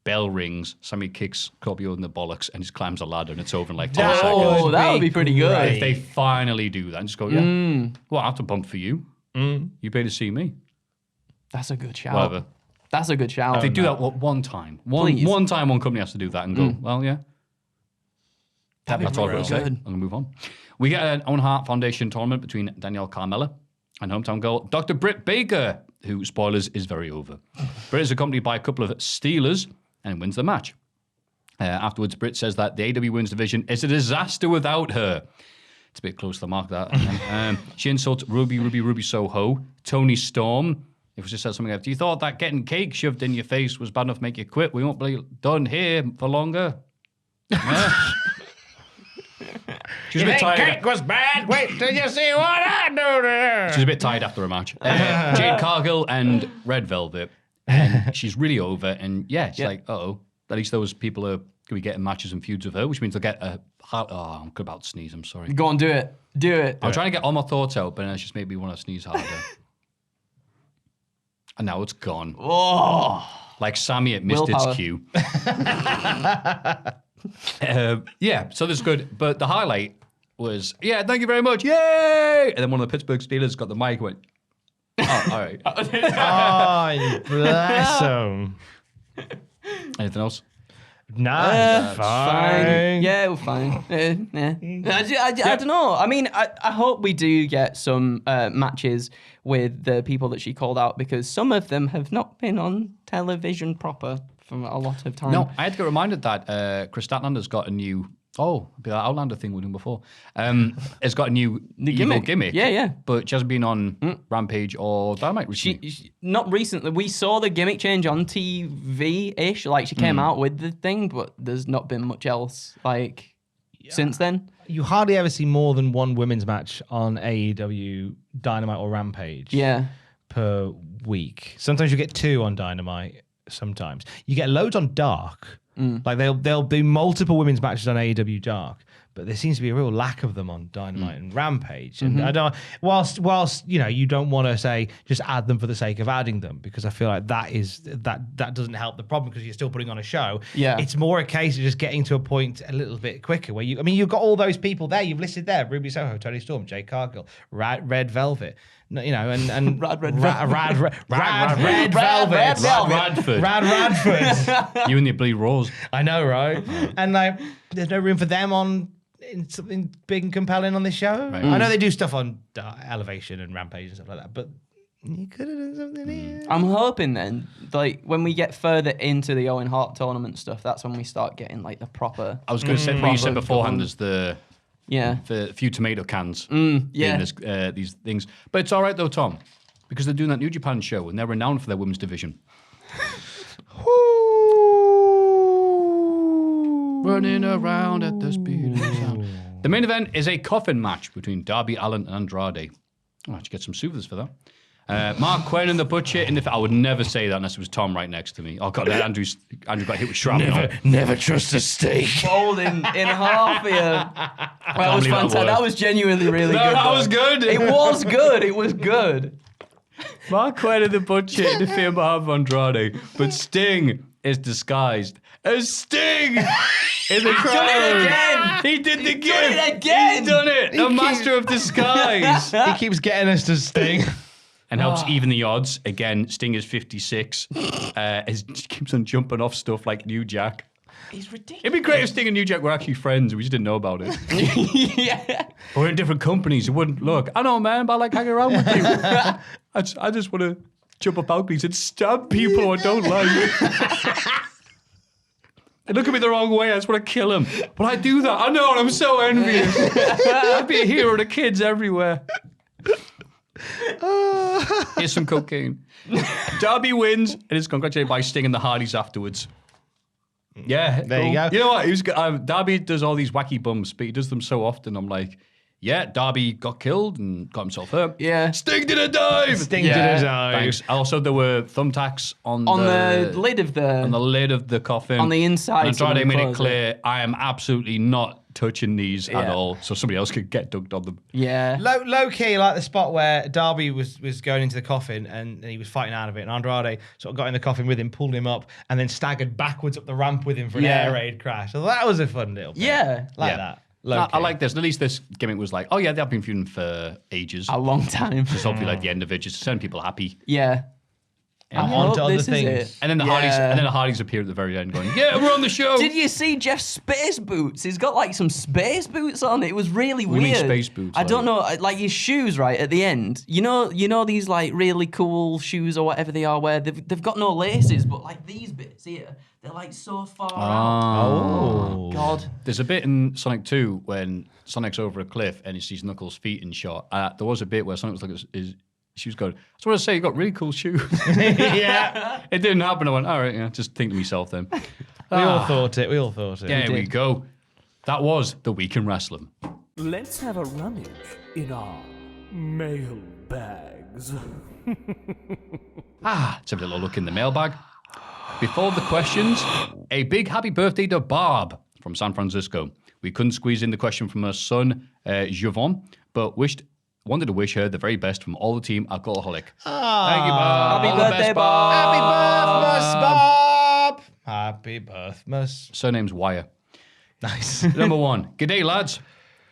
Bell rings, Sammy kicks Corbio in the bollocks and just climbs a ladder and it's over in like 10 seconds. Oh, that would be pretty good. If they finally do that and just go, yeah, well, I have to bump for you. You pay to see me. That's a good shout. Whatever. That's a good shout. If they do that one time, Please. one time one company has to do that and go, well, yeah. That's all I'm going to say. good. I'm going to move on. We get an Owen Hart Foundation tournament between Danielle Carmella and hometown girl Dr. Britt Baker, who, spoilers, is very over. Britt is accompanied by a couple of Steelers and wins the match. Afterwards, Britt says that the AEW Women's Division is a disaster without her. It's a bit close to the mark, that. She insults Ruby Soho, Tony Storm. If she says something like, do you thought that getting cake shoved in your face was bad enough to make you quit? We won't be done here for longer. Yeah. She's a bit tired. Cake was bad. Wait till you see what I do there. She's a bit tired after a match. Jade Cargill and Red Velvet. And she's really over. And yeah, it's like, uh-oh. At least those people are going to be getting matches and feuds with her, which means they'll get a... Oh, I'm about to sneeze. I'm sorry. Go on, do it. Do it. I'm trying to get all my thoughts out, but it's just made me want to sneeze harder. And now it's gone. Oh. Like Sammy, it missed Willpower. its cue. Yeah, so this is good. But the highlight was, yeah, thank you very much. Yay! And then one of the Pittsburgh Steelers got the mic and went, oh, all right. Oh, bless them. Anything else? No, fine. Yeah, we're fine. I don't know. I mean, I hope we do get some matches with the people that she called out because some of them have not been on television proper for a lot of time. No, I had to get reminded that Chris Statlander's got a new... Oh, the Outlander thing we were doing before. Has got a new evil gimmick. Yeah, yeah. But she hasn't been on Rampage or Dynamite recently. She not recently. We saw the gimmick change on TV-ish. Like, she came out with the thing, but there's not been much else, like, since then. You hardly ever see more than one women's match on AEW Dynamite or Rampage per week. Sometimes you get two on Dynamite. Sometimes you get loads on Dark. Like they'll do multiple women's matches on AEW Dark, but there seems to be a real lack of them on Dynamite and Rampage. And I don't. Whilst you don't want to say just add them for the sake of adding them, because I feel like that doesn't help the problem because you're still putting on a show. Yeah, it's more a case of just getting to a point a little bit quicker where you've got all those people there you've listed there: Ruby Soho, Tony Storm, Jay Cargill, Red Velvet. And Radford. You and the Bleed Rose. I know, right? And like, there's no room for them in something big and compelling on this show. Right. I know they do stuff on Elevation and Rampage and stuff like that, but you could have done something here. I'm hoping then, like, when we get further into the Owen Hart tournament stuff, that's when we start getting like the proper. I was going to say what you said beforehand is the few tomato cans in these things. But it's all right though, Tom, because they're doing that New Japan show and they're renowned for their women's division. Running around at the speed of sound. The main event is a coffin match between Darby Allin and Andrade. Oh, I should get some souvenirs for that. Mark Quinn and the Butcher in the... I would never say that unless it was Tom right next to me. Oh, God, Andrew got hit with shrapnel. Never trust a steak. Folding in half here. That was fantastic. That was genuinely really good. That was good. It was good. It was good. Mark Quinn and the Butcher interfere on behalf of Andrade, but Sting is disguised as Sting in the crowd. He did it again. He's done it. The master of disguise. He keeps getting us to Sting. and helps even the odds. Again, Sting is 56. Keeps on jumping off stuff like New Jack. He's ridiculous. It'd be great if Sting and New Jack were actually friends. We just didn't know about it. Yeah. Or in different companies. It wouldn't look. I know, man, but I like hanging around with you. I just want to jump up balconies and stab people I don't like. They look at me the wrong way. I just want to kill them. But I do that. I know, and I'm so envious. I'd be a hero to kids everywhere. Here's some cocaine. Darby wins and is congratulated by Sting and the Hardys afterwards. Yeah, There you go. You know what? Darby does all these wacky bumps, but he does them so often. I'm like, yeah, Darby got killed and got himself hurt. Yeah. Sting did a dive. Sting did a dive. Thanks. Also, there were thumbtacks on the lid of the coffin. On the inside. And Andrade made it close clear, I am absolutely not touching these at all, so somebody else could get dunked on them. Yeah. Low key, like the spot where Darby was going into the coffin and he was fighting out of it, and Andrade sort of got in the coffin with him, pulled him up, and then staggered backwards up the ramp with him for an air raid crash. So that was a fun little bit. Like that. I like this. At least this gimmick was like, oh yeah, they've been feuding for ages. A long time. Just hopefully like the end of it, just to send people happy. Yeah. And on to other this is things. it. And then the Hardys appear at the very end going, yeah, we're on the show. Did you see Jeff's space boots? He's got like some space boots on. It was really What do weird. you mean space boots? I don't know, like his shoes, right, at the end. You know these like really cool shoes or whatever they are where they've got no laces, but like these bits here, they're like so far out. Oh. God. There's a bit in Sonic 2 when Sonic's over a cliff and he sees Knuckles' feet in shot. There was a bit where Sonic was looking at his shoes going, I just want to say you got really cool shoes. Yeah. It didn't happen. I went, all right, yeah, just think to myself then. We all thought it. There we go. That was the Week in Wrestling. Let's have a rummage in our mailbags. Let's have a little look in the mailbag. Before the questions, a big happy birthday to Barb from San Francisco. We couldn't squeeze in the question from her son, Javon, but wanted to wish her the very best from all the team at Cultaholic. Thank you, Bob. Happy All the birthday, best, Bob. Happy birthmas. Surname's Wire. Nice. Number 1. G'day, lads.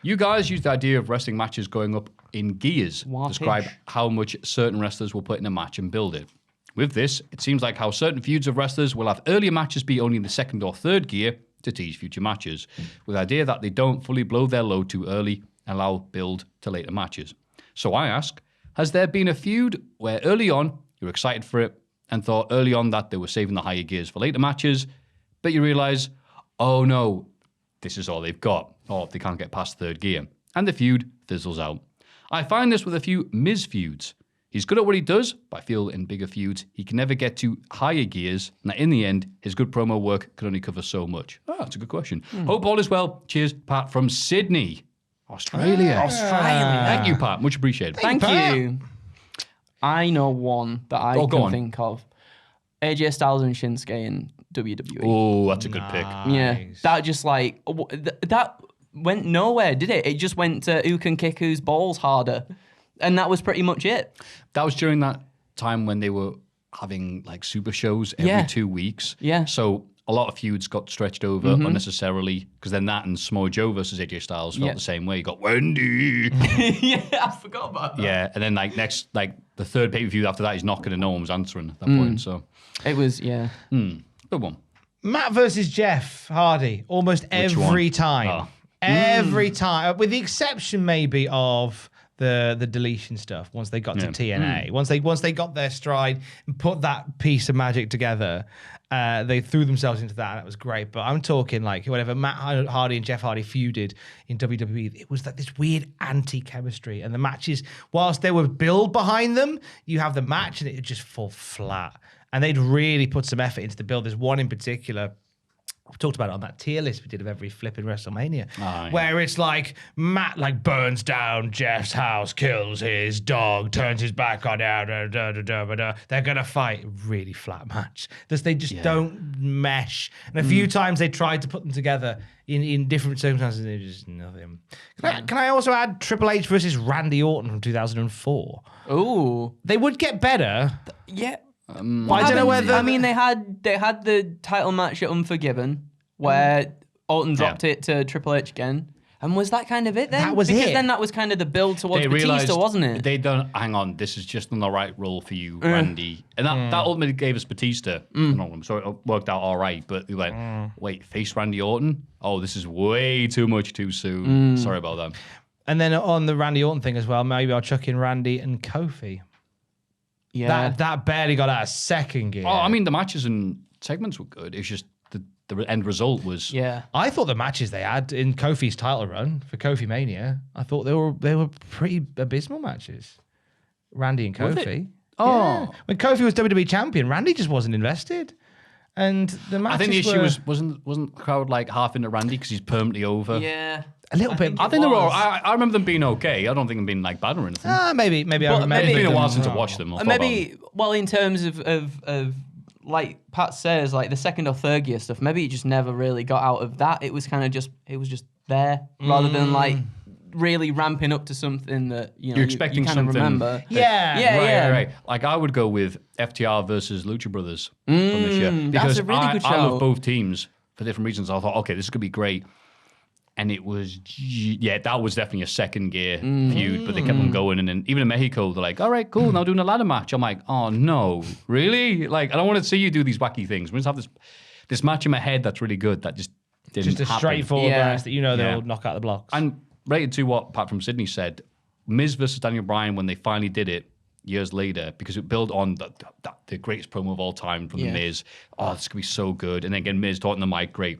You guys used the idea of wrestling matches going up in gears. Warpage. Describe how much certain wrestlers will put in a match and build it. With this, it seems like how certain feuds of wrestlers will have earlier matches be only in the second or third gear to tease future matches, with the idea that they don't fully blow their load too early and allow build to later matches. So I ask, has there been a feud where early on you were excited for it and thought early on that they were saving the higher gears for later matches, but you realise, oh no, this is all they've got, or they can't get past third gear, and the feud fizzles out. I find this with a few Miz feuds. He's good at what he does, but I feel in bigger feuds, he can never get to higher gears, and that in the end, his good promo work can only cover so much. That's a good question. Hope all is well. Cheers, Pat from Sydney, Australia. Thank you, Pat. Much appreciated. Thank you. I know one that I can think of. AJ Styles and Shinsuke in WWE. Oh, that's a good pick. Yeah, that just like, that went nowhere, did it? It just went to who can kick whose balls harder. And that was pretty much it. That was during that time when they were having like super shows every 2 weeks. Yeah. So a lot of feuds got stretched over unnecessarily, because then that and Samoa Joe versus AJ Styles felt the same way. You got Wendy. Yeah, I forgot about that. Yeah, and then the third pay-per-view after that, he's knocking and no one was answering at that point. So It was, yeah. good one. Matt versus Jeff Hardy, almost every time. Every time, with the exception maybe of the deletion stuff. Once they got to TNA, once they got their stride and put that piece of magic together, they threw themselves into that, and that was great. But I'm talking like whenever Matt Hardy and Jeff Hardy feuded in WWE, it was like this weird anti-chemistry, and the matches, whilst there were build behind them, you have the match and it would just fall flat. And they'd really put some effort into the build. There's one in particular. We talked about it on that tier list we did of every flipping WrestleMania, where it's like Matt like burns down Jeff's house, kills his dog, turns his back on they're gonna fight. Really flat match. They just don't mesh. And a few times they tried to put them together in different circumstances, and it's just nothing. Can I also add Triple H versus Randy Orton from 2004? Ooh. They would get better. Yeah. I don't know whether. I mean, they had the title match at Unforgiven, where Orton dropped it to Triple H again. And was that kind of it then? That was because it. then that was kind of the build towards They Batista, realized wasn't it? they don't. Hang on, this is just not the right role for you, Randy. And that ultimately gave us Batista. No, so it worked out all right. But we went, wait, face Randy Orton? Oh, this is way too much too soon. Sorry about that. And then on the Randy Orton thing as well, maybe I'll chuck in Randy and Kofi. Yeah. That barely got out of second gear. Oh, I mean, the matches and segments were good. It's just the end result was. Yeah. I thought the matches they had in Kofi's title run for Kofi Mania, I thought they were pretty abysmal matches. Randy and Was it? Kofi. Oh. Yeah. When Kofi was WWE champion, Randy just wasn't invested. And the matches I think the issue were wasn't the crowd like half into Randy because he's permanently over. Yeah. a little bit. I think they were all, I remember them being okay. I don't think them being like bad or anything. Maybe I Well, remember. It's been a them while since I wrong. watched them. I thought Maybe, well, in terms of like Pat says, like the second or third gear stuff, maybe it just never really got out of that. It was kind of just, it was just there rather than like really ramping up to something that, you know, You're expecting you kind of something. remember. Yeah. Right. Like I would go with FTR versus Lucha Brothers from this year because a really good I love shout. both teams for different reasons. I thought, okay, this could be great, and it was that was definitely a second gear feud, but they kept on going, and then even in Mexico, they're like, all right, cool, now doing a ladder match. I'm like, oh no, really? Like I don't want to see you do these wacky things. We just have this match in my head that's really good that just didn't Just a happen. straightforward Yeah. match that you know they'll Yeah. knock out the blocks. And related to what Pat from Sydney said, Miz versus Daniel Bryan, when they finally did it years later, because it built on the greatest promo of all time from the Miz. Oh, this could be so good. And then again, Miz talking the mic, great.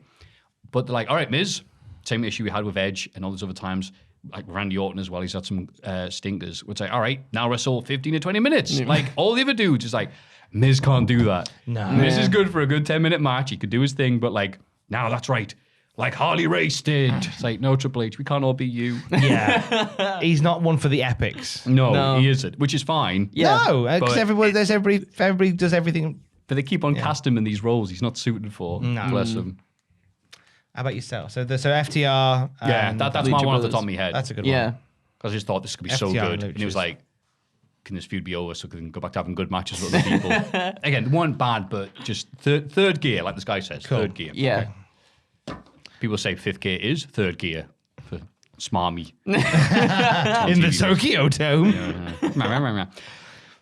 But they're like, all right, Miz, same issue we had with Edge and all those other times, like Randy Orton as well. He's had some stinkers. We'd say, all right, now wrestle 15 to 20 minutes. Like all the other dudes is like, Miz can't do that. No. Miz is good for a good 10-minute match. He could do his thing, but like, now that's right. Like Harley Race did. It's like, no, Triple H, we can't all be you. Yeah. He's not one for the epics. No, he isn't, which is fine. Yeah. No, because But- everybody does everything. But they keep on casting him in these roles he's not suited for. No. Bless him. How about yourself? So FTR. Yeah, and that's Lucha my one off the Brothers. top of my head. that's a good one. Yeah. Because I just thought this could be so FTR good. and And it was Luchas. like, can this feud be over so we can go back to having good matches with other people? Again, they weren't bad, but just third gear, like this guy says. Cool. Third gear. Yeah. People say fifth gear is third gear for smarmy. In the Tokyo Dome.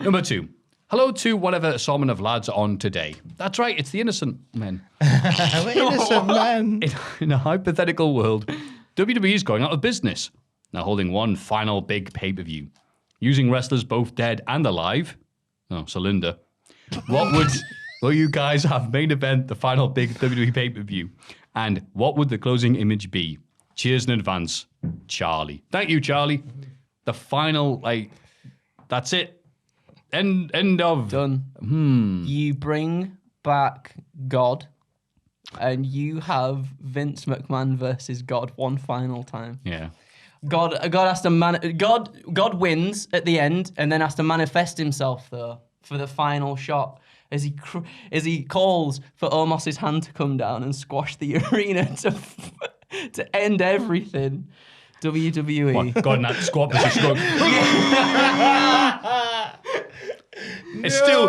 Number 2. Hello to whatever assortment of lads are on today. That's right, it's the innocent men. Innocent man. In a hypothetical world, WWE is going out of business. Now holding one final big pay-per-view. Using wrestlers both dead and alive. Oh, so Linda. What will you guys have main event the final big WWE pay-per-view? And what would the closing image be? Cheers in advance, Charlie. Thank you, Charlie. The final, that's it. End of. Done. You bring back God, and you have Vince McMahon versus God one final time. Yeah. God has to God wins at the end, and then has to manifest himself though for the final shot as he calls for Omos's hand to come down and squash the arena to end everything. WWE. What, God in that squat position. It's still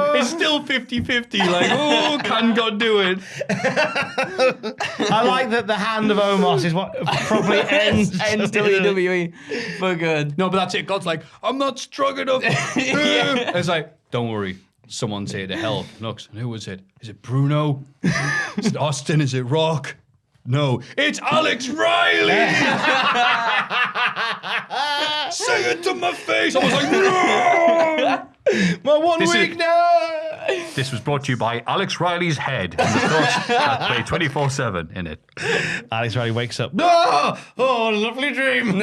50-50. Like, oh, can God do it? I like that the hand of Omos is what probably ends WWE for good. No, but that's it. God's like, I'm not strong enough. It's like, don't worry. Someone's here to help. Looks, who was it? Is it Bruno? Is it Austin? Is it Rock? No, it's Alex Riley. Say it to my face. I was like, no. My one This is- weakness. This was brought to you by Alex Riley's Head. And of course, that play 24/7 in it. Alex Riley wakes up. Oh, lovely dream.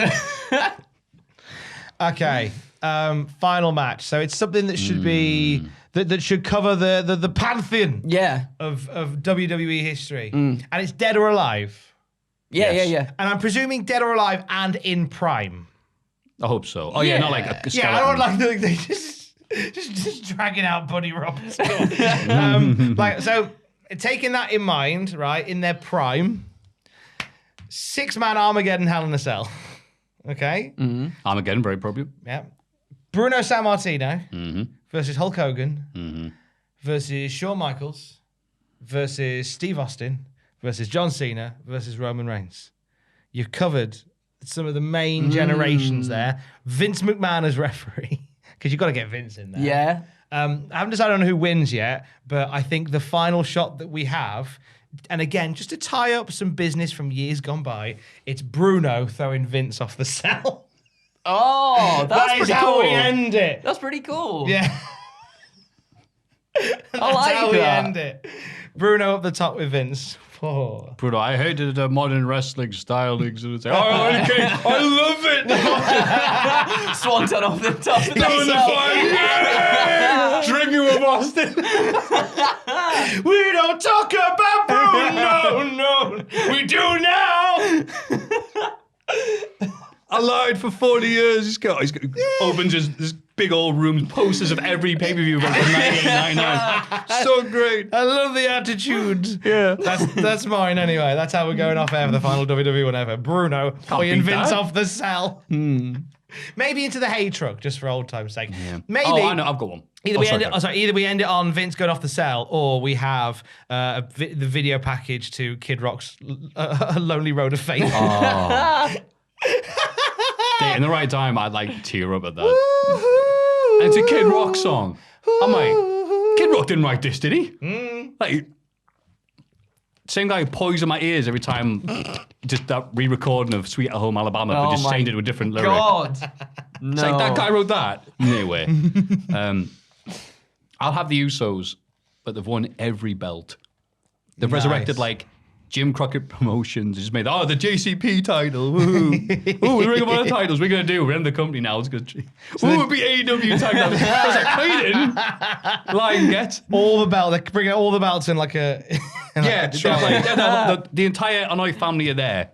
Okay. Final match. So it's something that should be that should cover the pantheon Yeah. of WWE history, and it's dead or alive. Yeah, Yes. yeah. And I'm presuming dead or alive and in prime. I hope so. Oh, yeah, not like a skeleton. Yeah, I don't like they just dragging out Buddy Roberts. So taking that in mind, right, in their prime, 6-man Armageddon Hell in a Cell. Okay? Armageddon, very appropriate. Yeah. Bruno Sammartino versus Hulk Hogan versus Shawn Michaels versus Steve Austin versus John Cena versus Roman Reigns. You've covered some of the main generations there. Vince McMahon as referee, because you've got to get Vince in there. Yeah. I haven't decided on who wins yet, but I think the final shot that we have, and again, just to tie up some business from years gone by, it's Bruno throwing Vince off the cell. Oh, that's That is pretty how cool. we end it. That's pretty cool. Yeah. I like how we that. end it. Bruno up the top with Vince. Oh. Bruno, I hated the modern wrestling style. Like, okay, I love it. Swanton off the top of the Doing the cell. fun. Yeah! Drinking with Austin. We don't talk about Bruno, no. We do now. I lied for 40 years. He's got opens this big old room, posters of every pay-per-view from 1999. So great. I love the attitude. Yeah. That's mine anyway. That's how we're going off air for the final WWE one ever. Bruno pulling beat Vince that. off the cell. Maybe into the hay truck, just for old time's sake. Yeah. Maybe. Oh, I know. I've got one. Either we end it on Vince going off the cell, or we have the video package to Kid Rock's Lonely Road of Fate. In the right time, I'd like tear up at that. And it's a Kid Rock song. I'm like, Kid Rock didn't write this, did he? Like, same guy who poisoned my ears every time. Just that re-recording of Sweet Home Alabama, but just changed it to a different lyric. God. No. It's like, that guy wrote that. Anyway, I'll have the Usos, but they've won every belt. They've resurrected, like, Jim Crockett Promotions. Just made, the JCP title. Woohoo. Ooh, we Ring of Honor titles. We're going to do. We're in the company now. It's good. Who would be AEW tag titles? I was like, Hayden. Lion get. All the belts. They're bringing all the belts in like a... Yeah, the entire Hanoi family are there.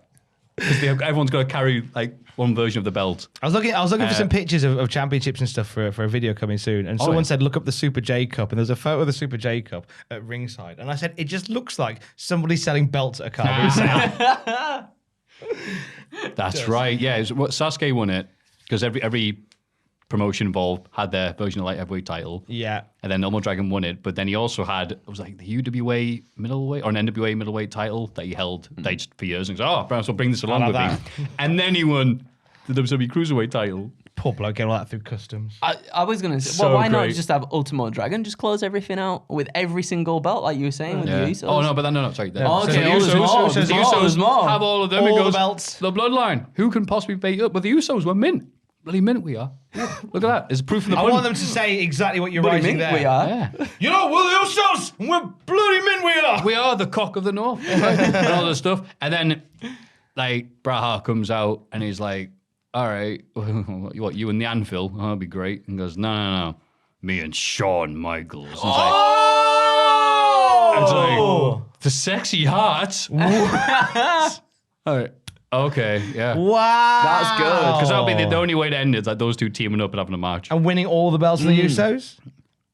Because everyone's got to carry, like, one version of the belt. I was looking for some pictures of championships and stuff for a video coming soon, and someone said look up the Super J Cup, and there's a photo of the Super J Cup at ringside, and I said it just looks like somebody selling belts at a car boot sale. That's right. Yeah, Sasuke won it because every promotion involved had their version of light heavyweight title. Yeah. And then Normal Dragon won it, but then he also had, it was like the UWA middleweight or an NWA middleweight title that he held for years. And he goes, Brian, so bring this along with me. And then he won the WWE Cruiserweight title. Poor bloke, get all that through customs. I was going to say, So why not great. just have Ultimo Dragon? Just close everything out with every single belt, like you were saying with the Usos. Oh, no, but then, no, sorry. Okay, So the there's more, Usos, there's the more, Usos there's more. have all of them. All It goes, the belts. The bloodline. Who can possibly beat up? But the Usos were mint. Bloody mint we are. Look at that. There's proof in the I pudding. want them to say exactly what you're Bloody writing mint there. we are. Yeah. You know, we're the Usos, and we're bloody men we are. We are the cock of the north. And all this stuff. And then, like, Braha comes out and he's like, all right, what, you and the Anvil? Oh, that'd be great. And goes, no. Me and Shawn Michaels. And it's like, the sexy hearts. All right. Okay, yeah. Wow. That's good. Because that'll be the only way to end it, like those two teaming up and having a match. And winning all the belts of the Usos?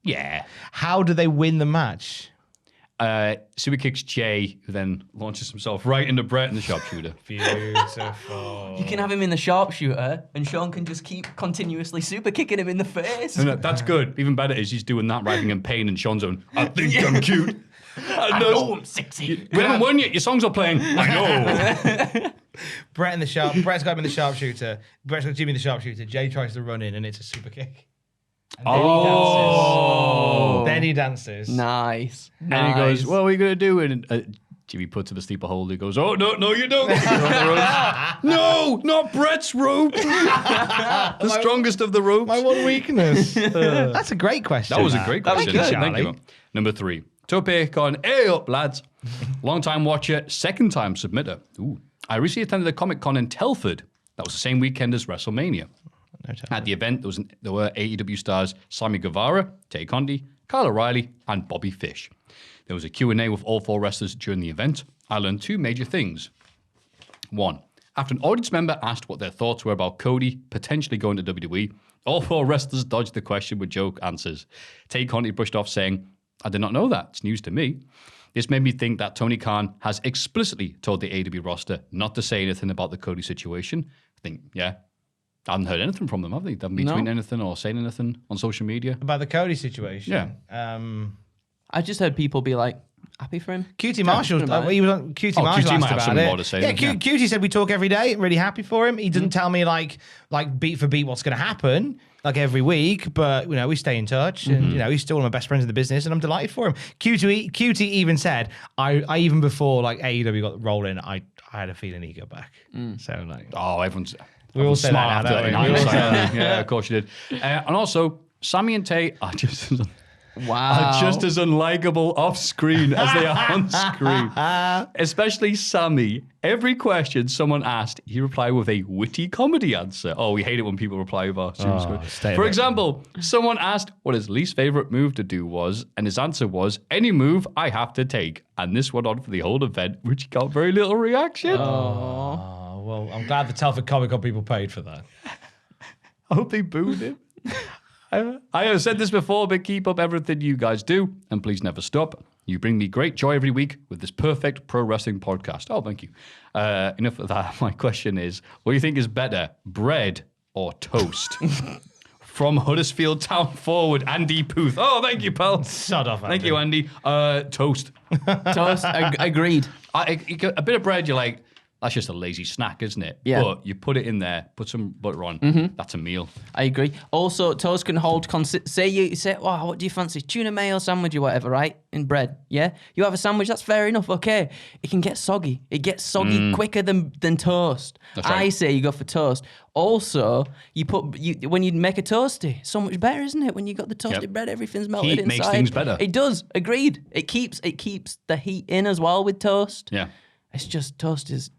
Yeah. How do they win the match? Super kicks Jay, who then launches himself right into Brett in the sharpshooter. Beautiful. You can have him in the sharpshooter, and Sean can just keep continuously super kicking him in the face. And that's good. Even better is he's doing that, writing in pain, and Sean's going, I think I'm cute. I know I'm sexy. We haven't won yet. Your songs are playing. I know. Brett's got him in the sharpshooter. Brett's got Jimmy in the sharpshooter. Jay tries to run in, and it's a super kick. And then he dances. Nice. And he goes, what are we going to do? And Jimmy puts him a sleeper hold. He goes, oh, no, you don't. No, not Brett's rope. The strongest of the ropes. My one weakness. That's a great question. That was a great question. That was good. Thank you. Number 3. Tope con, hey up, lads. Long time watcher, second time submitter. Ooh. I recently attended a Comic Con in Telford. That was the same weekend as WrestleMania. At the event, there were AEW stars Sammy Guevara, Tay Conti, Kyle O'Reilly, and Bobby Fish. There was a Q&A with all 4 wrestlers during the event. I learned 2 major things. 1. After an audience member asked what their thoughts were about Cody potentially going to WWE, all 4 wrestlers dodged the question with joke answers. Tay Conti brushed off saying, I did not know that. It's news to me. This made me think that Tony Khan has explicitly told the AEW roster not to say anything about the Cody situation. I think, I haven't heard anything from them, have they? They haven't been tweeting anything or saying anything on social media. About the Cody situation. Yeah. I just heard people be like, Happy for him. QT Marshall, about it. he was on QT Oh, Marshall QT asked might have about something it. more to say Yeah, then, QT said we talk every day. Really happy for him. He doesn't tell me like beat for beat what's going to happen like every week, but we stay in touch, and he's still one of my best friends in the business, and I'm delighted for him. QT even said, I even before like AEW got rolling, I had a feeling he'd go back. So like, Oh, everyone's we all say smart that now, after don't we? in We all say hindsight. Yeah, of course you did. And also, Sammy and Tay are just as unlikable off screen as they are on screen. Especially Sammy. Every question someone asked, he replied with a witty comedy answer. Oh, we hate it when people reply with our For example, someone asked what his least favorite move to do was, and his answer was, any move I have to take. And this went on for the whole event, which got very little reaction. Oh, well, I'm glad the Telford Comic Con people paid for that. I hope they booed him. I have said this before, but keep up everything you guys do, and please never stop. You bring me great joy every week with this perfect pro wrestling podcast. Oh, thank you. Enough of that. My question is, what do you think is better, bread or toast? From Huddersfield Town forward, Andy Puth. Oh, thank you, pal. Shut up, Andy. Thank you, Andy. Toast. Toast. Agreed. A bit of bread, you're like, that's just a lazy snack, isn't it? Yeah. But you put it in there, put some butter on. That's a meal. I agree. Also, toast can hold. Say you say, "Wow, what do you fancy? Tuna mayo sandwich or whatever, right? In bread, yeah. You have a sandwich. That's fair enough. Okay. It can get soggy. It gets soggy quicker than toast. That's right. I say you go for toast. Also, when you make a toasty, so much better, isn't it? When you got the toasted bread, everything's melted Heat inside. makes things better. It does. Agreed. It keeps the heat in as well with toast. Yeah. It's just toast is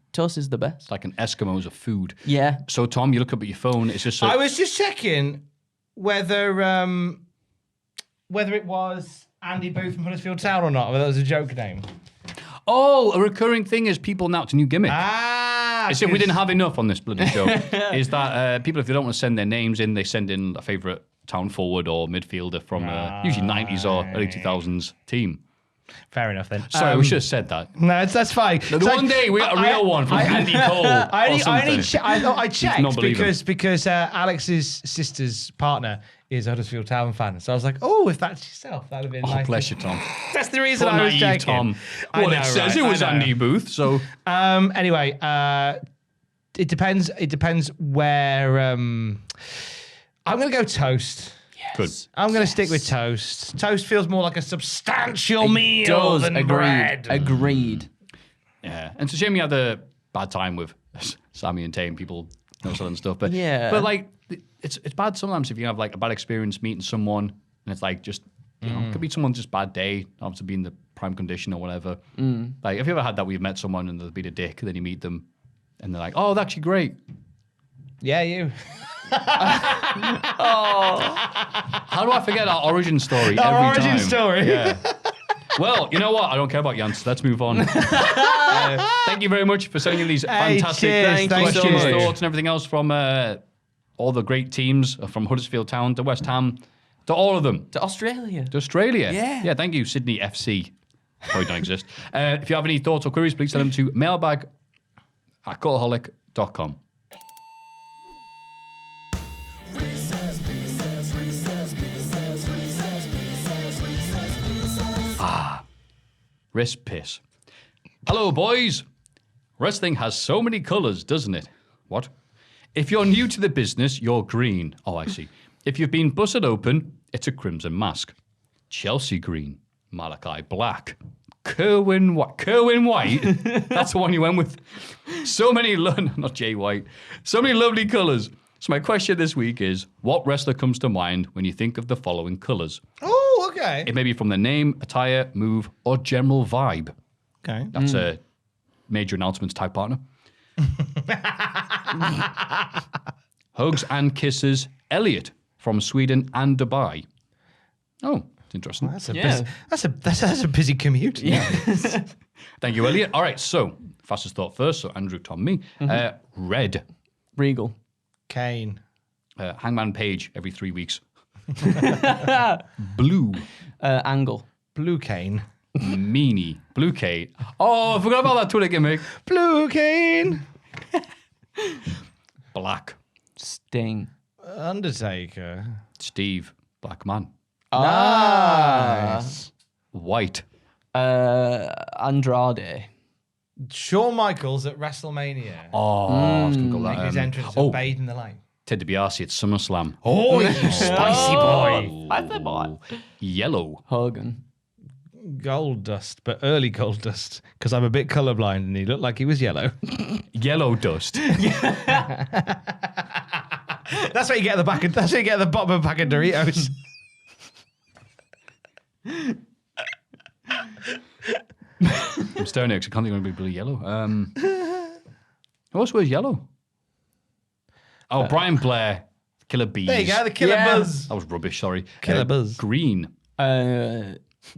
the best. It's like an Eskimo's of food. Yeah. So, Tom, you look up at your phone. It's just. I was just checking whether it was Andy Booth from Huddersfield Town or not, whether that was a joke name. Oh, a recurring thing is people now. It's a new gimmick. It's if we 'cause- didn't have enough on this bloody show. Is that people, if they don't want to send their names in, they send in a favourite town forward or midfielder from usually 90s or early 2000s team. Fair enough then. Sorry, we should have said that. No, that's fine. The one day we got a real one from Andy Cole. I I checked because Alex's sister's partner is a Huddersfield Town fan. So I was like, oh, if that's yourself, that'd have been nice. Bless you, Tom. That's the reason Poor I was naive checking. Tom. I Well, know, it says right? it was I know. Andy Booth, so. Anyway, it depends. It depends where. I'm going to go toast. Good. I'm going to stick with toast. Toast feels more like a substantial meal than bread. Agreed. Yeah, and it's a shame you had a bad time with Sammy and Tay and people selling stuff. But Yeah. but like it's bad sometimes if you have like a bad experience meeting someone and it's like just it could be someone's just bad day, not to be in the prime condition or whatever. Like have you ever had that where you've met someone and they'll be a dick, and then you meet them and they're like, oh, that's actually great. Yeah, you. How do I forget our origin story Our every origin time? story. Yeah. Well, you know what? I don't care about Jans. Let's move on. Thank you very much for sending these fantastic cheers. Thank you so questions, much. thoughts, and everything else from all the great teams from Huddersfield Town to West Ham to all of them. To Australia. To Australia. Yeah. Yeah, thank you, Sydney FC. Probably don't exist. If you have any thoughts or queries, please send them to mailbag@cultaholic.com. Wrist piss. Hello, boys. Wrestling has so many colours, doesn't it? What? If you're new to the business, you're green. Oh, I see. If you've been busted open, it's a crimson mask. Chelsea green. Malachi black. Kerwin White. That's the one you went with. So many, not Jay White. So many lovely colours. So my question this week is, what wrestler comes to mind when you think of the following colours? Oh, okay. It may be from the name, attire, move, or general vibe. Okay. That's a major announcements type partner. Hugs and kisses, Elliot from Sweden and Dubai. Oh, it's interesting. That's a Yeah. busy, that's a busy commute. Yeah. Thank you, Elliot. All right, so fastest thought first. So Andrew, Tom, me. Red. Regal. Kane. Hangman Page every 3 weeks. Blue. Angle. Blue Kane. Meanie. Blue Kate. Oh, I forgot about that Twitter gimmick. Blue Kane. Black. Sting. Undertaker. Steve. Black man. Nice. White. Andrade. Shawn Michaels at WrestleMania. Oh, I was going to go Making that. his entrance oh, at Bathe in the Light. Ted DiBiase at SummerSlam. Oh, you spicy boy. Spicy boy. Yellow. Hogan. Gold dust, but early gold dust, because I'm a bit colorblind and he looked like he was yellow. Yellow dust. That's what you get at the back. That's what you get at the bottom of a pack of Doritos. I'm staring at it 'cause I can't think of anybody yellow. Who else wears yellow? Oh, Brian Blair. Killer Bees. There you go, the Killer Yeah. Buzz. That was rubbish, sorry. Killer Buzz. Green.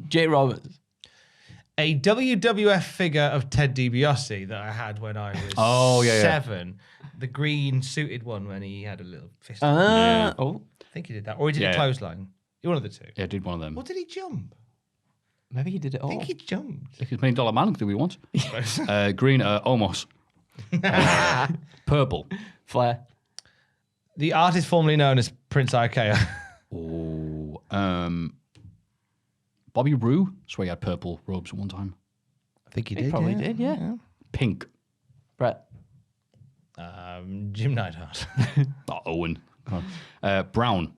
Jay Roberts. A WWF figure of Ted DiBiase that I had when I was 7. The green suited one when he had a little fist. Oh, I think he did that. Or he did Yeah. a clothesline. One of the two. Yeah, I did one of them. Or did he jump? maybe he did it all. I think he jumped. Like $1 million man, do we want? Green, Omos. Purple. Flair. The artist formerly known as Prince Ikea. Oh, Bobby Roode. Swear he had purple robes at one time. I think he He did. probably did, yeah. Pink. Brett. Jim Neidhart. Oh, Owen. Come on. Brown.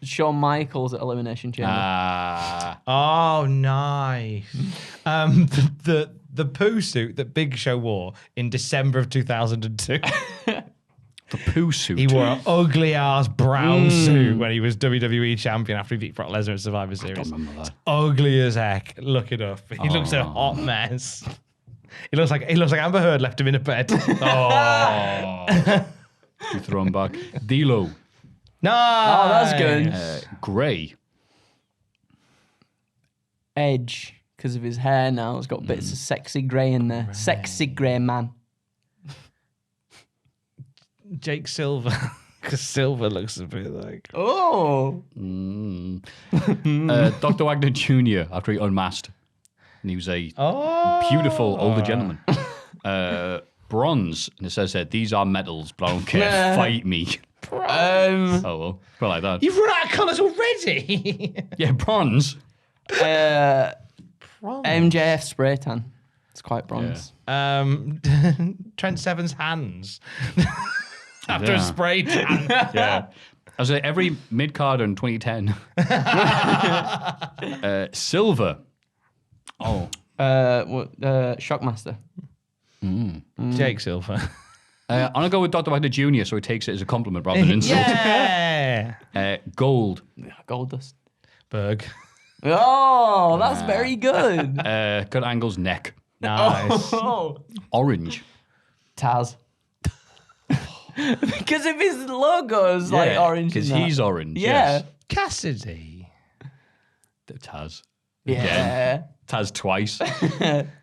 Shawn Michaels at Elimination Chamber. Oh, nice. The poo suit that Big Show wore in December of 2002. The poo suit. He wore an ugly ass brown suit when he was WWE champion after he beat Brock Lesnar at Survivor Series. I don't remember that. Ugly as heck. Look it up. He looks a hot mess. He looks like Amber Heard left him in a bed. Oh. You throw him back. D'Lo. No. Oh, that's good. Grey. Edge, because of his hair now. It's got bits of sexy grey in there. Sexy grey man. Jake Silver. Because Silver looks a bit like. Oh. Dr. Wagner Jr. after he unmasked. And he was a beautiful older gentleman. Bronze. And it says that these are medals, but I don't care. Fight me. Oh, well. Well, like that. You've run out of colours already. Yeah, bronze. MJF spray tan. It's quite bronze. Trent Seven's hands. After a spray tan. Yeah. I was like, every mid-card in 2010. Silver. Oh. Shockmaster. Jake Silver. I'm going to go with Dr. Wagner Jr., so he takes it as a compliment rather than an insult. Yeah. Gold. Goldust. Berg. Oh, that's very good. Kurt Angle's neck. Nice. Orange. Taz. Because of his logo's like orange. Because and that. he's orange. Yeah. Yes. Cassidy. Taz. Yeah. Again. Taz twice.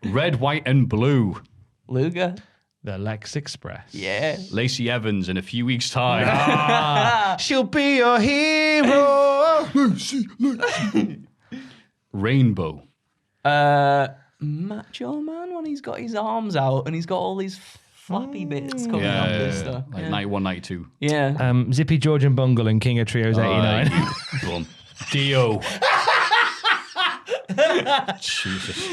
Red, white, and blue. Luger. The Lex Express. Yeah. Lacey Evans in a few weeks' time. She'll be your hero. Rainbow. Macho Man when he's got his arms out and he's got all these flappy bits coming up and stuff. Like 91, 92. Yeah. Zippy Georgian Bungle and King of Trios 89. Boom. Dio. Jesus.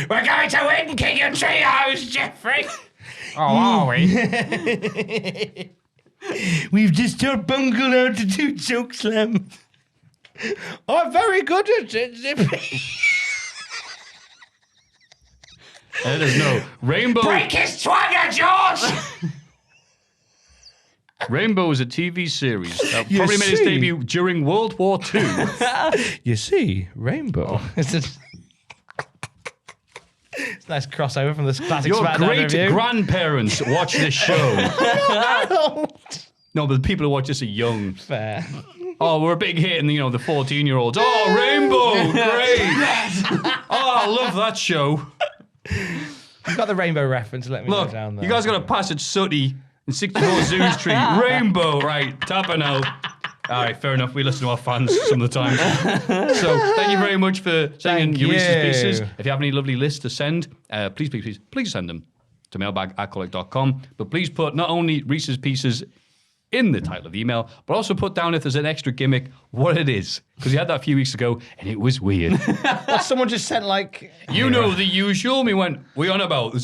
We're going to win King of Trios, Jeffrey. Oh, are we? We've just taught Bungle how to do choke slam. I'm very good at it, Zippy. There's no Rainbow. Break his twagger, George! Rainbow is a TV series that You probably made its see? debut during World War II. You see, Rainbow. It's a nice crossover from the classic Your SmackDown great review. grandparents watch this show. No, but the people who watch this are young. Fair. Oh, we're a big hit in the 14-year-olds. Oh, Rainbow, great. Oh, I love that show. You've got the Rainbow reference, let me Look, know down there. you guys got to pass at Sooty in 64 Zeus Street. Rainbow, right, tapping out. All right, fair enough. We listen to our fans some of the time. So thank you very much for sending your Reese's Pieces. If you have any lovely lists to send, please send them to mailbag@cultaholic.com. But please put not only Reese's Pieces in the title of the email, but also put down if there's an extra gimmick, what it is. Because we had that a few weeks ago, and it was weird. Someone just sent like... You know the usual. We went, we on about? We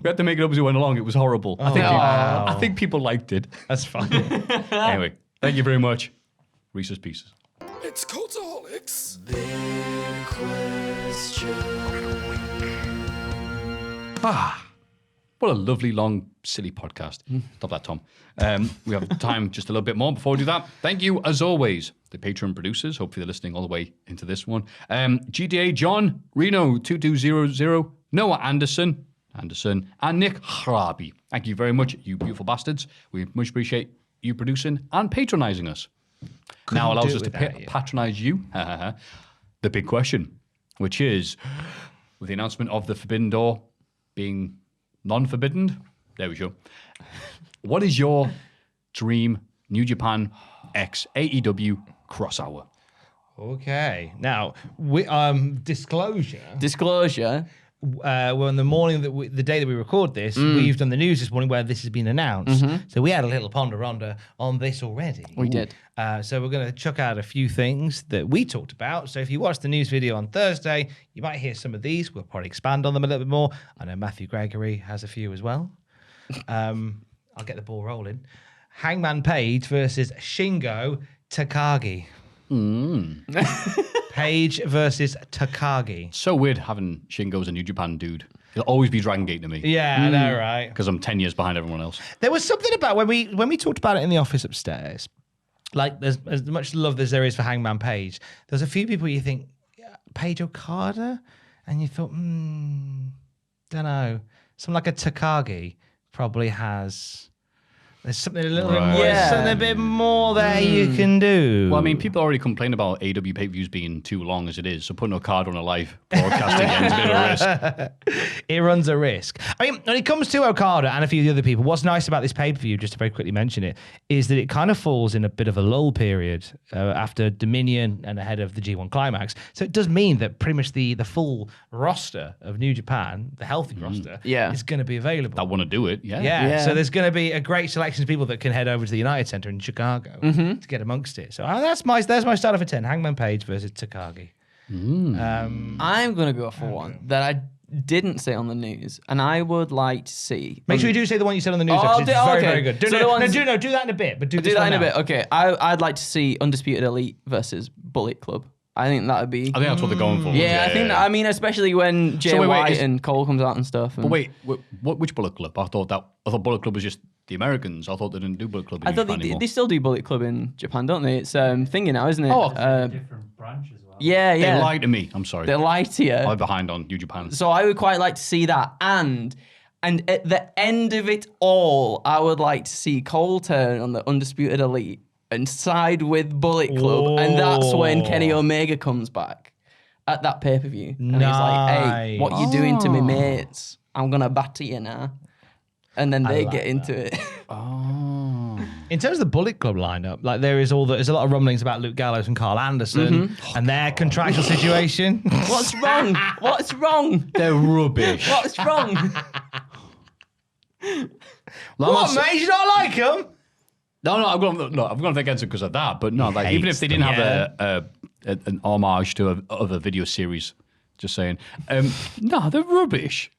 had to make it up as we went along. It was horrible. I think people liked it. That's fine. Anyway, thank you very much. Reese's Pieces. It's Cultaholics. What a lovely, long, silly podcast. Stop that, Tom. We have time just a little bit more before we do that. Thank you, as always, the Patreon producers. Hopefully they're listening all the way into this one. GTA John, Reno 2200, Noah Anderson, and Nick Harabi. Thank you very much, you beautiful bastards. We much appreciate you producing and patronizing us. Now allows us to patronize you. The big question, which is, with the announcement of the Forbidden Door being non-forbidden, there we go. What is your dream New Japan X AEW cross hour? Okay. Now, disclosure. Well, in the morning the day that we record this, we've done the news this morning where this has been announced. So we had a little ponderanda on this already. We did. So we're going to chuck out a few things that we talked about. So if you watch the news video on Thursday, you might hear some of these. We'll probably expand on them a little bit more. I know Maffew Gregory has a few as well. I'll get the ball rolling. Hangman Page versus Shingo Takagi. Page versus Takagi. So weird having Shingo as a New Japan dude. He'll always be Dragon Gate to me. Yeah, I know, right? Because I'm 10 years behind everyone else. There was something about when we talked about it in the office upstairs. Like, there's as much love as there is for Hangman Page. There's a few people you think, Page Okada? And you thought, don't know. Something like a Takagi probably has... There's something a little bit more. Yeah. Something a bit more there you can do. Well, I mean, people already complain about AEW pay-per-views being too long as it is, so putting a card on a live broadcast again is a bit of a risk. It runs a risk. I mean, when it comes to Okada and a few of the other people, what's nice about this pay-per-view, just to very quickly mention it, is that it kind of falls in a bit of a lull period after Dominion and ahead of the G1 Climax. So it does mean that pretty much the full roster of New Japan, the healthy roster, is going to be available. That want to do it, Yeah. So there's going to be a great selection of people that can head over to the United Center in Chicago to get amongst it. So that's my starter for 10. Hangman Page versus Takagi. I'm going to go for one that I didn't say on the news, and I would like to see. Make sure you do say the one you said on the news. Oh, It's very, very good. Do So do that in a bit, but do that in a bit. Okay, I'd like to see Undisputed Elite versus Bullet Club. I think that would be. I think that's what they're going for. Yeah, I think. I mean, especially when Jay White and Cole comes out and stuff. But wait, which Bullet Club? I thought Bullet Club was just the Americans. I thought they didn't do Bullet Club in Japan anymore. They still do Bullet Club in Japan, don't they? It's thingy now, isn't it? It's a different branch as well. Yeah. They lied to me. I'm sorry. They lied to you. I'm behind on New Japan. So I would quite like to see that, and at the end of it all, I would like to see Cole turn on the Undisputed Elite and side with Bullet Club, and that's when Kenny Omega comes back at that pay-per-view. And he's like, hey, what you doing to me mates? I'm going to batter you now. And then they get into it. In terms of the Bullet Club lineup, like there's a lot of rumblings about Luke Gallows and Carl Anderson and their contractual situation. What's wrong? What's wrong? They're rubbish. What's wrong? What, mate? You don't like them? No, I'm going against it because of that. But no, like even if they didn't have an homage to a video series, just saying, no, they're rubbish.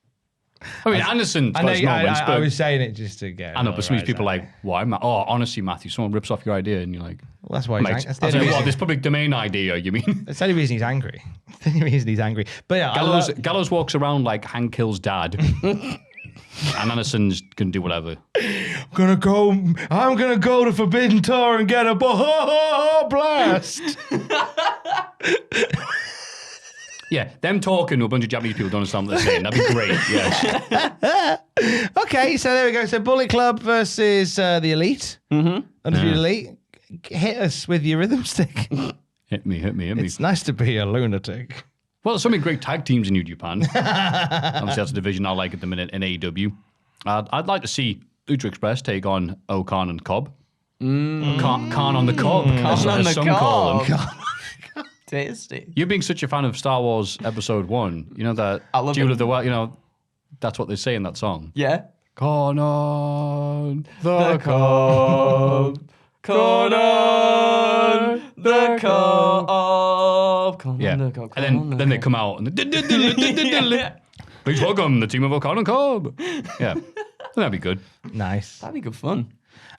I mean, Anderson. I was saying it just to get. I know, but some of these people are like, why? Honestly, Matthew, someone rips off your idea, and you're like, well, that's why he's angry. What, this public domain idea? You mean? That's the only reason he's angry. The only reason he's angry. But yeah, Gallows walks around like Hank Hill's dad. And Anderson's can do whatever. I'm gonna go to Forbidden Door and get a blast. Yeah, them talking to a bunch of Japanese people don't understand what they're saying. That'd be great. Yes. Okay, so there we go. So Bullet Club versus the Elite. Undisputed Elite. Hit us with your rhythm stick. Hit me. It's nice to be a lunatic. Well, there's so many great tag teams in New Japan. Obviously, that's a division I like at the minute in AEW. I'd like to see Lucha Express take on Okan and Cobb. Khan on the Cobb, as some call them. Tasty. You being such a fan of Star Wars Episode 1, you know that Jewel of the World, you know, that's what they say in that song. Yeah. Conan the Cobb. Conan the Cobb. Conan the Cobb. And then they come out and please welcome the team of Conan Cobb. Yeah, that'd be good. Nice. That'd be good fun.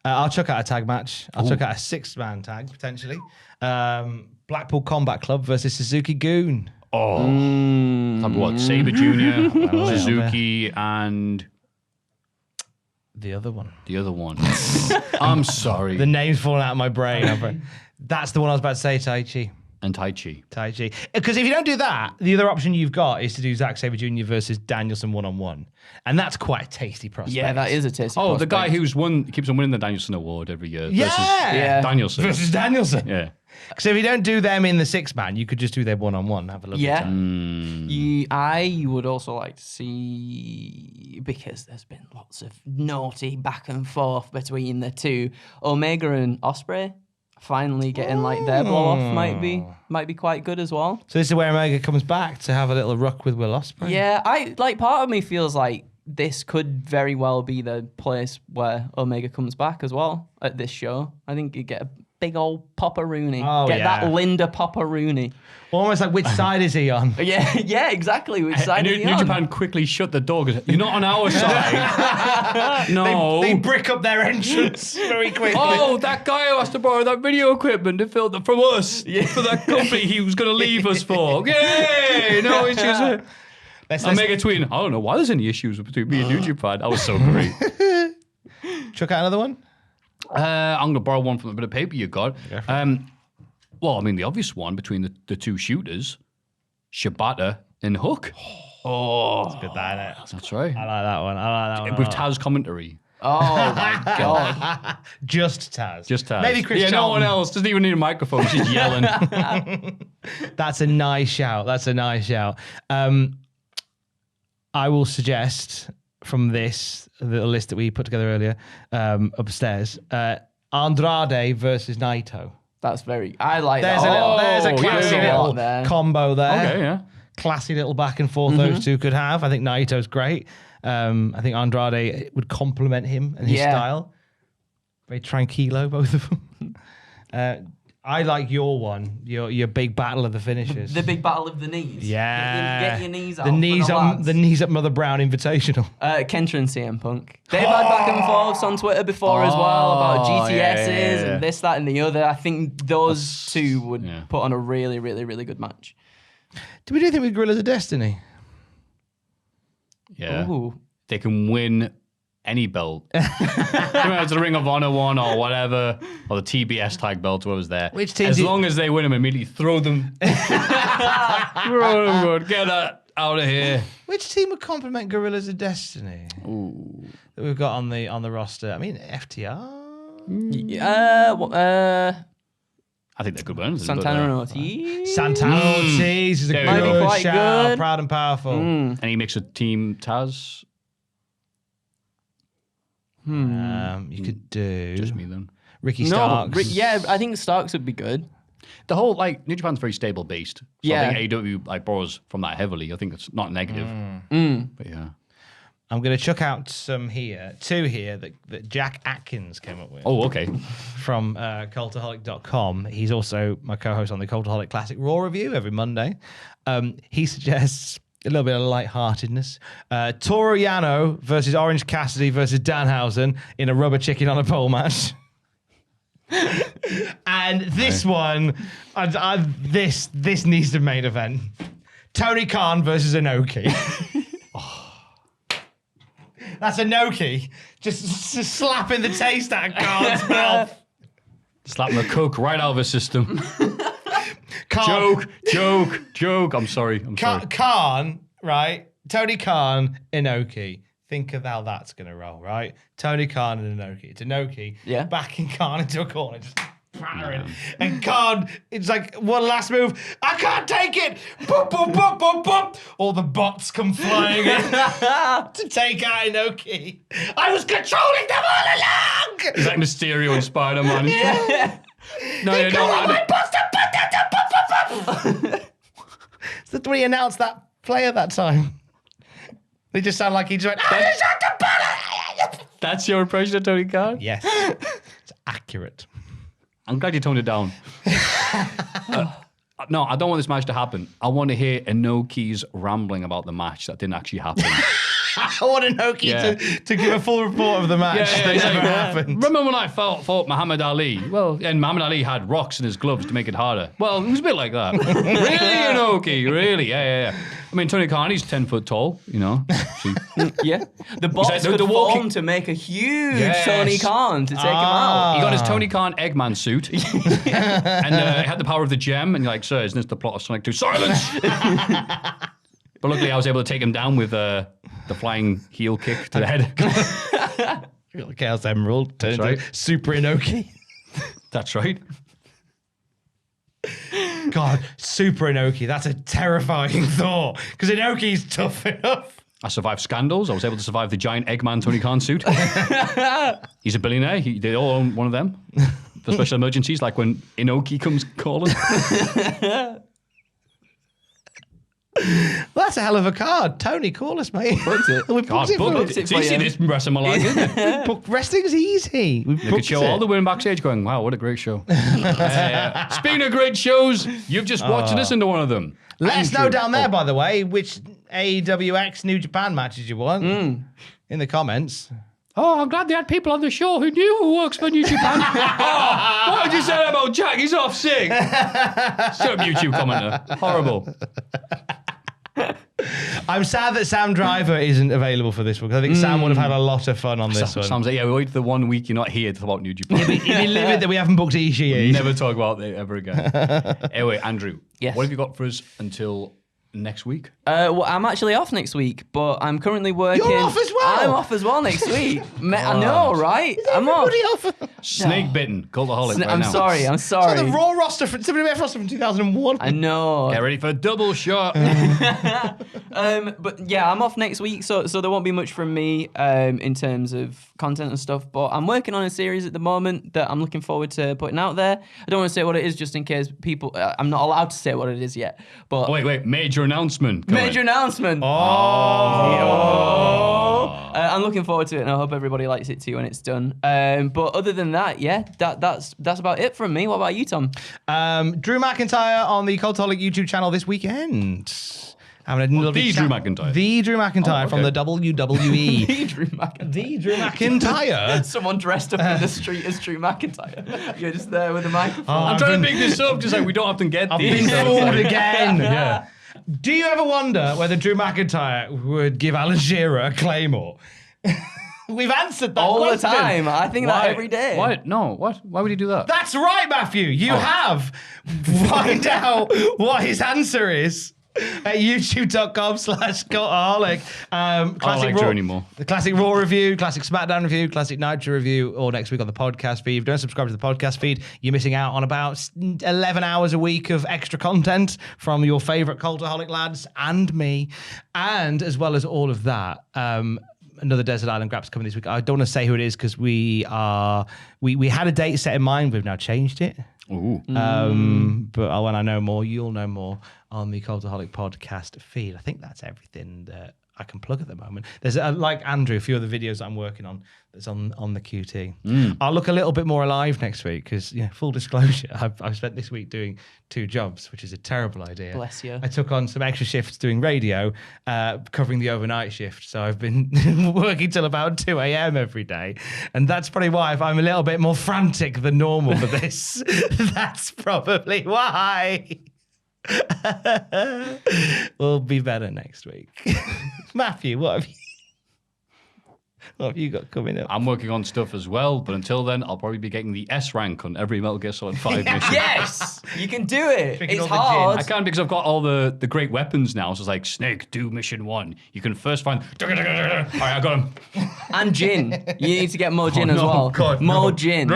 I'll chuck out a tag match. I'll chuck out a 6-man tag, potentially. Blackpool Combat Club versus Suzuki Goon. Oh, what? Sabre Jr., Suzuki, and the other one. I'm sorry. The name's falling out of my brain. That's the one I was about to say, Tai Chi. And Tai Chi. Because if you don't do that, the other option you've got is to do Zack Sabre Jr. versus Danielson 1-on-1. And that's quite a tasty prospect. Yeah, that is a tasty prospect. Oh, the guy keeps on winning the Danielson Award every year. Yeah. Danielson. Versus Danielson. Yeah. Because if you don't do them in the 6-man, you could just do them 1-on-1 and have a lovely time. I would also like to see, because there's been lots of naughty back and forth between the two, Omega and Ospreay finally getting like their blow off might be quite good as well. So this is where Omega comes back to have a little ruck with Will Ospreay. Yeah, part of me feels like this could very well be the place where Omega comes back as well at this show. I think you get a big old Papa Rooney. Get that Linda Papa Rooney. Almost like which side is he on? Yeah, exactly. Which side is he New on? Japan quickly shut the door because you're not on our side. No. They brick up their entrance very quickly. Oh, that guy who has to borrow that video equipment to film from us for that company he was going to leave us for. Yay! No issues. Omega Twin. I don't know why there's any issues between me and New Japan. That was so great. Chuck out another one? I'm going to borrow one from a bit of paper you got. Well, I mean, the obvious one between the two shooters, Shibata and Hook. That's good, that, isn't it? That's right. I like that one. With Taz commentary. Oh my god. Just Taz. Maybe Chris no Charlton. one else. Doesn't even need a microphone. She's yelling. That's a nice shout. I will suggest from this little list that we put together earlier upstairs, Andrade versus Naito. That's I like There's that. a classy little combo there. Okay, yeah. Classy little back and forth those two could have. I think Naito's great. I think Andrade would complement him and his style. Very tranquilo, both of them. I like your one, your big battle of the finishers. The big battle of the knees. Yeah. Get your knees out. The knees up Mother Brown Invitational. Kenta and CM Punk. They've had back and forths on Twitter before as well about GTSs and this, that, and the other. I think those two would put on a really, really, really good match. Do we do anything with Guerrillas of Destiny? Yeah. Ooh. They can win any belt. Come out to the Ring of Honor one or whatever, or the TBS tag belt, whoever's there. Which team as long as they win them, immediately throw them. Get that out of here. Which team would complement Guerrillas of Destiny? Ooh. That we've got on the roster. I mean, FTR. I think they're good ones. Santana and Ortiz. Santana Ortiz is a Might be good quite shout. good. Proud and powerful. Any mix of Team Taz? You could do Just me then. Ricky Starks. I think Starks would be good. The whole New Japan's very stable based. So Yeah. I think AEW borrows from that heavily. I think it's not negative. But yeah. I'm going to chuck out two here that Jack Atkins came up with. Oh, okay. From Cultaholic.com. He's also my co-host on the Cultaholic Classic Raw review every Monday. He suggests a little bit of lightheartedness. Toru Yano versus Orange Cassidy versus Danhausen in a rubber chicken on a pole match. And this one, this needs to main event. Tony Khan versus Inoki. That's Inoki just slapping the taste out of Khan's mouth. Slapping the coke right out of his system. Khan, Joke. I'm sorry. Khan, right? Tony Khan, Inoki. Think of how that's going to roll, right? Tony Khan and Inoki. It's Inoki backing Khan into a corner, just battering. And Khan, it's like, one last move. I can't take it. Boop, boop, boop, boop, boop. All the bots come flying in to take out Inoki. I was controlling them all along. It's like Mysterio and Spider-Man. Yeah. No, That's when he announced that player that time. They just sound like he just went, I just had to That's your impression of Tony Khan? Yes. It's accurate. I'm glad you toned it down. No, I don't want this match to happen. I want to hear Inoki's rambling about the match that didn't actually happen. I want Inoki to give a full report of the match that never happened. Remember when I fought Muhammad Ali? Well, and Muhammad Ali had rocks in his gloves to make it harder. Well, it was a bit like that. Really, Inoki? Really? Yeah. I mean, Tony Khan, he's 10 foot tall, you know. Yeah. The box could form to make a huge Tony Khan to take him out. He got his Tony Khan Eggman suit. And he had the power of the gem. And you're like, sir, isn't this the plot of Sonic 2? Silence! But luckily, I was able to take him down with the flying heel kick to the head. Chaos Emerald turned into Super Inoki. That's right. God, Super Inoki. That's a terrifying thought. Because Inoki's tough enough. I survived scandals. I was able to survive the giant Eggman Tony Khan suit. He's a billionaire. They all own one of them for special emergencies, like when Inoki comes calling. Well, that's a hell of a card. Tony, call us, mate. Booked it. We booked it for It's easy this Wrestlemania, isn't it? Wrestling's easy. We've You could show all the women backstage going, wow, what a great show. Speaking of great shows, you've just watched and listened to one of them. Let us know Andrew. down there, by the way, which AEW New Japan matches you want in the comments. Oh, I'm glad they had people on the show who knew who works for New Japan. What did you say about Jack? He's off sick. Shut up, YouTube commenter. Horrible. I'm sad that Sam Driver isn't available for this one because I think Sam would have had a lot of fun on this one. Sam's like, we wait the 1 week you're not here to talk about New Japan. He'd be livid that we haven't booked Ishii. Never talk about it ever again. Anyway, Andrew, Yes. what have you got for us until next week? Well, I'm actually off next week, but I'm currently working. You're off as well? I'm off as well next week. I know, right? I'm off. Snake bitten, Cultaholic right I'm now. sorry. So the Raw roster, WWF roster from 2001. I know. Get ready for a double shot. But yeah, I'm off next week, so there won't be much from me in terms of content and stuff. But I'm working on a series at the moment that I'm looking forward to putting out there. I don't want to say what it is just in case people. I'm not allowed to say what it is yet. But Wait, major announcement. major announcement. I'm looking forward to it, and I hope everybody likes it too when it's done. But other than that, yeah, that's about it from me. What about you, Tom? Drew McIntyre on the Cultaholic YouTube channel this weekend. Drew McIntyre. The Drew McIntyre from the WWE. Drew McIntyre. The Drew McIntyre. Someone dressed up in the street as Drew McIntyre. You're just there with a microphone. I'm trying to pick this up, just like we don't often get I've these. been fooled again. Yeah. Do you ever wonder whether Drew McIntyre would give Alan Shearer a Claymore? We've answered that all question. the time. I think that every day. Why? No, what? Why would he do that? That's right, Maffew. You have. Find out what his answer is at youtube.com/Cultaholic. I don't like Drew anymore. The classic Raw review, classic SmackDown review, classic Nitro review, all next week on the podcast feed. If you don't subscribe to the podcast feed, you're missing out on about 11 hours a week of extra content from your favourite Cultaholic lads and me. And as well as all of that, another Desert Island Grab's coming this week. I don't want to say who it is because we had a date set in mind. We've now changed it. Ooh. But when I know more, you'll know more on the Cultaholic podcast feed. I think that's everything that I can plug at the moment. There's like Andrew, a few other videos that I'm working on that's on the QT. I'll look a little bit more alive next week because, full disclosure, I've spent this week doing 2 jobs, which is a terrible idea. Bless you. I took on some extra shifts doing radio, covering the overnight shift. So I've been working till about 2 a.m. every day. And that's probably why if I'm a little bit more frantic than normal for this, that's probably why. We'll be better next week. Maffew, what have you got coming up? I'm working on stuff as well, but until then, I'll probably be getting the S rank on every Metal Gear Solid 5 mission. Yes! You can do it. Drinking It's all the hard. I can because I've got all the great weapons now. So it's like, Snake, do mission 1. You can first find... All right, I got him. And gin. You need to get more gin as no, well. God, more no. gin.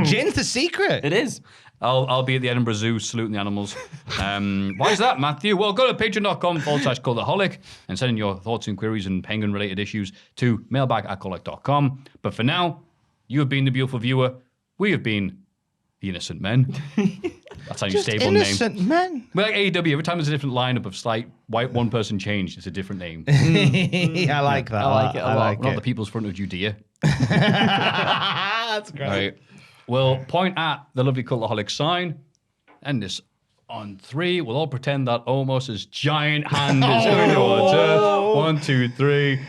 Gin's the secret. It is. I'll be at the Edinburgh Zoo saluting the animals. Why is that, Maffew? Well, go to patreon.com/Cultaholic and send in your thoughts and queries and penguin-related issues to mailbag@cultaholic.com. But for now, you have been the beautiful viewer. We have been the innocent men. That's our new Just stable name. innocent men. We're like AEW. Every time there's a different lineup of like white one person changed, it's a different name. I like that. I like it a lot. Not the People's Front of Judea. That's great. Right. We'll point at the lovely Cultaholic sign. End this on 3. We'll all pretend that Omos's giant hand is going towards Earth. 1, 2, 3.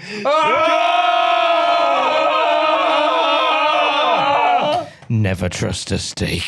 Never trust a steak.